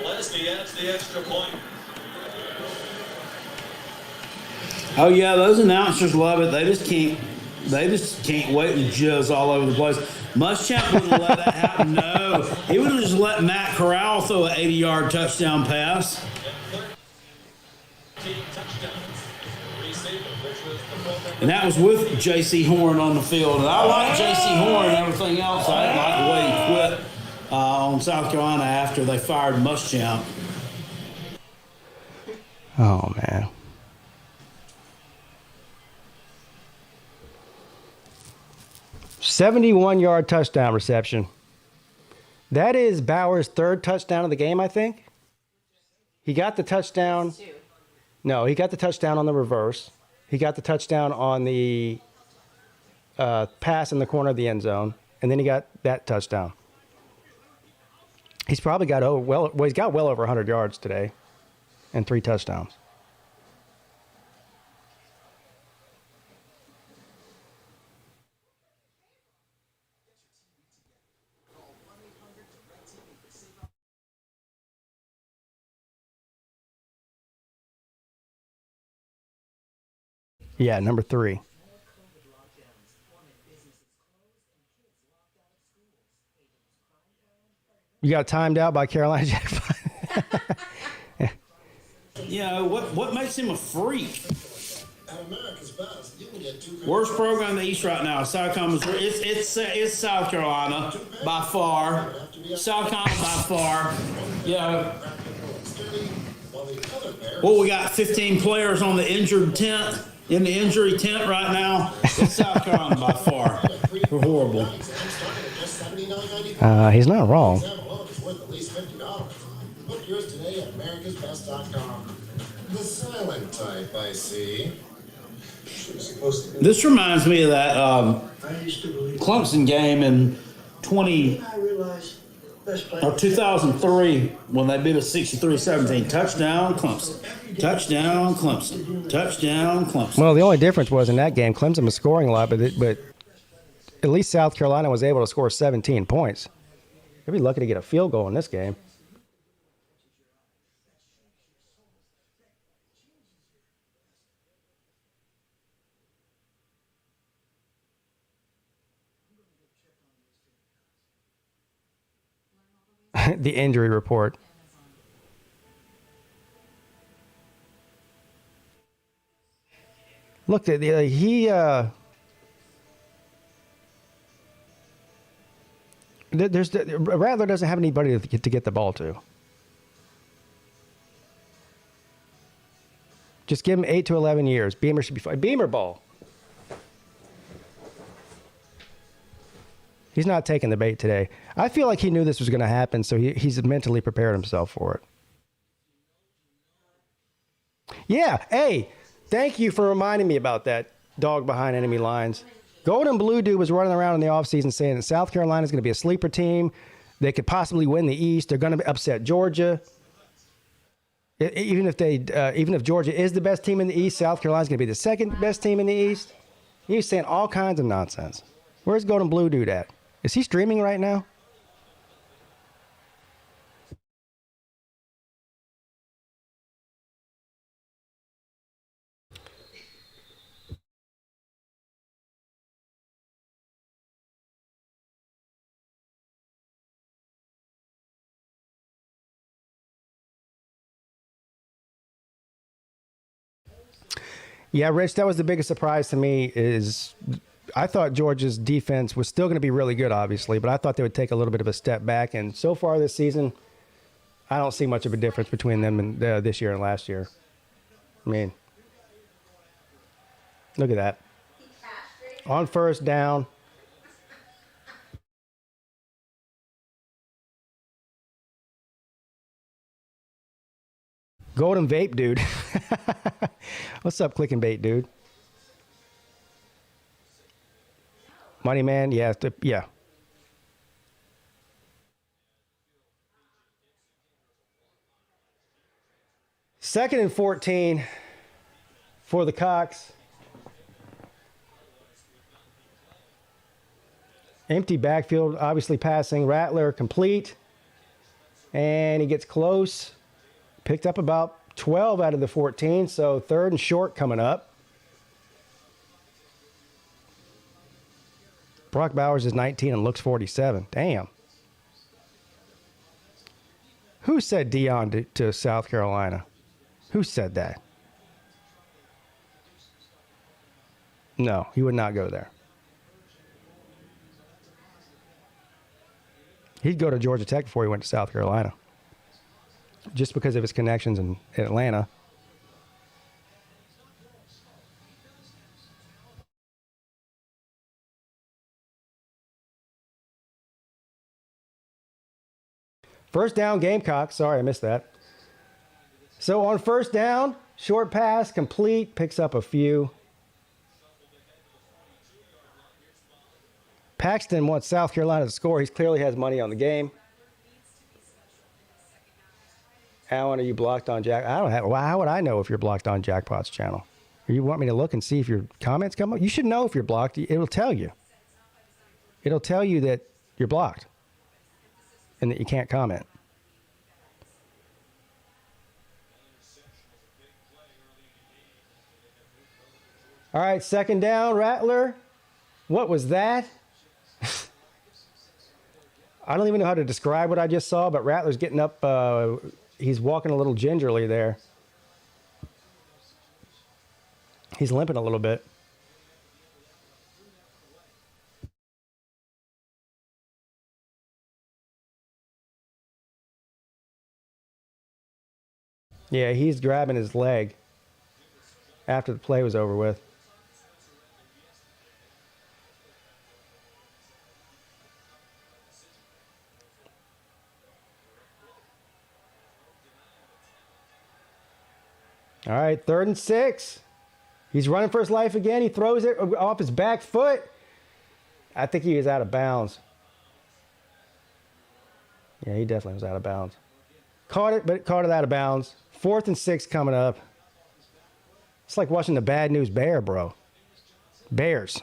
Leslie adds the extra point. Oh yeah, those announcers love it. They just can't wait and jizz all over the place. Muschamp wouldn't let that happen. No, he would have just let Matt Corral throw an 80-yard touchdown pass. And that was with J.C. Horn on the field. And I like J.C. Horn and everything else. I didn't like the way he quit on South Carolina after they fired Muschamp. Oh, man. "71-yard touchdown reception." That is Bauer's third touchdown of the game, I think. He got the touchdown. No, he got the touchdown on the reverse. He got the touchdown on the pass in the corner of the end zone, and then he got that touchdown. He's probably got he's got well over 100 yards today and 3 touchdowns. Yeah, number 3. You got timed out by Carolina Jackpot. Yeah, what makes him a freak? Worst program in the East right now. South Carolina. It's South Carolina by far. South Carolina by far. Yeah. Well, we got 15 players on the injured tent. In the injury tent right now. It's South Carolina by far. We're horrible. He's not wrong. Book yours today at americasbest.com. The silent type, I see. This reminds me of that Clemson game in 2003 when they beat us 63-17. Touchdown Clemson. Touchdown Clemson. Touchdown Clemson. Well, the only difference was in that game, Clemson was scoring a lot, but at least South Carolina was able to score 17 points. They'd be lucky to get a field goal in this game. The injury report. Look, Rattler doesn't have anybody to get the ball to. Just give him 8 to 11 years. Beamer should be fine. Beamer ball. He's not taking the bait today. I feel like he knew this was going to happen, so he's mentally prepared himself for it. Yeah, hey, thank you for reminding me about that dog behind enemy lines. Golden Blue Dude was running around in the offseason saying that South Carolina is going to be a sleeper team. They could possibly win the East. They're going to upset Georgia. Even if Georgia is the best team in the East, South Carolina is going to be the second best team in the East. He's saying all kinds of nonsense. Where's Golden Blue Dude at? Is he streaming right now? Yeah, Rich, that was the biggest surprise to me is I thought Georgia's defense was still going to be really good, obviously, but I thought they would take a little bit of a step back. And so far this season, I don't see much of a difference between them and this year and last year. I mean, look at that. On first down. Golden Vape, dude. What's up, Click and Bait, dude? Money Man, yeah, yeah. Second and 14 for the Cocks. Empty backfield, obviously passing. Rattler complete. And he gets close. Picked up about 12 out of the 14, so third and short coming up. Brock Bowers is 19 and looks 47. Damn. Who said Dion to South Carolina? Who said that? No, he would not go there. He'd go to Georgia Tech before he went to South Carolina. Just because of his connections in Atlanta. First down, Gamecocks. Sorry, I missed that. So on first down, short pass, complete, picks up a few. Paxton wants South Carolina to score. He clearly has money on the game. Alan, are you blocked on Jack? I don't have. Well, how would I know if you're blocked on Jackpot's channel? You want me to look and see if your comments come up? You should know if you're blocked. It'll tell you. It'll tell you that you're blocked and that you can't comment. All right, second down, Rattler. What was that? I don't even know how to describe what I just saw, but Rattler's getting up. He's walking a little gingerly there. He's limping a little bit. Yeah, he's grabbing his leg after the play was over with. All right, 3rd and 6. He's running for his life again. He throws it off his back foot. I think he was out of bounds. Yeah, he definitely was out of bounds. Caught it, but caught it out of bounds. 4th and 6 coming up. It's like watching the Bad News Bear, bro. Bears.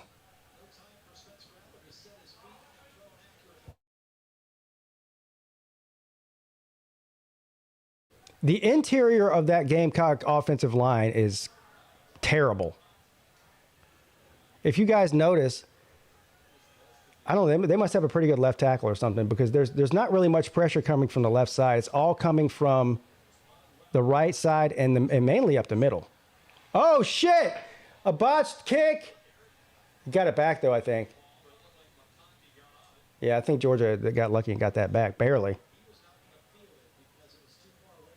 The interior of that Gamecock offensive line is terrible. If you guys notice, I don't know, they must have a pretty good left tackle or something, because there's not really much pressure coming from the left side. It's all coming from the right side and mainly up the middle. Oh, shit! A botched kick. He got it back, though, I think. Yeah, I think Georgia got lucky and got that back, barely.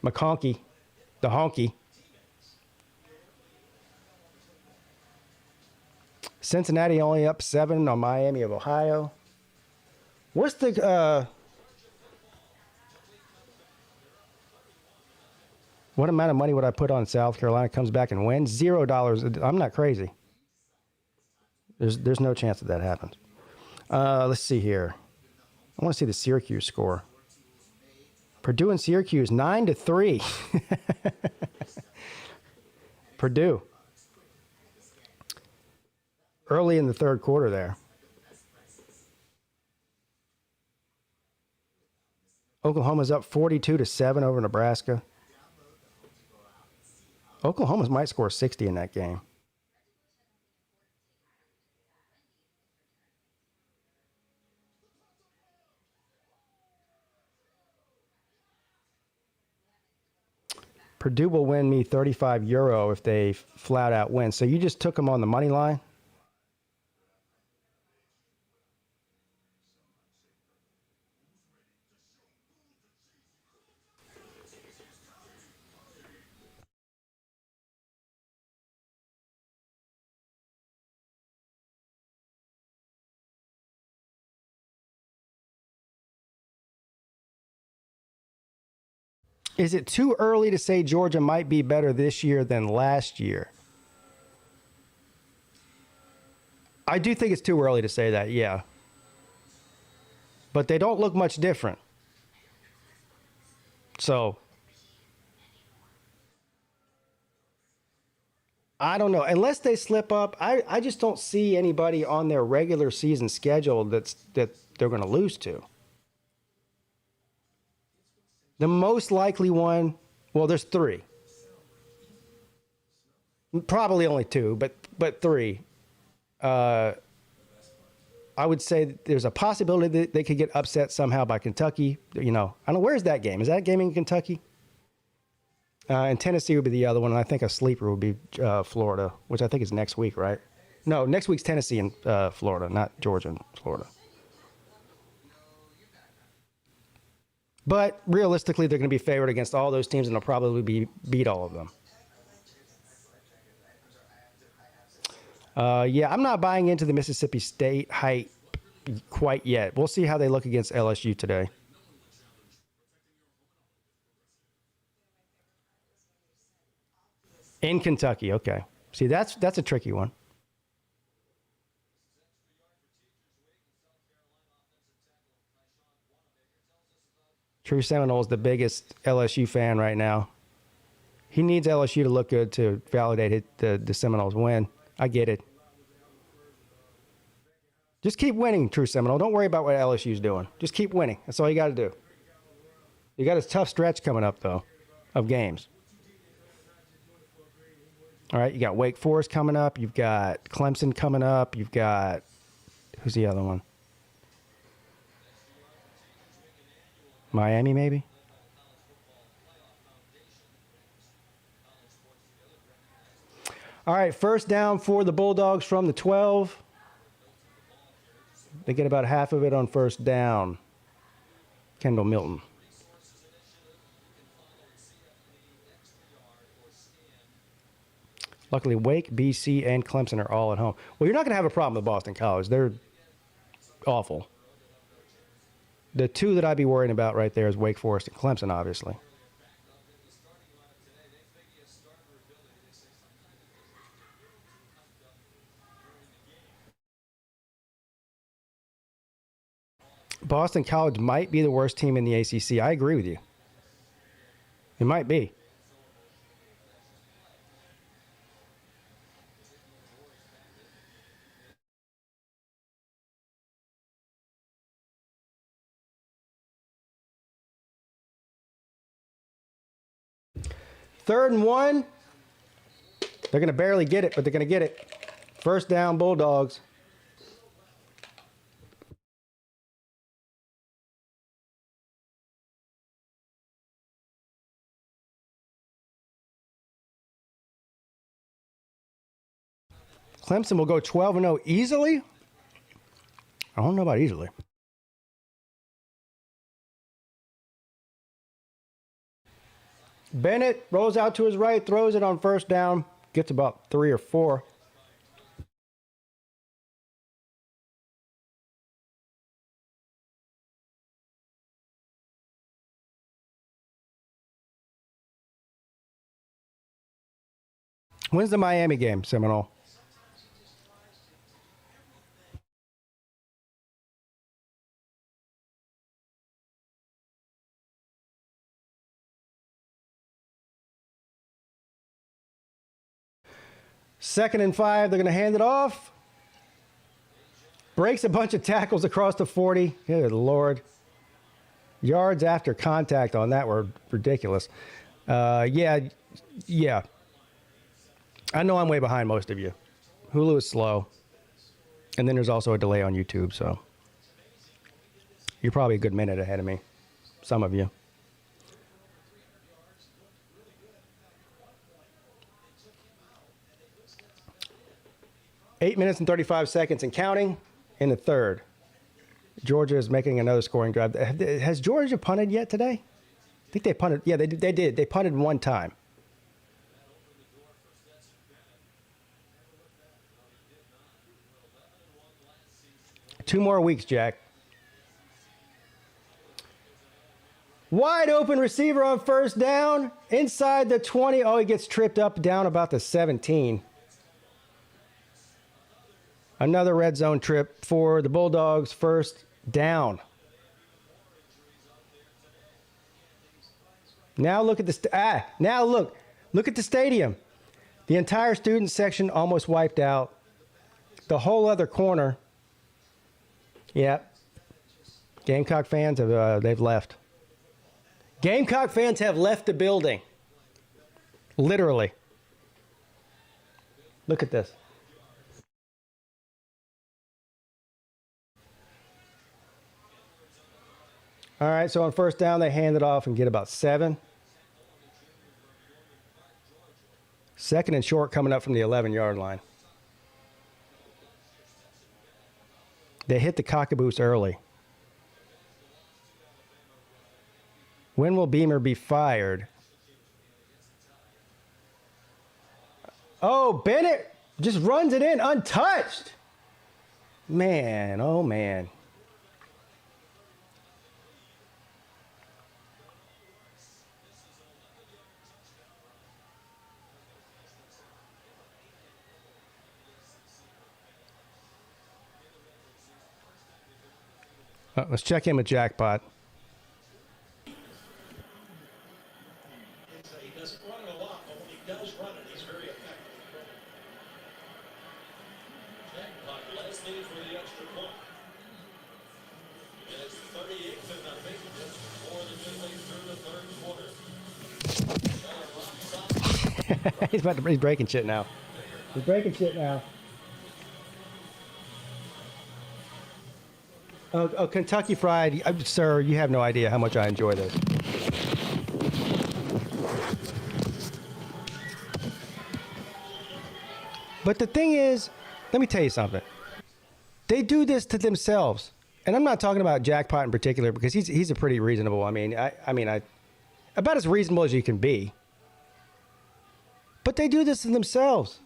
McConkey, the honky. Cincinnati only up 7 on Miami of Ohio. What's the what amount of money would I put on South Carolina comes back and wins? $0. I'm not crazy. There's no chance that happens. Let's see here. I want to see the Syracuse score. Purdue and Syracuse 9-3. Purdue. Early in the 3rd quarter there. Oklahoma's up 42-7 over Nebraska. Oklahoma might score 60 in that game. Purdue will win me €35 if they flat out win. So you just took them on the money line? Is it too early to say Georgia might be better this year than last year? I do think it's too early to say that, yeah. But they don't look much different. So, I don't know. Unless they slip up, I just don't see anybody on their regular season schedule that they're going to lose to. The most likely one, well, there's three. Probably only two, but three. I would say there's a possibility that they could get upset somehow by Kentucky. You know, I don't know, where's that game? Is that game in Kentucky? And Tennessee would be the other one. And I think a sleeper would be Florida, which I think is next week, right? No, next week's Tennessee and Florida, not Georgia and Florida. But realistically, they're going to be favored against all those teams, and they'll probably beat all of them. Yeah, I'm not buying into the Mississippi State hype quite yet. We'll see how they look against LSU today. In Kentucky, okay. See, that's a tricky one. True Seminoles, the biggest LSU fan right now. He needs LSU to look good to validate the Seminoles win. I get it. Just keep winning, True Seminole. Don't worry about what LSU's doing. Just keep winning. That's all you got to do. You got a tough stretch coming up, though, of games. All right, you got Wake Forest coming up. You've got Clemson coming up. You've got, who's the other one? Miami, maybe? All right, first down for the Bulldogs from the 12. They get about half of it on first down. Kendall Milton. Luckily, Wake, BC, and Clemson are all at home. Well, you're not going to have a problem with Boston College. They're awful. The two that I'd be worrying about right there is Wake Forest and Clemson, obviously. Boston College might be the worst team in the ACC. I agree with you. It might be. Third and 1. They're going to barely get it, but they're going to get it. First down, Bulldogs. Clemson will go 12-0 easily? I don't know about easily. Bennett rolls out to his right, throws it on first down, gets about 3 or 4. When's the Miami game, Seminole? Second and 5, they're going to hand it off. Breaks a bunch of tackles across the 40. Good Lord. Yards after contact on that were ridiculous. Yeah. I know I'm way behind most of you. Hulu is slow. And then there's also a delay on YouTube, so you're probably a good minute ahead of me. Some of you. Eight minutes and 35 seconds and counting in the third. Georgia is making another scoring drive. Has Georgia punted yet today? I think they punted. Yeah, they did. They punted one time. Two more weeks, Jack. Wide open receiver on first down. Inside the 20. Oh, he gets tripped up down about the 17. Another red zone trip for the Bulldogs. First down. Now look at the look at the stadium. The entire student section almost wiped out. The whole other corner. Yep. Gamecock fans have they've left. Gamecock fans have left the building. Literally. Look at this. All right, so on first down, they hand it off and get about 7. Second and short coming up from the 11-yard line. They hit the cockaboose early. When will Beamer be fired? Oh, Bennett just runs it in untouched. Man, oh man. Let's check in with Jackpot. He doesn't run it a lot, but when he does run it, he's very effective. Jackpot, let's lead for the extra point. And it's 38th and nothing, just more than midway through the third quarter. He's breaking shit now. He's breaking shit now. Oh, Kentucky Fried, sir, you have no idea how much I enjoy this. But the thing is, let me tell you something. They do this to themselves. And I'm not talking about Jackpot in particular because he's a pretty reasonable. I mean, about as reasonable as you can be. But they do this to themselves.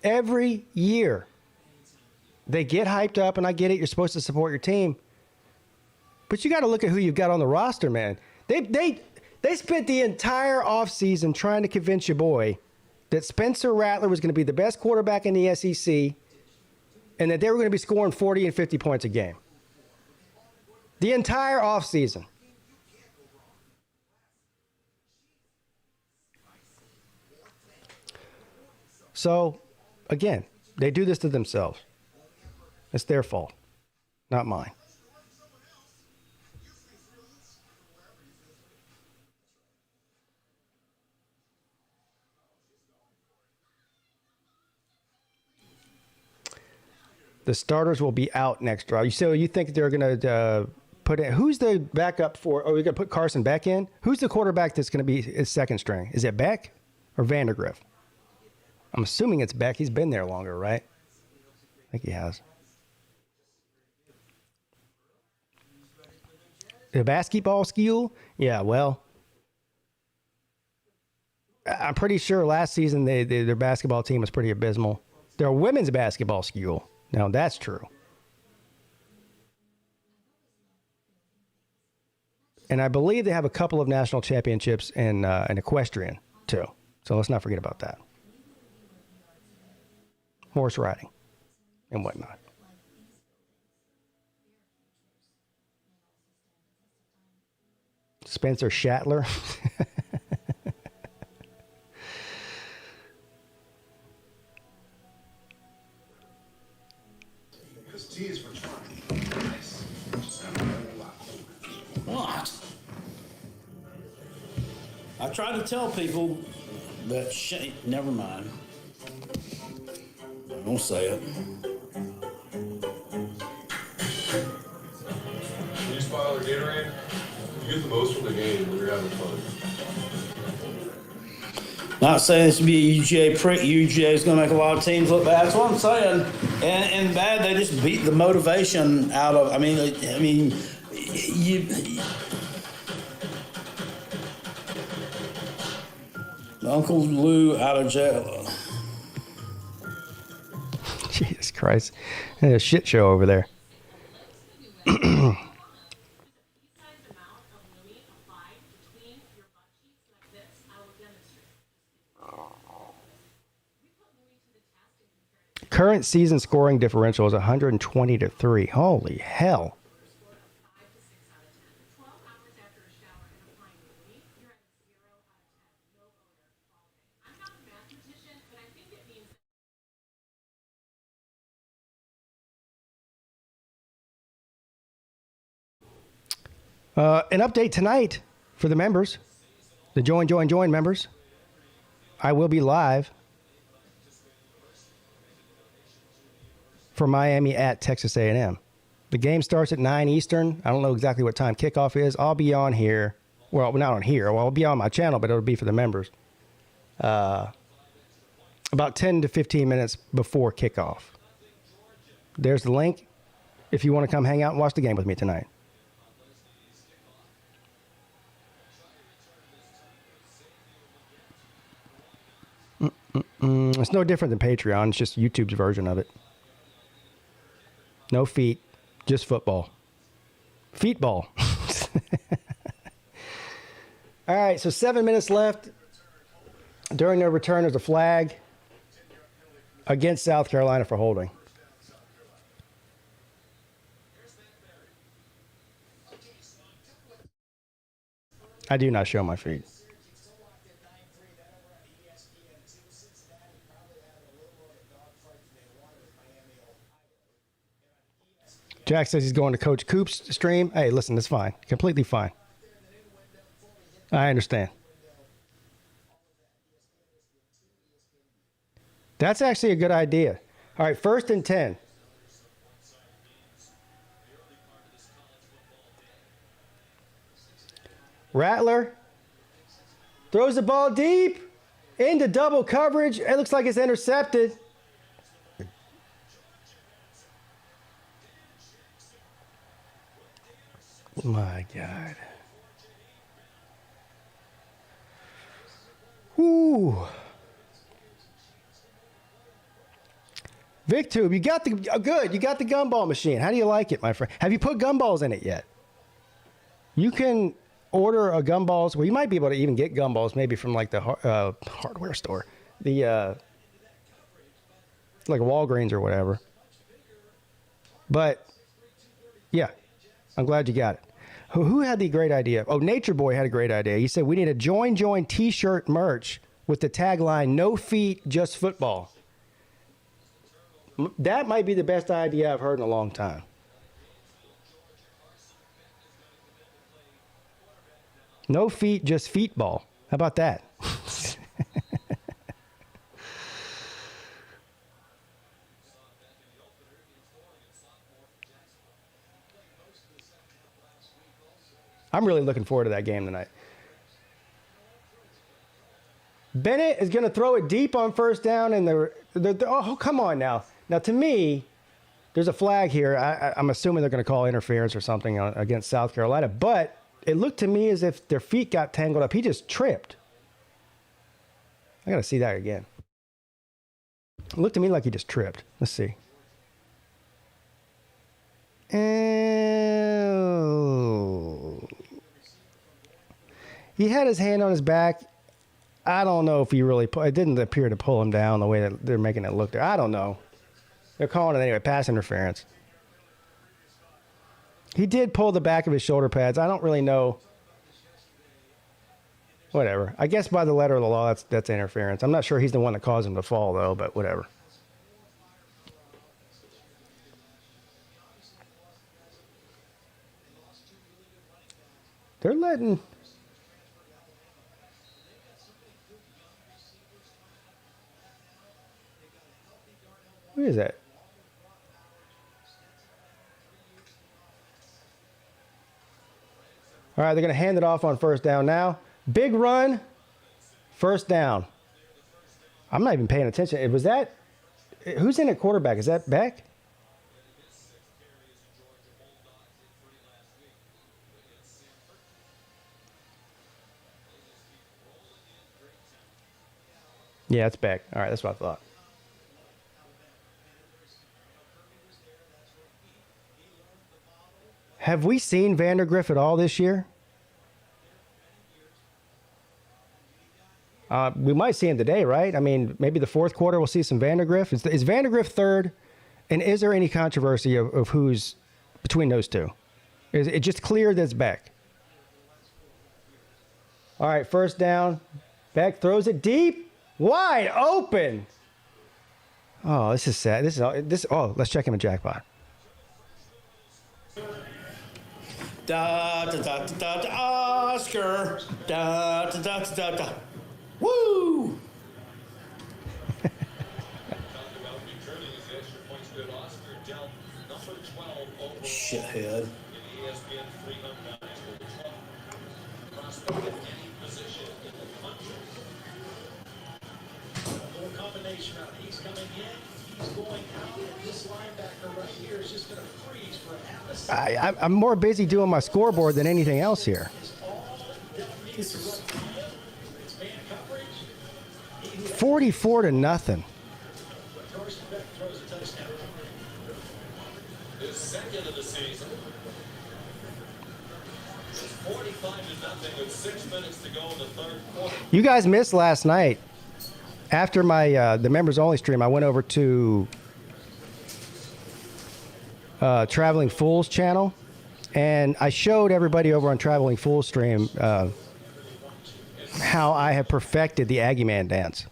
Every year. They get hyped up, and I get it. You're supposed to support your team. But you got to look at who you've got on the roster, man. They spent the entire offseason trying to convince your boy that Spencer Rattler was going to be the best quarterback in the SEC and that they were going to be scoring 40 and 50 points a game. The entire offseason. So, again, they do this to themselves. It's their fault, not mine. The starters will be out next drive. So you think they're going to put in? Who's the backup for? Oh, you're going to put Carson Beck in? Who's the quarterback that's going to be his second string? Is it Beck or Vandergriff? I'm assuming it's Beck. He's been there longer, right? I think he has. The basketball skill? Yeah, well, I'm pretty sure last season their basketball team was pretty abysmal. Their women's basketball skill. Now, that's true. And I believe they have a couple of national championships in equestrian, too. So let's not forget about that. Horse riding and whatnot. Spencer Shatler. What? I try to tell people that never mind. I won't say it. Can you smile or Gatorade? You get the most from the game when you're having fun. Not saying this would be a UGA prick. UGA is going to make a lot of teams look bad. That's what I'm saying. And bad, they just beat the motivation out of. I mean, Uncle Lou out of jail. Jesus Christ. There's a shit show over there. Current season scoring differential is 120-3. Holy hell. An update tonight for the members, the join members. I will be live for Miami at Texas A&M. The game starts at 9 Eastern. I don't know exactly what time kickoff is. I'll be on here. Well, not on here. Well, I'll be on my channel, but it'll be for the members. About 10 to 15 minutes before kickoff. There's the link if you want to come hang out and watch the game with me tonight. It's no different than Patreon. It's just YouTube's version of it. No feet, just football. Feet ball. All right, so 7 minutes left. During their return, there's a flag against South Carolina for holding. I do not show my feet. Jack says he's going to Coach Coop's stream. Hey, listen, that's fine. Completely fine. I understand. That's actually a good idea. All right, 1st and 10. Rattler throws the ball deep into double coverage. It looks like it's intercepted. My God. Ooh. VicTube, you got the good. You got the gumball machine. How do you like it, my friend? Have you put gumballs in it yet? You can order a gumballs. Well, you might be able to even get gumballs maybe from like the hardware store, the like Walgreens or whatever. But yeah, I'm glad you got it. Who had the great idea? Oh, Nature Boy had a great idea. He said we need a join T-shirt merch with the tagline "No feet, just football." That might be the best idea I've heard in a long time. No feet, just feet ball. How about that? I'm really looking forward to that game tonight. Bennett is going to throw it deep on 1st down, and oh, come on now. Now, to me, there's a flag here. I'm assuming they're going to call interference or something against South Carolina, but it looked to me as if their feet got tangled up. He just tripped. I got to see that again. It looked to me like he just tripped. Let's see. He had his hand on his back. I don't know if he really it didn't appear to pull him down the way that they're making it look there. I don't know. They're calling it anyway, pass interference. He did pull the back of his shoulder pads. I don't really know. Whatever. I guess by the letter of the law, that's interference. I'm not sure he's the one that caused him to fall, though, but whatever. They're letting... Who is that? All right, they're going to hand it off on 1st down now. Big run, 1st down. I'm not even paying attention. Was that... Who's in at quarterback? Is that Beck? Yeah, it's Beck. All right, that's what I thought. Have we seen Vandergriff at all this year? We might see him today, right? I mean, maybe the fourth quarter we'll see some Vandergriff. Is Vandergriff third? And is there any controversy of who's between those two? Is it just clear that it's Beck? All right, first down. Beck throws it deep, wide open. Oh, this is sad. Oh, let's check him in jackpot. Da da da da da Oscar. Da da da da da. Woo! Shithead. Combination out. He's coming in. He's going out. And this linebacker right here is just going to freeze for a half a second. I'm more busy doing my scoreboard than anything else here. 44 to nothing. His second of the season. 45 to nothing with 6 minutes to go in the third quarter. You guys missed last night. After my the members only stream, I went over to Traveling Fools channel, and I showed everybody over on Traveling Fools stream how I have perfected the Aggie Man dance.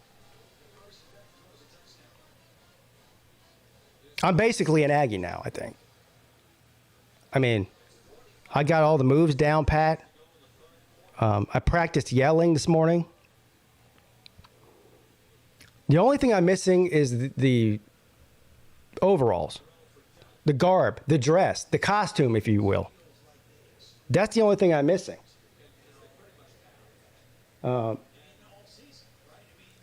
I'm basically an Aggie now, I think. I mean, I got all the moves down pat. I practiced yelling this morning. The only thing I'm missing is the overalls, the garb, the dress, the costume, if you will. That's the only thing I'm missing. I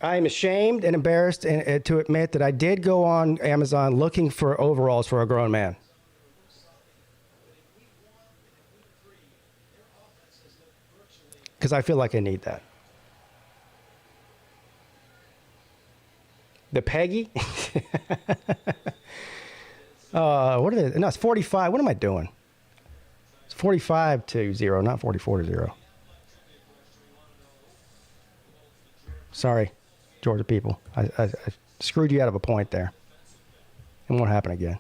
am ashamed and embarrassed to admit that I did go on Amazon looking for overalls for a grown man. Because I feel like I need that. The Peggy? What are they? No, it's 45. What am I doing? It's 45 to 0, not 44 to 0. Sorry, Georgia people. I screwed you out of a point there. It won't happen again.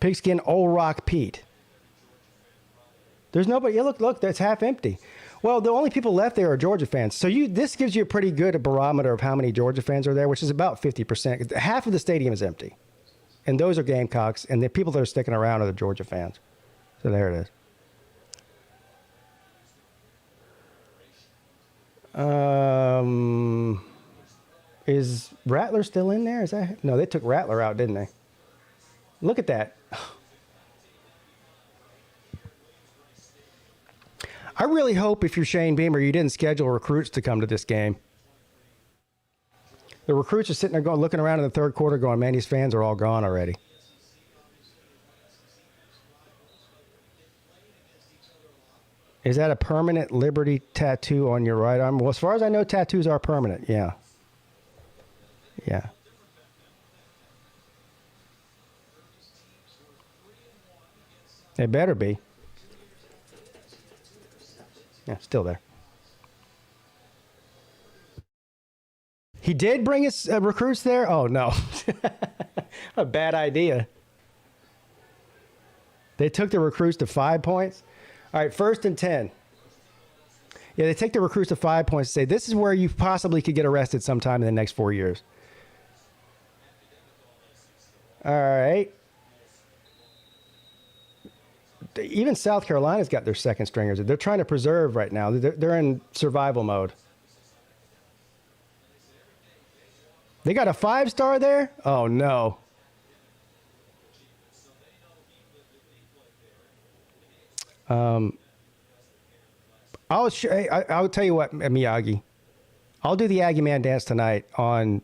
Pigskin Old Rock Peete. There's nobody. Look, that's half empty. Well, the only people left there are Georgia fans. So this gives you a pretty good barometer of how many Georgia fans are there, which is about 50%. Half of the stadium is empty. And those are Gamecocks, and the people that are sticking around are the Georgia fans. So there it is. Is Rattler still in there? No, they took Rattler out, didn't they? Look at that. I really hope if you're Shane Beamer, you didn't schedule recruits to come to this game. The recruits are sitting there looking around in the third quarter going, man, these fans are all gone already. Is that a permanent Liberty tattoo on your right arm? Well, as far as I know, tattoos are permanent. Yeah. Yeah. They better be. Yeah, still there. He did bring his recruits there? Oh, no. A bad idea. They took the recruits to 5 points. All right, 1st and 10. Yeah, they take the recruits to 5 points and say, this is where you possibly could get arrested sometime in the next 4 years. All right. Even South Carolina's got their second stringers. They're trying to preserve right now. They're in survival mode. They got a 5-star there? Oh, no. I'll tell you what, Miyagi. I'll do the Aggie Man dance tonight on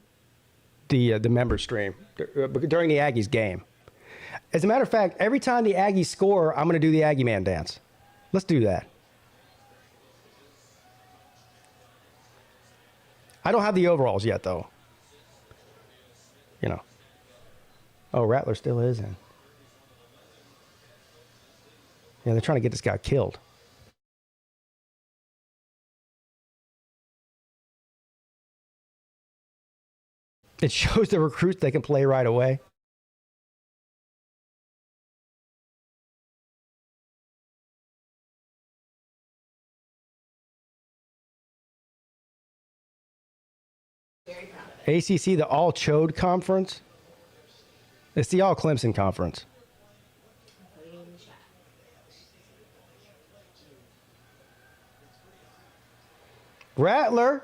the member stream during the Aggies game. As a matter of fact, every time the Aggies score, I'm going to do the Aggie Man dance. Let's do that. I don't have the overalls yet, though. You know. Oh, Rattler still is in. Yeah, they're trying to get this guy killed. It shows the recruits they can play right away. Very proud of it. ACC, the All Chode Conference. It's the All Clemson Conference. Put it in the chat. Rattler,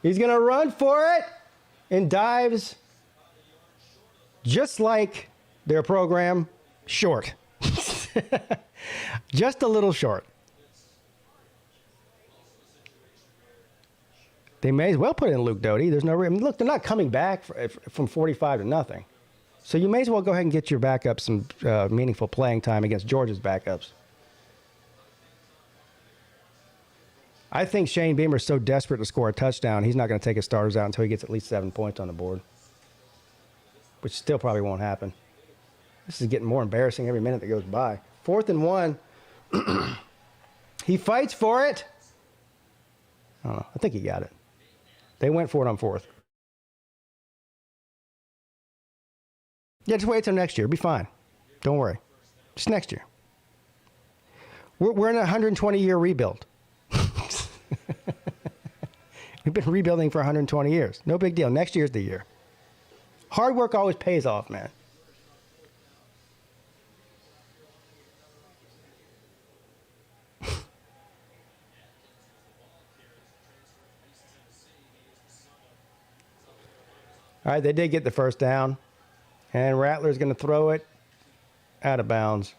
he's going to run for it and dives just like their program, short. Just a little short. They may as well put in Luke Doty. There's no reason. Look, they're not coming back from 45 to nothing. So you may as well go ahead and get your backups some meaningful playing time against Georgia's backups. I think Shane Beamer is so desperate to score a touchdown, he's not going to take his starters out until he gets at least 7 points on the board, which still probably won't happen. This is getting more embarrassing every minute that goes by. 4th and 1. He fights for it. I don't know. I think he got it. They went for it on 4th. Yeah, just wait till next year. It'll be fine. Don't worry. Just next year. We're in a 120-year rebuild. We've been rebuilding for 120 years. No big deal. Next year's the year. Hard work always pays off, man. All right, they did get the first down. And Rattler's going to throw it out of bounds.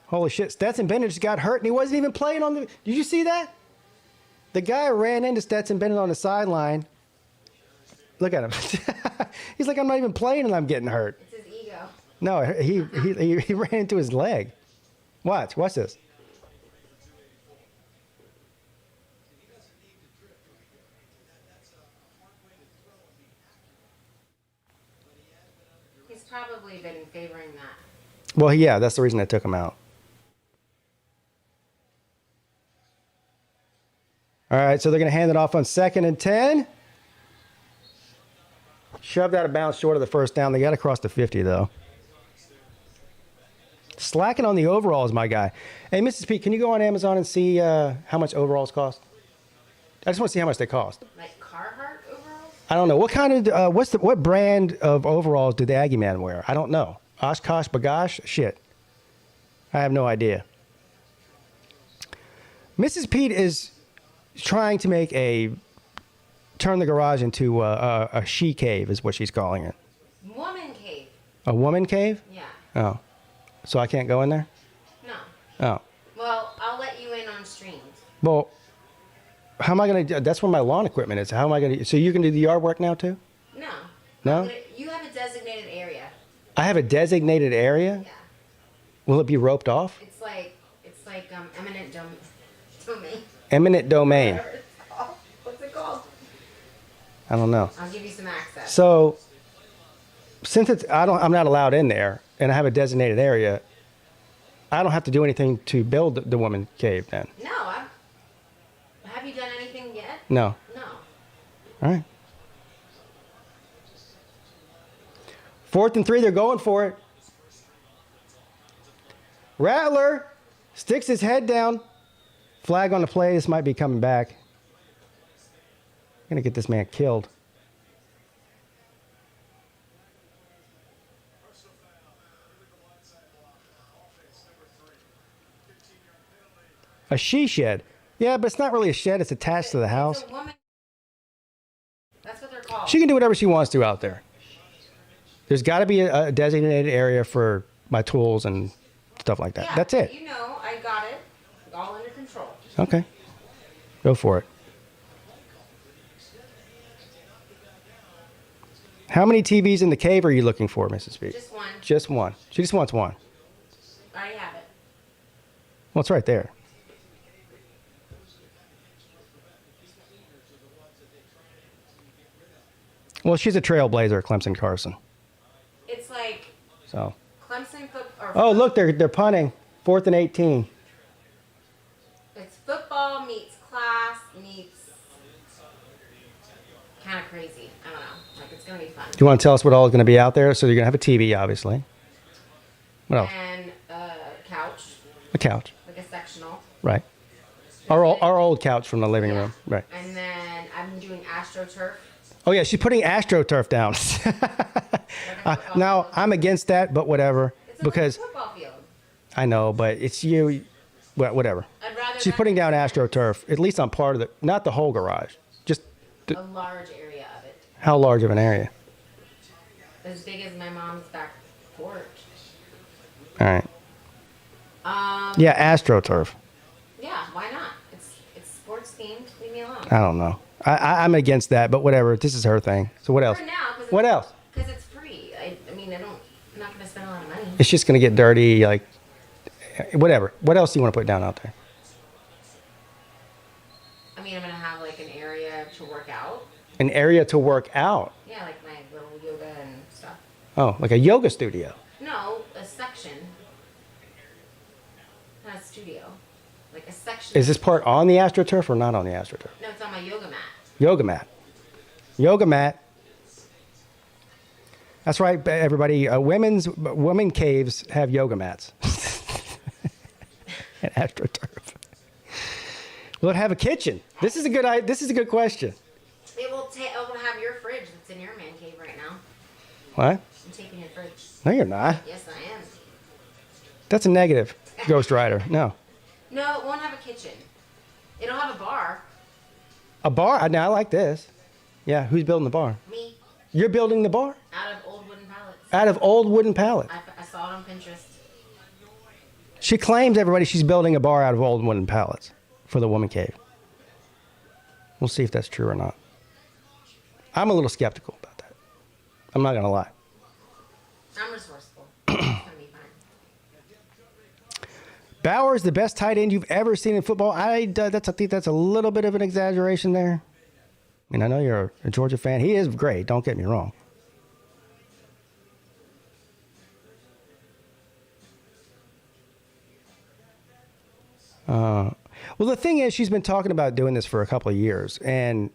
Holy shit, Stetson Bennett just got hurt and he wasn't even playing on the... Did you see that? The guy ran into Stetson Bennett on the sideline. Look at him. He's like, I'm not even playing and I'm getting hurt. It's his ego. No, he ran into his leg. Watch this. He's probably been favoring that. Well, yeah, that's the reason I took him out. All right, so they're going to hand it off on 2nd and 10. Shoved out of bounds short of the first down. They got across the 50, though. Slacking on the overalls, my guy. Hey, Mrs. Peete, can you go on Amazon and see how much overalls cost? I just want to see how much they cost. Like Carhartt overalls? I don't know. What kind of, what brand of overalls do the Aggie man wear? I don't know. Oshkosh Bagash? Shit. I have no idea. Mrs. Peete is trying to turn the garage into a she cave is what she's calling it. Woman cave. A woman cave? Yeah. Oh. So I can't go in there? No. Oh. Well, I'll let you in on streams. Well, how am I going to do? That's where my lawn equipment is. How am I going to? So you can do the yard work now too? No. No? You have a designated area. I have a designated area? Yeah. Will it be roped off? It's like eminent domain. Eminent domain. Whatever it's called. What's it called? I don't know. I'll give you some access. So since I'm not allowed in there and I have a designated area, I don't have to do anything to build the woman cave then. No, have you done anything yet? No. No. All right. 4th and 3, they're going for it. Rattler sticks his head down. Flag on the play. This might be coming back. I'm going to get this man killed. A she shed. Yeah, but it's not really a shed. It's attached to the house. It's a woman. That's what they're called. She can do whatever she wants to out there. There's got to be a designated area for my tools and stuff like that. Yeah, that's it. You know, I got it all under control. Okay. Go for it. How many TVs in the cave are you looking for, Mrs. Peete? Just one. Just one. She just wants one. I already have it. Well, it's right there. Well, she's a trailblazer at Clemson Carson. It's like So. Clemson football. Oh, look, they're punting. 4th and 18. It's football meets class meets kind of crazy. I don't know. gonna be fun. Do you want to tell us what all is going to be out there? So you're going to have a TV, obviously. What else? And a couch. A couch. Like a sectional. Right. Our old couch from the living room. Right. And then I'm doing AstroTurf. Oh, yeah, she's putting AstroTurf down. Now, I'm against that, but whatever. It's a because football field. I know, but it's you. Well, whatever. I'd rather She's putting down AstroTurf, at least on part of the, not the whole garage. Just a large area of it. how large of an area? As big as my mom's back porch. All right. Yeah, AstroTurf. Yeah, why not? It's sports themed. Leave me alone. I don't know. I'm against that, but whatever. This is her thing. So what else? For now, What else? Because it's free. I mean, I'm not going to spend a lot of money. It's just going to get dirty, like, whatever. What else do you want to put down out there? I mean, I'm going to have like an area to work out. An area to work out. Yeah, like my little yoga and stuff. Oh, like a yoga studio. No, a section. Not a studio. Like a section. Is this part on the AstroTurf or not on the AstroTurf? No, it's on my yoga mat. Yoga mat. Yoga mat. That's right, everybody. Women caves have yoga mats. And AstroTurf. Will it have a kitchen? This is a good question. It will have your fridge that's in your man cave right now. What? I'm taking your fridge. No, you're not. Yes, I am. That's a negative, Ghost Rider. No. No, it won't have a kitchen. It'll have a bar. A bar? Now I like this. Yeah, who's building the bar? Me. You're building the bar? Out of old wooden pallets. Out of old wooden pallets. I saw it on Pinterest. She claims, everybody, she's building a bar out of old wooden pallets for the woman cave. We'll see if that's true or not. I'm a little skeptical about that. I'm not going to lie. I'm resourceful. It's gonna be fine. Bauer's the best tight end you've ever seen in football. I think that's a little bit of an exaggeration there. I mean, I know you're a Georgia fan. He is great. Don't get me wrong. Well, the thing is, she's been talking about doing this for a couple of years, and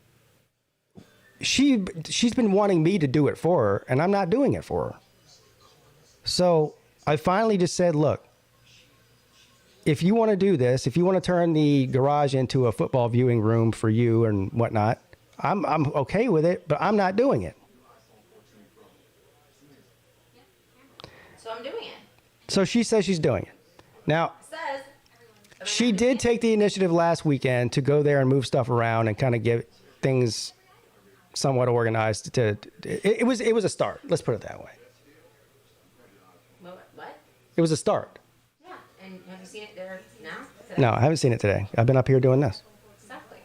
she's been wanting me to do it for her, and I'm not doing it for her. So I finally just said, look, if you want to do this, if you want to turn the garage into a football viewing room for you and whatnot, I'm okay with it, but I'm not doing it. So I'm doing it. So she says she's doing it. Now, she did take the initiative last weekend to go there and move stuff around and kind of get things somewhat organized. It was a start. Let's put it that way. What? It was a start. Yeah, and have you seen it there now? Today? No, I haven't seen it today. I've been up here doing this. Exactly.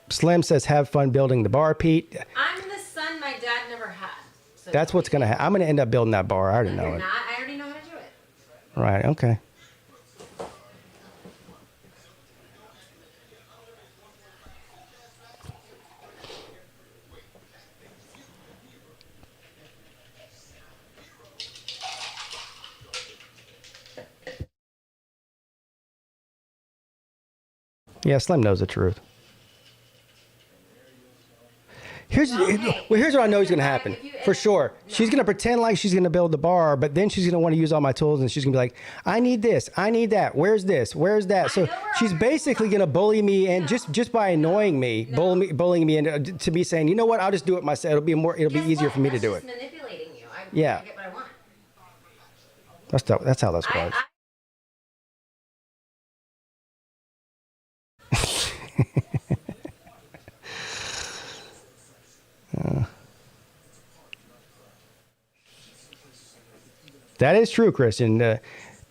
Slim says, have fun building the bar, Pete. I'm the son my dad never had. So That's what's going to happen. I'm going to end up building that bar. I already know you're it. not. I already know how to do it. Right, okay. Yeah, Slim knows the truth. Here's what I know is going to happen for sure. She's going to pretend like she's going to build the bar, but then she's going to want to use all my tools, and she's going to be like, "I need this, I need that. Where's this? Where's that?" So she's basically going to bully me, and just by annoying me, bullying me into me saying, "You know what? I'll just do it myself. It'll be easier for me to do it." Manipulating you. I get what I want. That's how this works. That is true, Christian.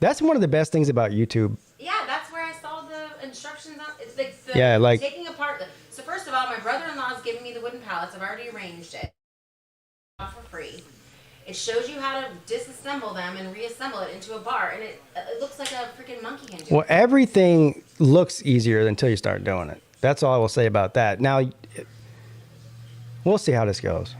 That's one of the best things about YouTube. Yeah, that's where I saw the instructions on. It's like taking apart. So first of all, my brother-in-law is giving me the wooden pallets. I've already arranged it for free. It shows you how to disassemble them and reassemble it into a bar, and it looks like a freaking monkey can do it. Well, everything looks easier until you start doing it. That's all I will say about that. Now, we'll see how this goes.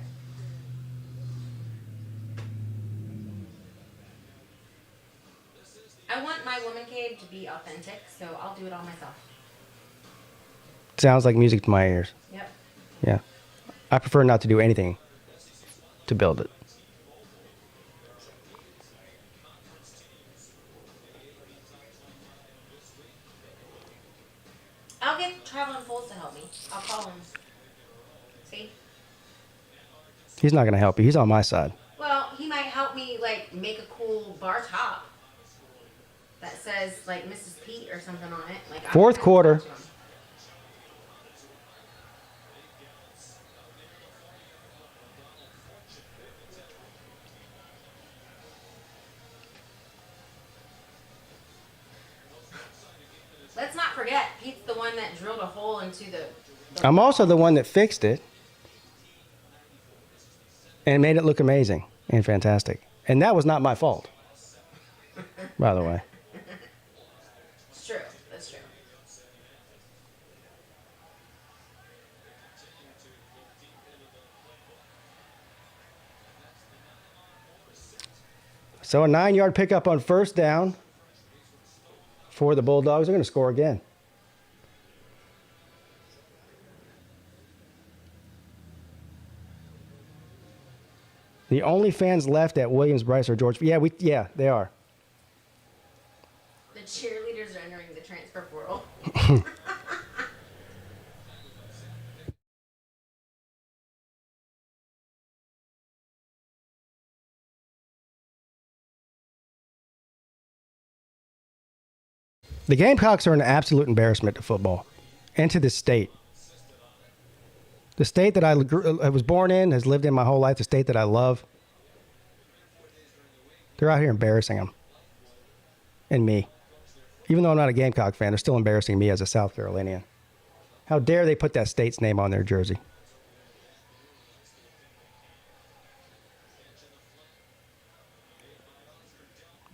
I want my woman cave to be authentic, so I'll do it all myself. Sounds like music to my ears. Yep. Yeah. I prefer not to do anything to build it. I'll get Traveling Fools to help me. I'll call him. See? He's not going to help you. He's on my side. Well, he might help me, like, make a cool bar top that says, like, Mrs. Peete or something on it. Like, Fourth quarter. Let's not forget, Pete's the one that drilled a hole into the I'm also the one that fixed it and made it look amazing and fantastic. And that was not my fault, by the way. It's true. That's true. So a 9-yard pickup on first down for the Bulldogs. They're going to score again. The only fans left at Williams-Brice are George. Yeah, they are. The cheerleaders are entering the transfer portal. The Gamecocks are an absolute embarrassment to football and to this state. The state that I was born in, has lived in my whole life, the state that I love. They're out here embarrassing them. And me. Even though I'm not a Gamecock fan, they're still embarrassing me as a South Carolinian. How dare they put that state's name on their jersey?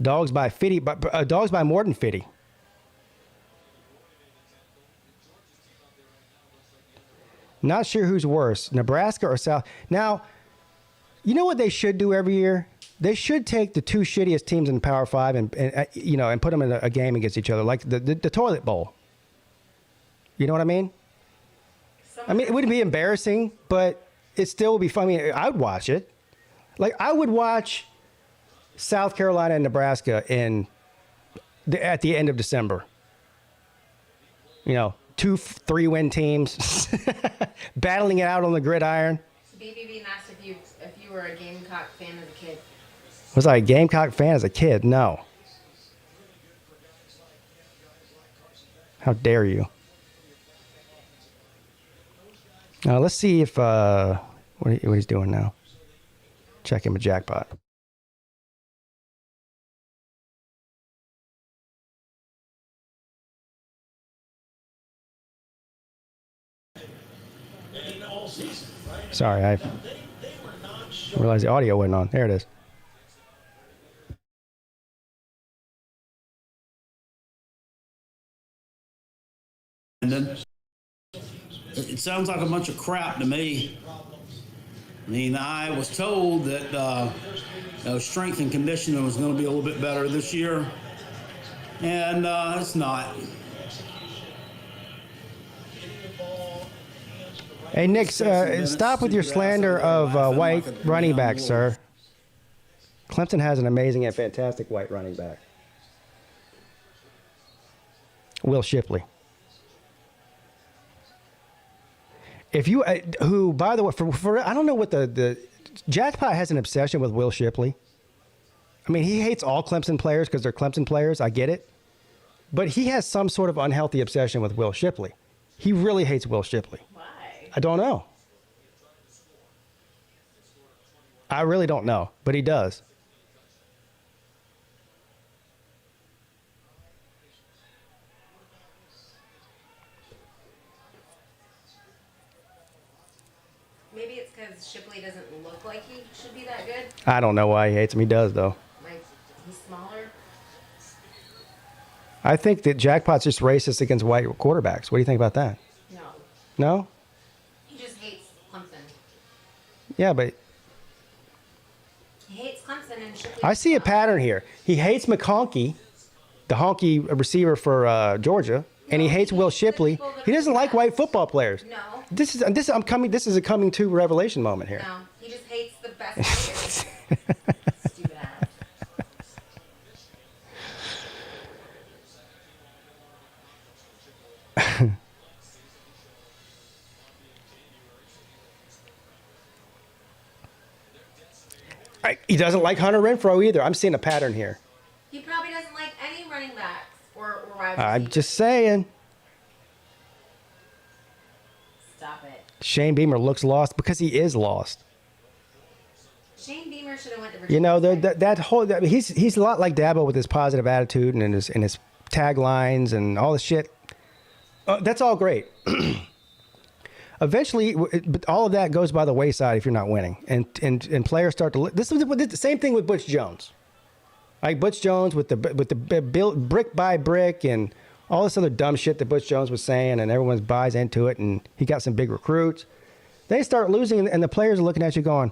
Dogs by more than 50. Not sure who's worse, Nebraska or South. Now, you know what they should do every year? They should take the two shittiest teams in the Power Five and put them in a game against each other, like the toilet bowl. You know what I mean? I mean, it would be embarrassing, but it still would be fun. I mean, I would watch it. Like, I would watch South Carolina and Nebraska at the end of December. You know, 2-3 win teams battling it out on the gridiron. BBB asked if you were a Gamecock fan as a kid. Was I a Gamecock fan as a kid? No. How dare you? Now let's see if what he's doing now. Check him a jackpot. Sorry, I realized the audio wasn't on. There it is. It sounds like a bunch of crap to me. I mean, I was told that strength and conditioning was going to be a little bit better this year, and it's not. Hey, Nick, stop with your slander of white running backs, sir. Clemson has an amazing and fantastic white running back. Will Shipley. Who, by the way, I don't know what the Jackpot has an obsession with Will Shipley. I mean, he hates all Clemson players because they're Clemson players. I get it. But he has some sort of unhealthy obsession with Will Shipley. He really hates Will Shipley. I don't know. I really don't know, but he does. Maybe it's because Shipley doesn't look like he should be that good. I don't know why he hates him. He does, though. Like, he's smaller. I think that Jackpot's just racist against white quarterbacks. What do you think about that? No. No? He just hates Clemson. Yeah, but He hates Clemson and Shipley. I see a pattern here. He hates McConkey, the honky receiver for Georgia, and he hates Will Shipley. He doesn't like white football players. No. This is a coming to revelation moment here. No, he just hates the best players. Stupid ass. He doesn't like Hunter Renfrow either. I'm seeing a pattern here. He probably doesn't like any running backs or wide I'm receivers. just saying. Stop it. Shane Beamer looks lost because he is lost. Shane Beamer should have went to Virginia. You know, he's a lot like Dabo with his positive attitude and his taglines and all the shit. That's all great. Eventually, but all of that goes by the wayside if you're not winning, and players start to. This is the same thing with Butch Jones, like Butch Jones with the build brick by brick and all this other dumb shit that Butch Jones was saying, and everyone buys into it, and he got some big recruits. They start losing, and the players are looking at you going,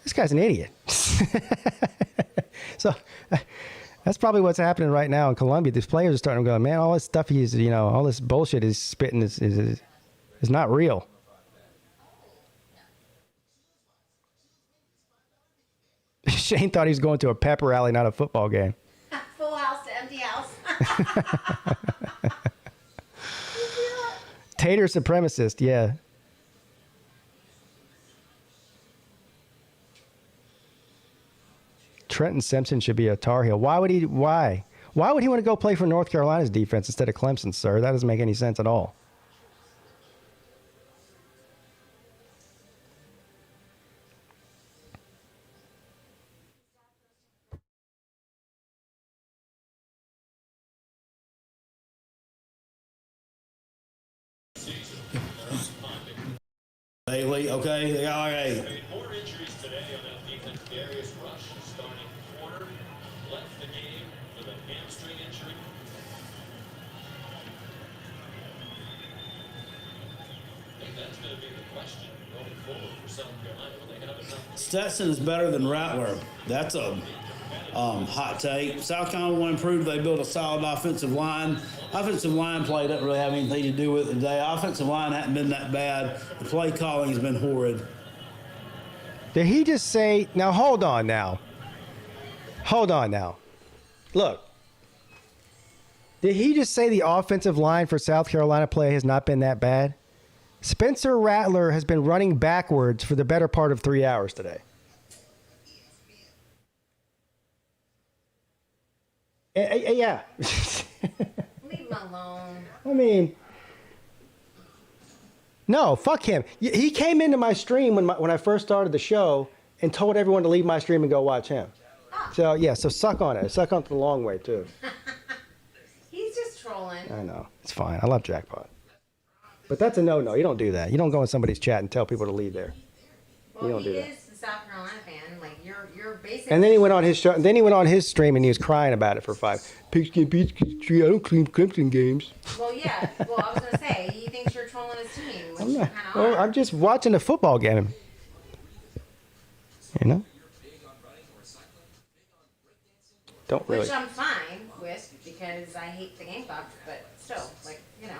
"This guy's an idiot." So that's probably what's happening right now in Columbia. These players are starting to go, "Man, all this stuff all this bullshit he's spitting is not real." Shane thought he was going to a pep rally, not a football game. Full house to empty house. Tater supremacist, yeah. Trenton Simpson should be a Tar Heel. Why would he want to go play for North Carolina's defense instead of Clemson, sir? That doesn't make any sense at all. Bailey, okay, all right. More injuries today on that defense. Darius Rush, starting corner, left the game with a hamstring injury. I think that's going to be the question going forward for South Carolina. Will they have enough? Stetson is better than Rattler. That's a hot take. South Carolina want to improve. They built a solid offensive line. Offensive line play doesn't really have anything to do with it today. Offensive line hasn't been that bad. The play calling has been horrid. Did he just say, now hold on now. Look. Did he just say the offensive line for South Carolina play has not been that bad? Spencer Rattler has been running backwards for the better part of 3 hours today. Yeah. Leave him alone. I mean, no, fuck him. He came into my stream when I first started the show and told everyone to leave my stream and go watch him. So, yeah, so suck on it. Suck on it the long way, too. He's just trolling. I know. It's fine. I love Jackpot. But that's a no-no. You don't do that. You don't go in somebody's chat and tell people to leave there. Well, You don't do that. He is the South Carolina fan. Like, you're basically... And then he went on his show. Then he went on his stream and he was crying about it for 5. Pigskin Peete, I don't clean Clemson games. Well, yeah. Well, I was going to say, he thinks you're trolling his team, which you kind of Well, are. I'm just watching a football game. You know? Don't really. Which I'm fine with because I hate the Gamecocks, but still, like, you know.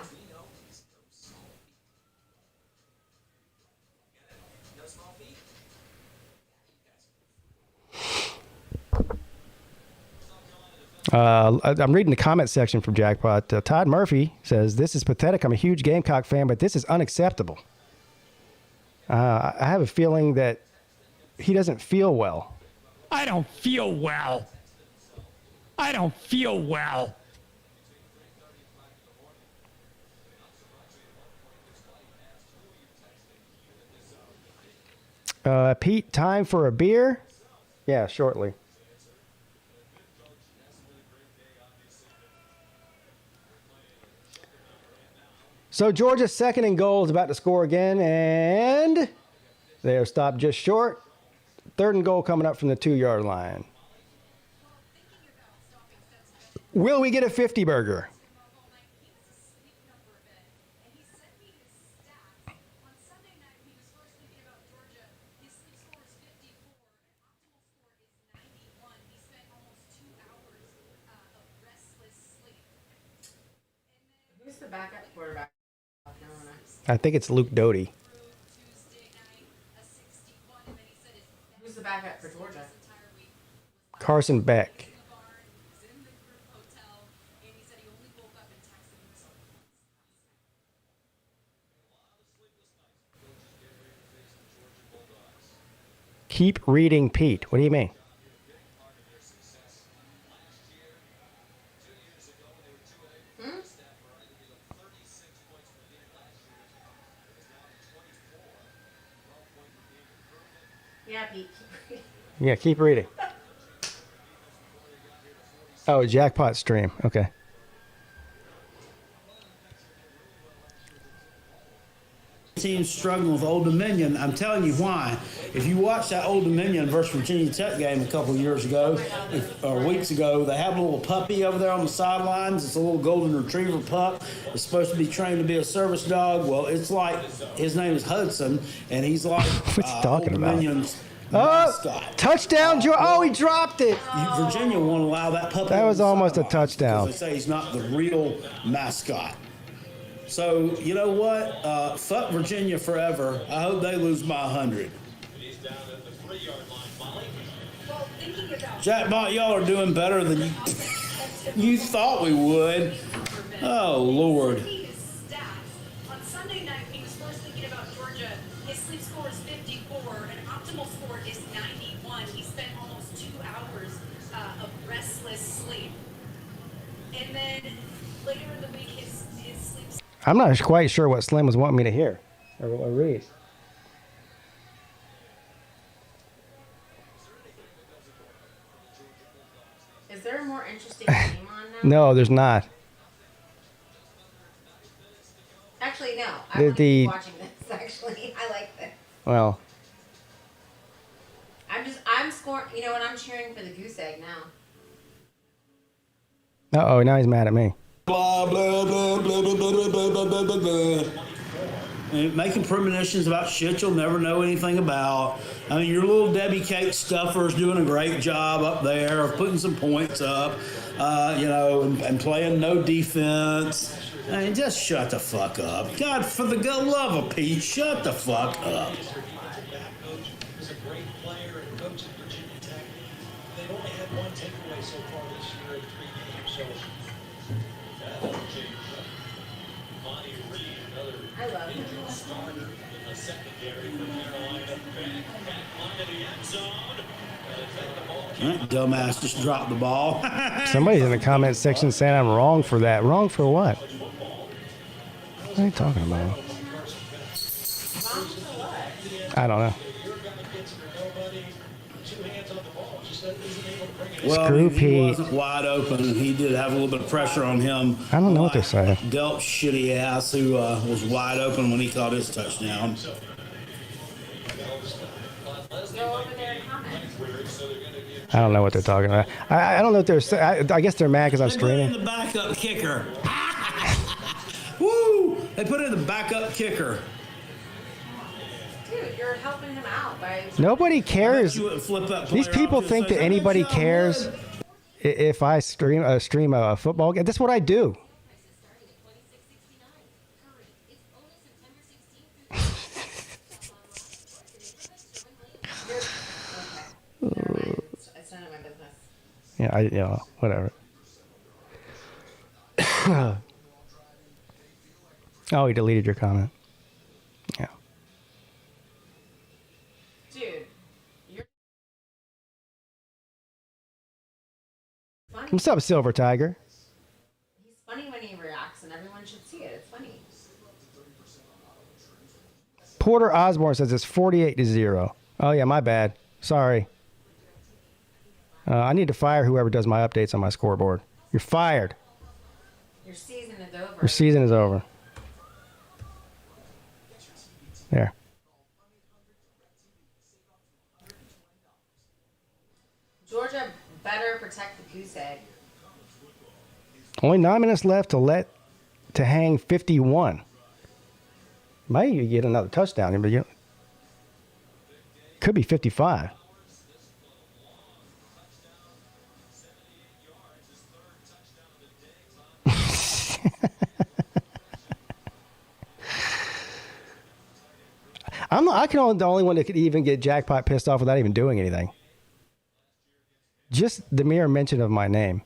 I'm reading the comment section from Jackpot. Todd Murphy says, "This is pathetic. I'm a huge Gamecock fan, but this is unacceptable. I have a feeling that he doesn't feel well." I don't feel well. I don't feel well. Pete, time for a beer? Yeah, shortly. So Georgia's second and goal is about to score again, and they're stopped just short. Third and goal coming up from the 2-yard line. Will we get a 50 burger? Who's the backup quarterback? South Carolina? I think it's Luke Doty. Who's the backup for Georgia? Carson Beck. Keep reading, Pete. What do you mean? Yeah, Pete. Yeah, keep reading. Oh, jackpot stream. Okay. Teams struggling with Old Dominion. I'm telling you why. If you watch that Old Dominion versus Virginia Tech game a couple of years ago, or weeks ago, they have a little puppy over there on the sidelines. It's a little golden retriever pup. It's supposed to be trained to be a service dog. Well, it's like, his name is Hudson, and he's like What's he talking Old about? Dominion's Oh, touchdown! Oh, he dropped it. Virginia won't allow that puppy. That was almost a because touchdown. they say he's not the real mascot. So, you know what? Fuck Virginia forever. I hope they lose by 100. Jackpot, y'all are doing better than you thought we would. Oh, Lord. On Sunday night, he was first thinking about Georgia. His sleep score is 54. An optimal score is 91. He spent almost 2 hours of restless sleep. And then later in the week, his sleep. I'm not quite sure what Slim was wanting me to hear or read. Is there a more interesting game on now? No, there's not. Actually, no. I The- want to the- keep watching this, actually. I like this. Well, I'm scoring, you know what, I'm cheering for the goose egg now. uh-oh, now he's mad at me. Blah, blah, blah, blah, blah, blah, blah, blah, blah, blah. And making premonitions about shit you'll never know anything about. I mean, your little Debbie Cake stuffer's doing a great job up there of putting some points up, you know, and playing no defense. I mean, just shut the fuck up. God, for the love of Pete, shut the fuck up. He's a great player and coach at Virginia Tech. They've only had one takeaway so far this year in 3 games. So that'll change. Monty Reed, another injured starter in the secondary for Carolina. Back into the end zone. That dumbass just dropped the ball. Somebody's in the comment section saying I'm wrong for that. Wrong for what? What are you talking about? I don't know. Well, Screw he Pete. wasn't wide open. He did have a little bit of pressure on him. I don't know what they're saying. Delp shitty ass who was wide open when he caught his touchdown. Go over there and comment. I don't know what they're talking about. I don't know if they're. I guess they're mad because I'm They put in streaming. the backup kicker. Woo! They put in the backup kicker. Dude, you're helping him out by... Nobody cares. You wouldn't flip that These player people off, think just that say, anybody "I bet you I cares would." if I stream a football game. That's what I do. It's none of my business. Yeah, whatever. Oh, he deleted your comment. Yeah. Dude, you're... funny. What's up, Silver Tiger? He's funny when he reacts, and everyone should see it. It's funny. Porter Osborne says it's 48-0. Oh yeah, my bad. Sorry. I need to fire whoever does my updates on my scoreboard. You're fired. Your season is over. Your season is over. There. Georgia better protect the goose egg. Only 9 minutes left to hang 51. Might you get another touchdown, but could be 55. I can only the only one that could even get jackpot pissed off without even doing anything. Just the mere mention of my name.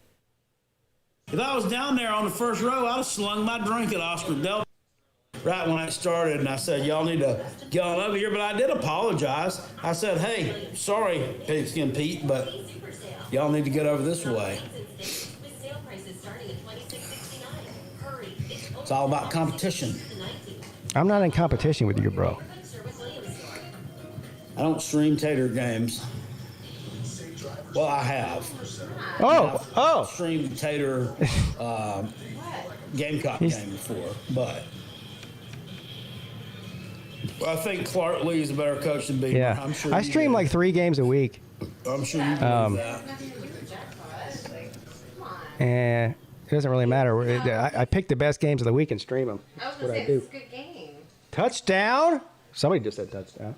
If I was down there on the first row, I'd have slung my drink at Oscar Del right when I started, and I said, y'all need to get on over here. But I did apologize. I said, hey, sorry, Pigskin Pete, but y'all need to get over this way. It's all about competition. I'm not in competition with you, bro. I don't stream Tater games. Well, I have. Oh. Streamed Tater Gamecock game before, but I think Clark Lee is a better coach than Beamer. Yeah. I'm sure I stream like 3 games a week. I'm sure you believe that. And it doesn't really matter. I pick the best games of the week and stream them. I was That's going what to I say, do. it's a good game. Touchdown? Somebody just said touchdown.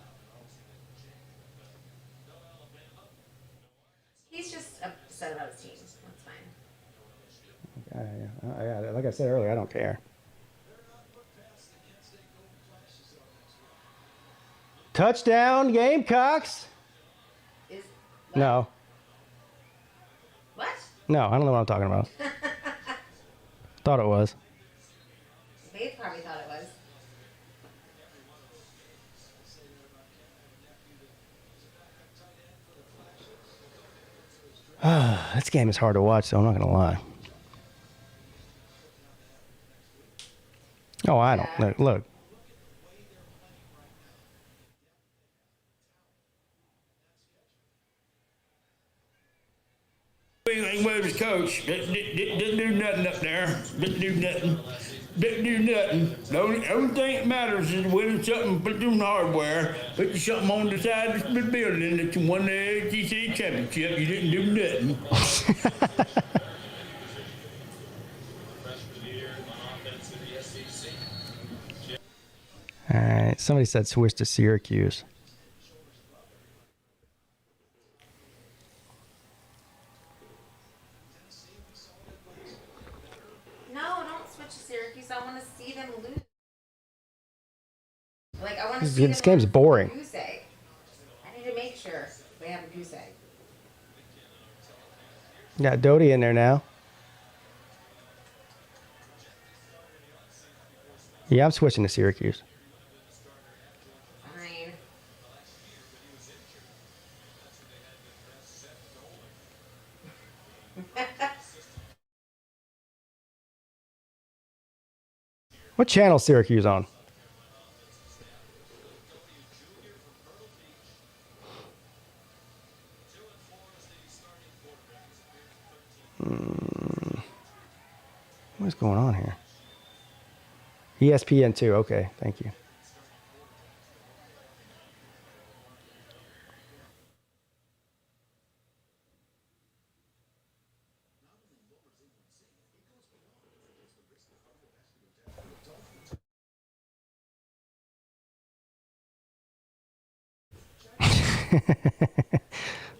He's just upset about his team. That's fine. Yeah, like I said earlier, I don't care. Touchdown, Gamecocks. No. What? No, I don't know what I'm talking about. Thought it was. They probably thought it was. This game is hard to watch, so I'm not going to lie. Oh, I don't. Look. Ain't with his coach. Didn't do nothing up there. Didn't do nothing. The only thing that matters is winning something, put doing hardware, put something on the side of the building that you won the ACC championship. You didn't do nothing. All right. Somebody said switch to Syracuse. No, don't switch to Syracuse. I want to see them lose. Like, I want to see This game's boring. goose egg. I need to make sure they have a goose egg. Got Doty in there now. Yeah, I'm switching to Syracuse. Fine. What channel is Syracuse on? What's going on here? ESPN 2. Okay, thank you.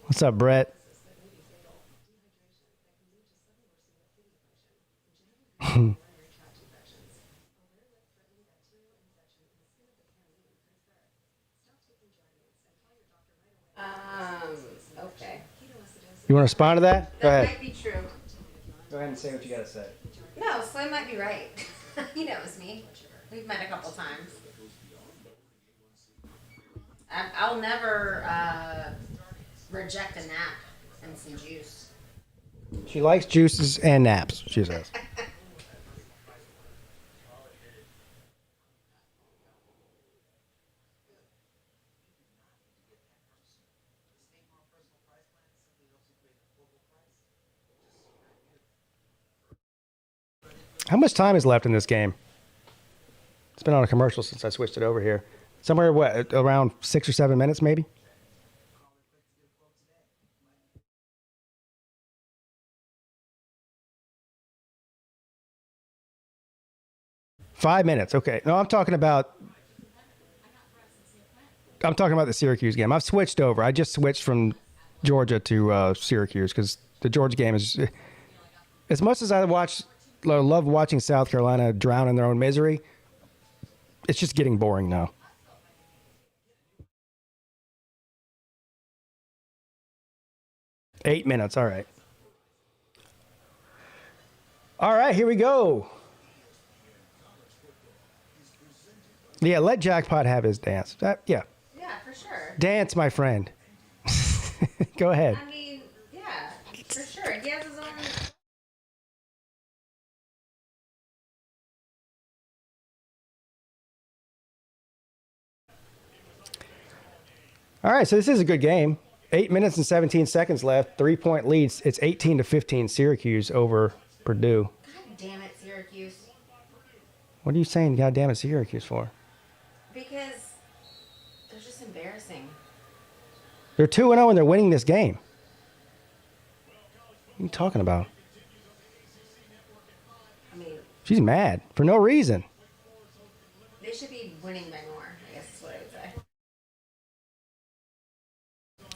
What's up, Brett? Okay. You want to respond to that? Go That ahead. might be true. Go ahead and say what you got to say. No, Slim might be right. He knows me. We've met a couple times. I'll never reject a nap and some juice. She likes juices and naps, she says. How much time is left in this game? It's been on a commercial since I switched it over here. Somewhere, what, around 6 or 7 minutes, maybe? Five minutes, okay. No, I'm talking about the Syracuse game. I've switched over. I just switched from Georgia to Syracuse because the Georgia game is, as much as I love watching South Carolina drown in their own misery, it's just getting boring now. 8 minutes. All right. All right, here we go. Yeah, let Jackpot have his dance. Yeah, for sure. Dance, my friend. Go ahead. I mean, yeah, for sure. He has his own. All right, so this is a good game. 8 minutes and 17 seconds left. 3-point leads. It's 18-15 Syracuse over Purdue. God damn it, Syracuse. What are you saying, God damn it, Syracuse for? Because they're just embarrassing. They're 2-0 and they're winning this game. What are you talking about? I mean, She's mad for no reason. they should be winning by more, I guess is what I would say.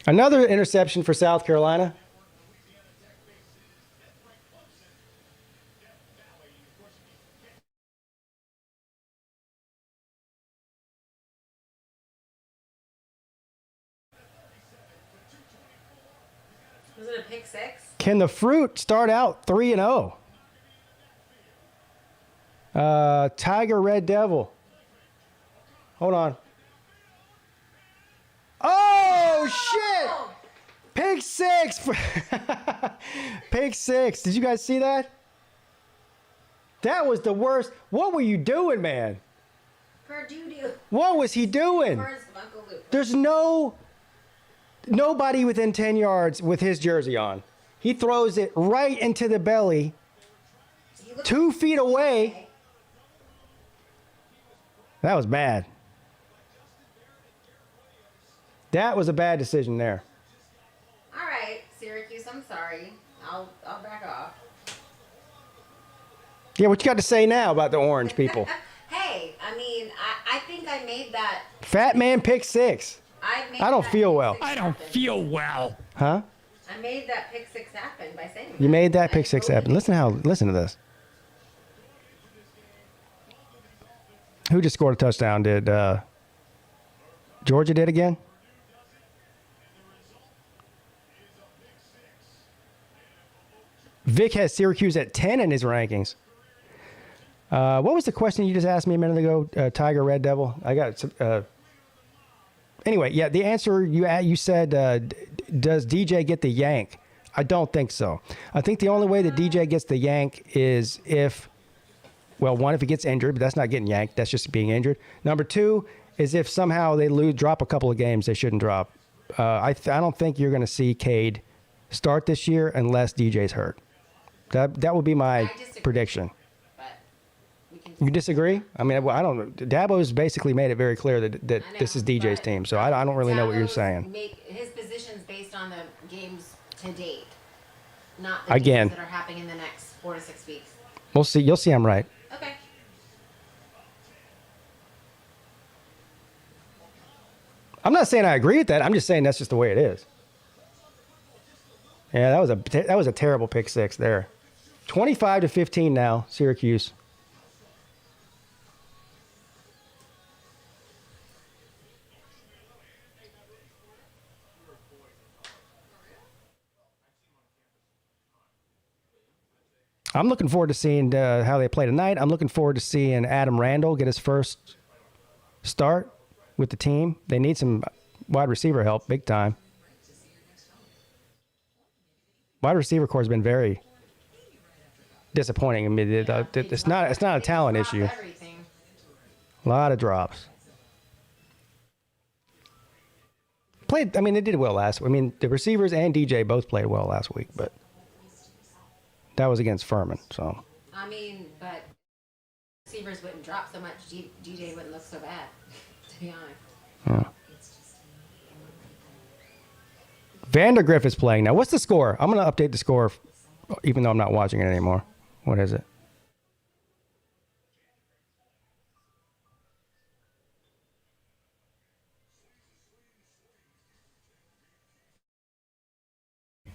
Another interception for South Carolina. Was it a pick six? Can the Fruit start out 3-0? Tiger Red Devil. Hold on. Oh, shit! Pick six. Pick six. Did you guys see that? That was the worst. What were you doing, man? For doo-doo. What was he doing? For his Uncle Luke. There's nobody within 10 yards with his jersey on. He throws it right into the belly, 2 feet away. That was bad. That was a bad decision there. All right, Syracuse, I'm sorry. I'll back off. Yeah, what you got to say now about the orange people? Hey, I mean, I think I made that. Fat man pick six. I don't feel well. I don't feel well. Huh? I made that pick six happen by saying You made that pick six happen. Listen to this. Who just scored a touchdown? Did Georgia did again? Vic has Syracuse at 10 in his rankings. What was the question you just asked me a minute ago, Tiger Red Devil? I got anyway, yeah, the answer you said, does DJ get the yank? I don't think so. I think the only way that DJ gets the yank is if, well, one, if he gets injured, but that's not getting yanked. That's just being injured. Number two is if somehow they drop a couple of games they shouldn't drop. I don't think you're going to see Cade start this year unless DJ's hurt. That would be my prediction. You disagree? I mean, I don't know. Dabo's basically made it very clear that this is DJ's team, so I don't really know what you're saying. Make his positions based on the games to date, not the Again. games that are happening in the next 4 to 6 weeks. We'll see. You'll see I'm right. Okay. I'm not saying I agree with that. I'm just saying that's just the way it is. Yeah, that was a terrible pick six there. 25-15 now, Syracuse. I'm looking forward to seeing how they play tonight. I'm looking forward to seeing Adam Randall get his first start with the team. They need some wide receiver help, big time. Wide receiver core has been very disappointing. I mean, it's not a talent issue. A lot of drops. Played. I mean, they did well last week. I mean, the receivers and DJ both played well last week, but that was against Furman. So. I mean, but receivers wouldn't drop so much. DJ wouldn't look so bad, to be honest. Yeah. Vandergriff is playing now. What's the score? I'm going to update the score, even though I'm not watching it anymore. What is it?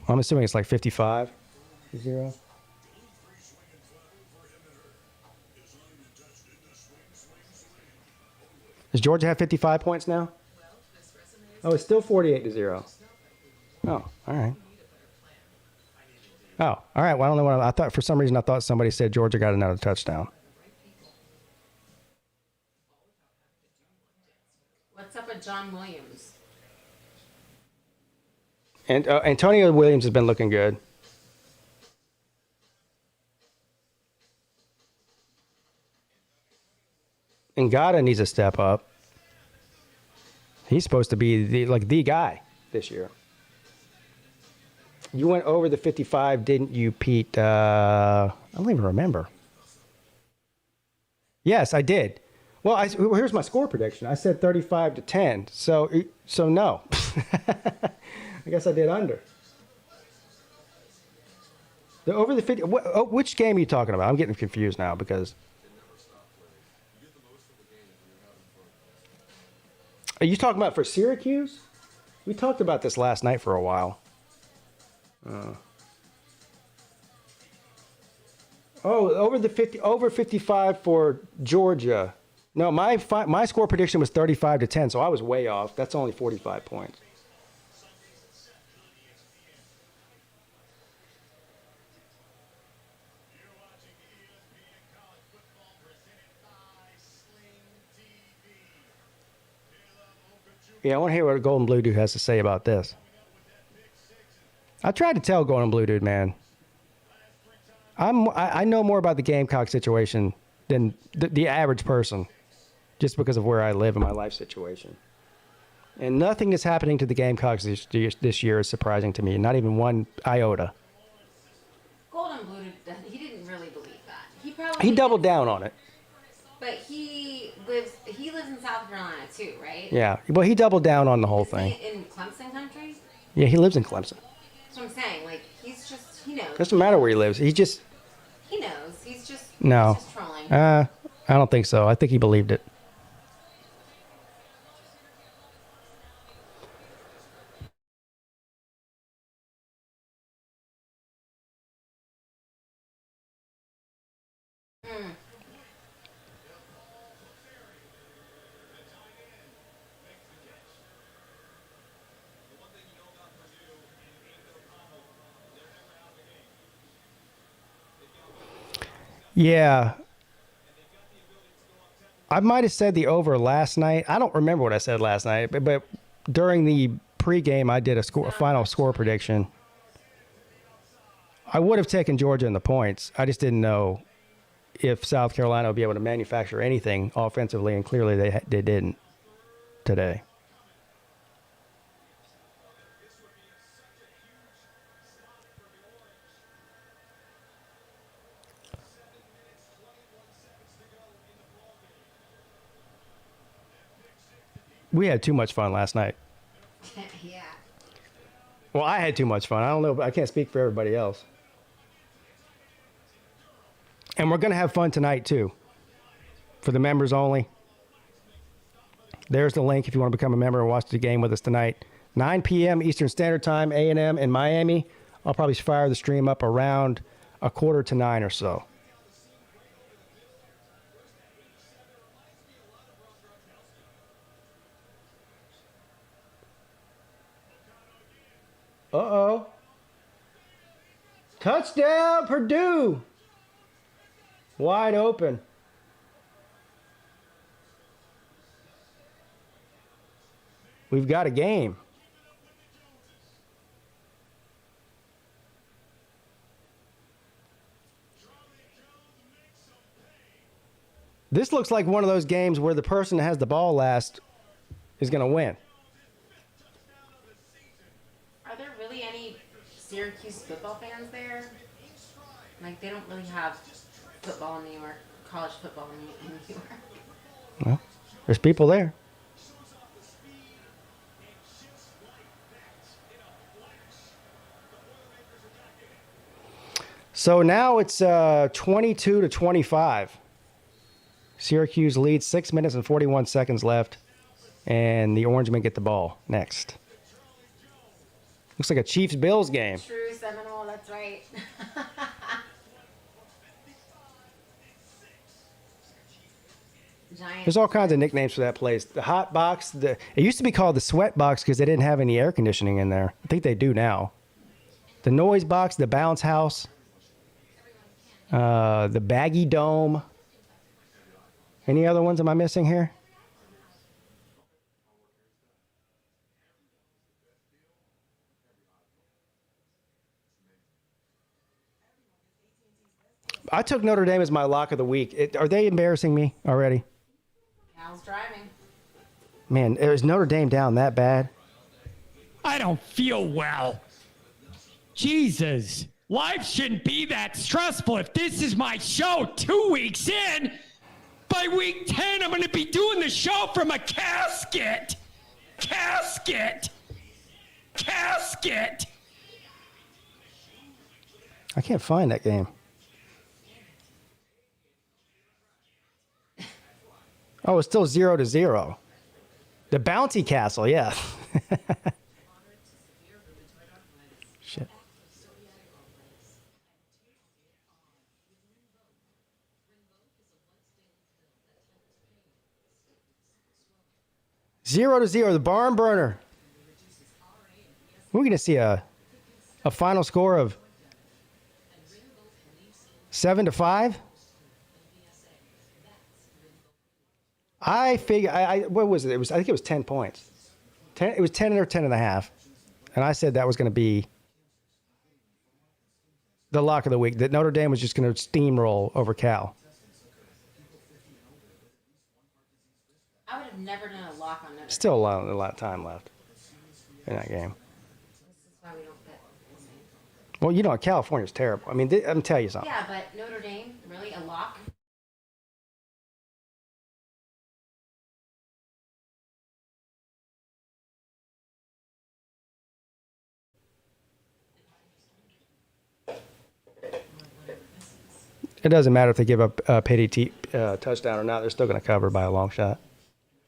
I'm assuming it's like 55-0. Does Georgia have 55 points now? Oh, it's still 48-0. Oh, all right. Oh, all right. Well, I don't know what I thought. For some reason, I thought somebody said Georgia got another touchdown. What's up with John Williams? And Antonio Williams has been looking good. Ngata needs a step up. He's supposed to be the guy this year. You went over the 55, didn't you, Pete? I don't even remember. Yes, I did. Well, here's my score prediction. I said 35-10. So no. I guess I did under. The over the 50. Which game are you talking about? I'm getting confused now because. Are you talking about for Syracuse? We talked about this last night for a while. Over 55 for Georgia. No, my score prediction was 35-10, so I was way off. That's only 45 points. Yeah, I want to hear what Golden Blue Dude has to say about this. I tried to tell Golden Blue Dude, man. I know more about the Gamecock situation than the average person, just because of where I live in my life situation. And nothing that's happening to the Gamecocks this year is surprising to me. Not even one iota. Golden Blue Dude, he didn't really believe that. He doubled down on it. But he lives in South Carolina too, right? Yeah, well, he doubled down on the whole thing. In Clemson country? Yeah, he lives in Clemson. That's what I'm saying. Like, he knows. Doesn't matter where he lives. He knows. He's just trolling. I don't think so. I think he believed it. Yeah. I might have said the over last night. I don't remember what I said last night, but during the pregame, I did a final score prediction. I would have taken Georgia in the points. I just didn't know if South Carolina would be able to manufacture anything offensively, and clearly they didn't today. We had too much fun last night. Yeah. Well, I had too much fun. I don't know, but I can't speak for everybody else. And we're going to have fun tonight, too. For the members only. There's the link if you want to become a member and watch the game with us tonight. 9 p.m. Eastern Standard Time, A&M in Miami. I'll probably fire the stream up around 8:45 or so. Uh-oh. Touchdown, Purdue. Wide open. We've got a game. This looks like one of those games where the person that has the ball last is going to win. Are there really any Syracuse football fans there? Like, they don't really have football in New York, college football in New York. Well, there's people there. So now it's 22-25. Syracuse leads, 6 minutes and 41 seconds left, and the Orangemen get the ball next. Looks like a Chiefs-Bills game. True Seminole, that's right. There's all kinds of nicknames for that place. The hot box. It used to be called the sweat box because they didn't have any air conditioning in there. I think they do now. the Noise Box, the Bounce House, the Baggy Dome. Any other ones am I missing here? I took Notre Dame as my lock of the week. Are they embarrassing me already? Cal's driving. Man, is Notre Dame down that bad? I don't feel well. Jesus. Life shouldn't be that stressful. If this is my show 2 weeks in, by week 10, I'm going to be doing the show from a casket. Casket. Casket. I can't find that game. Oh, it's still 0-0. The Bounty Castle, yeah. Shit. Zero to 0, the barn burner. We're going to see a final score of 7-5. I figure, what was it? I think it was 10 points. It was 10 or 10.5. And I said that was going to be the lock of the week, that Notre Dame was just going to steamroll over Cal. I would have never done a lock on Notre Dame. Still a lot of time left in that game. This is why we don't bet the same. Well, you know, California's terrible. I mean, I'm going to tell you something. Yeah, but Notre Dame, really, a lock? It doesn't matter if they give up a Peete touchdown or not. They're still going to cover by a long shot.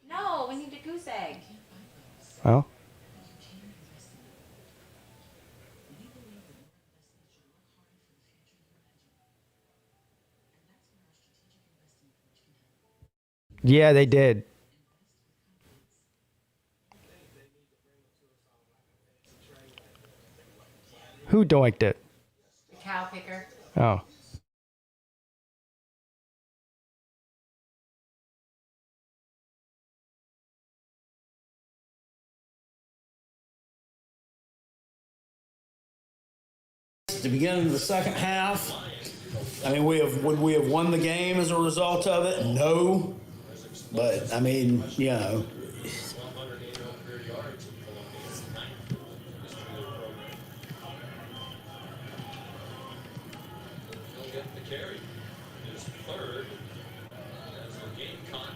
No, we need a goose egg. Well, yeah, they did. Who doinked it? The cow picker. Oh. The beginning of the second half. I mean, would we have won the game as a result of it? No. But I mean, you know. He'll get the carry. His third as a Gamecock.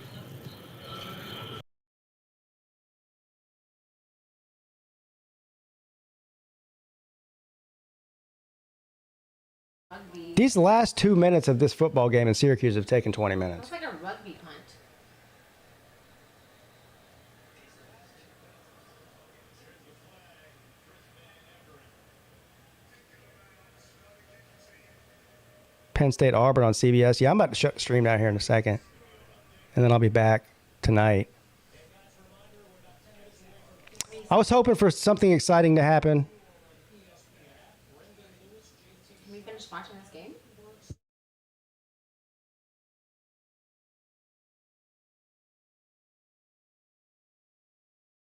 These last 2 minutes of this football game in Syracuse have taken 20 minutes. Looks like a rugby punt. Penn State Auburn on CBS. Yeah, I'm about to shut the stream down here in a second. And then I'll be back tonight. I was hoping for something exciting to happen. Can we finish watching this game?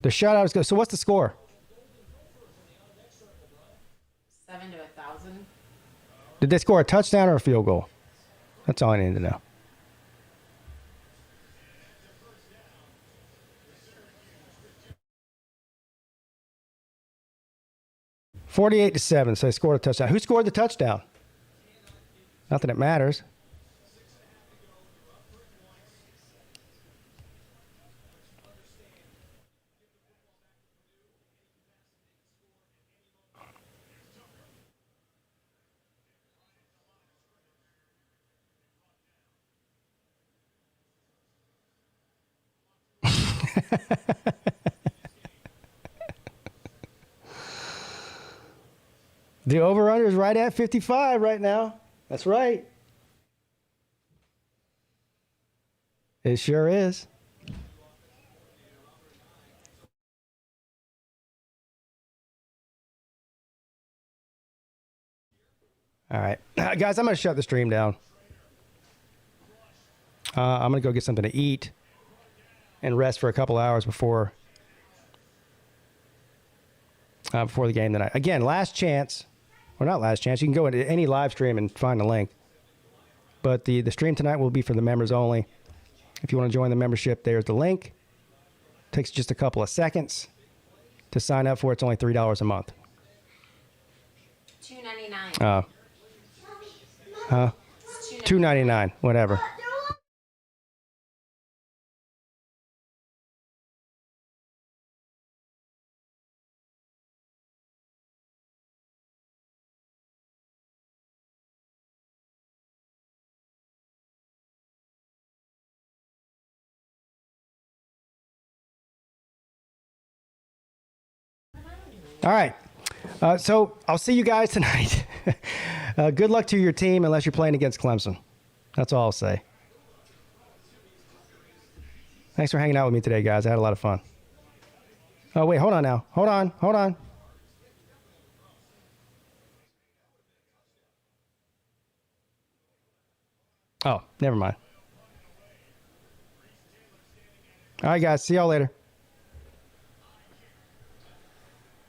The shutout is good. So what's the score? 7 to 1,000. Did they score a touchdown or a field goal? That's all I need to know. $48-7. So they scored a touchdown. Who scored the touchdown? Not that it matters. The over-under is right at 55 right now. That's right. It sure is. All right. Guys, I'm going to shut the stream down. I'm going to go get something to eat and rest for a couple hours before the game tonight. Again, last chance, or not last chance. You can go into any live stream and find the link. But the stream tonight will be for the members only. If you want to join the membership, there's the link. Takes just a couple of seconds to sign up for. It's only $3 a month. $2.99. $2.99, whatever. All right. So I'll see you guys tonight. Good luck to your team unless you're playing against Clemson. That's all I'll say. Thanks for hanging out with me today, guys. I had a lot of fun. Oh, wait. Hold on now. Hold on. Oh, never mind. All right, guys. See y'all later.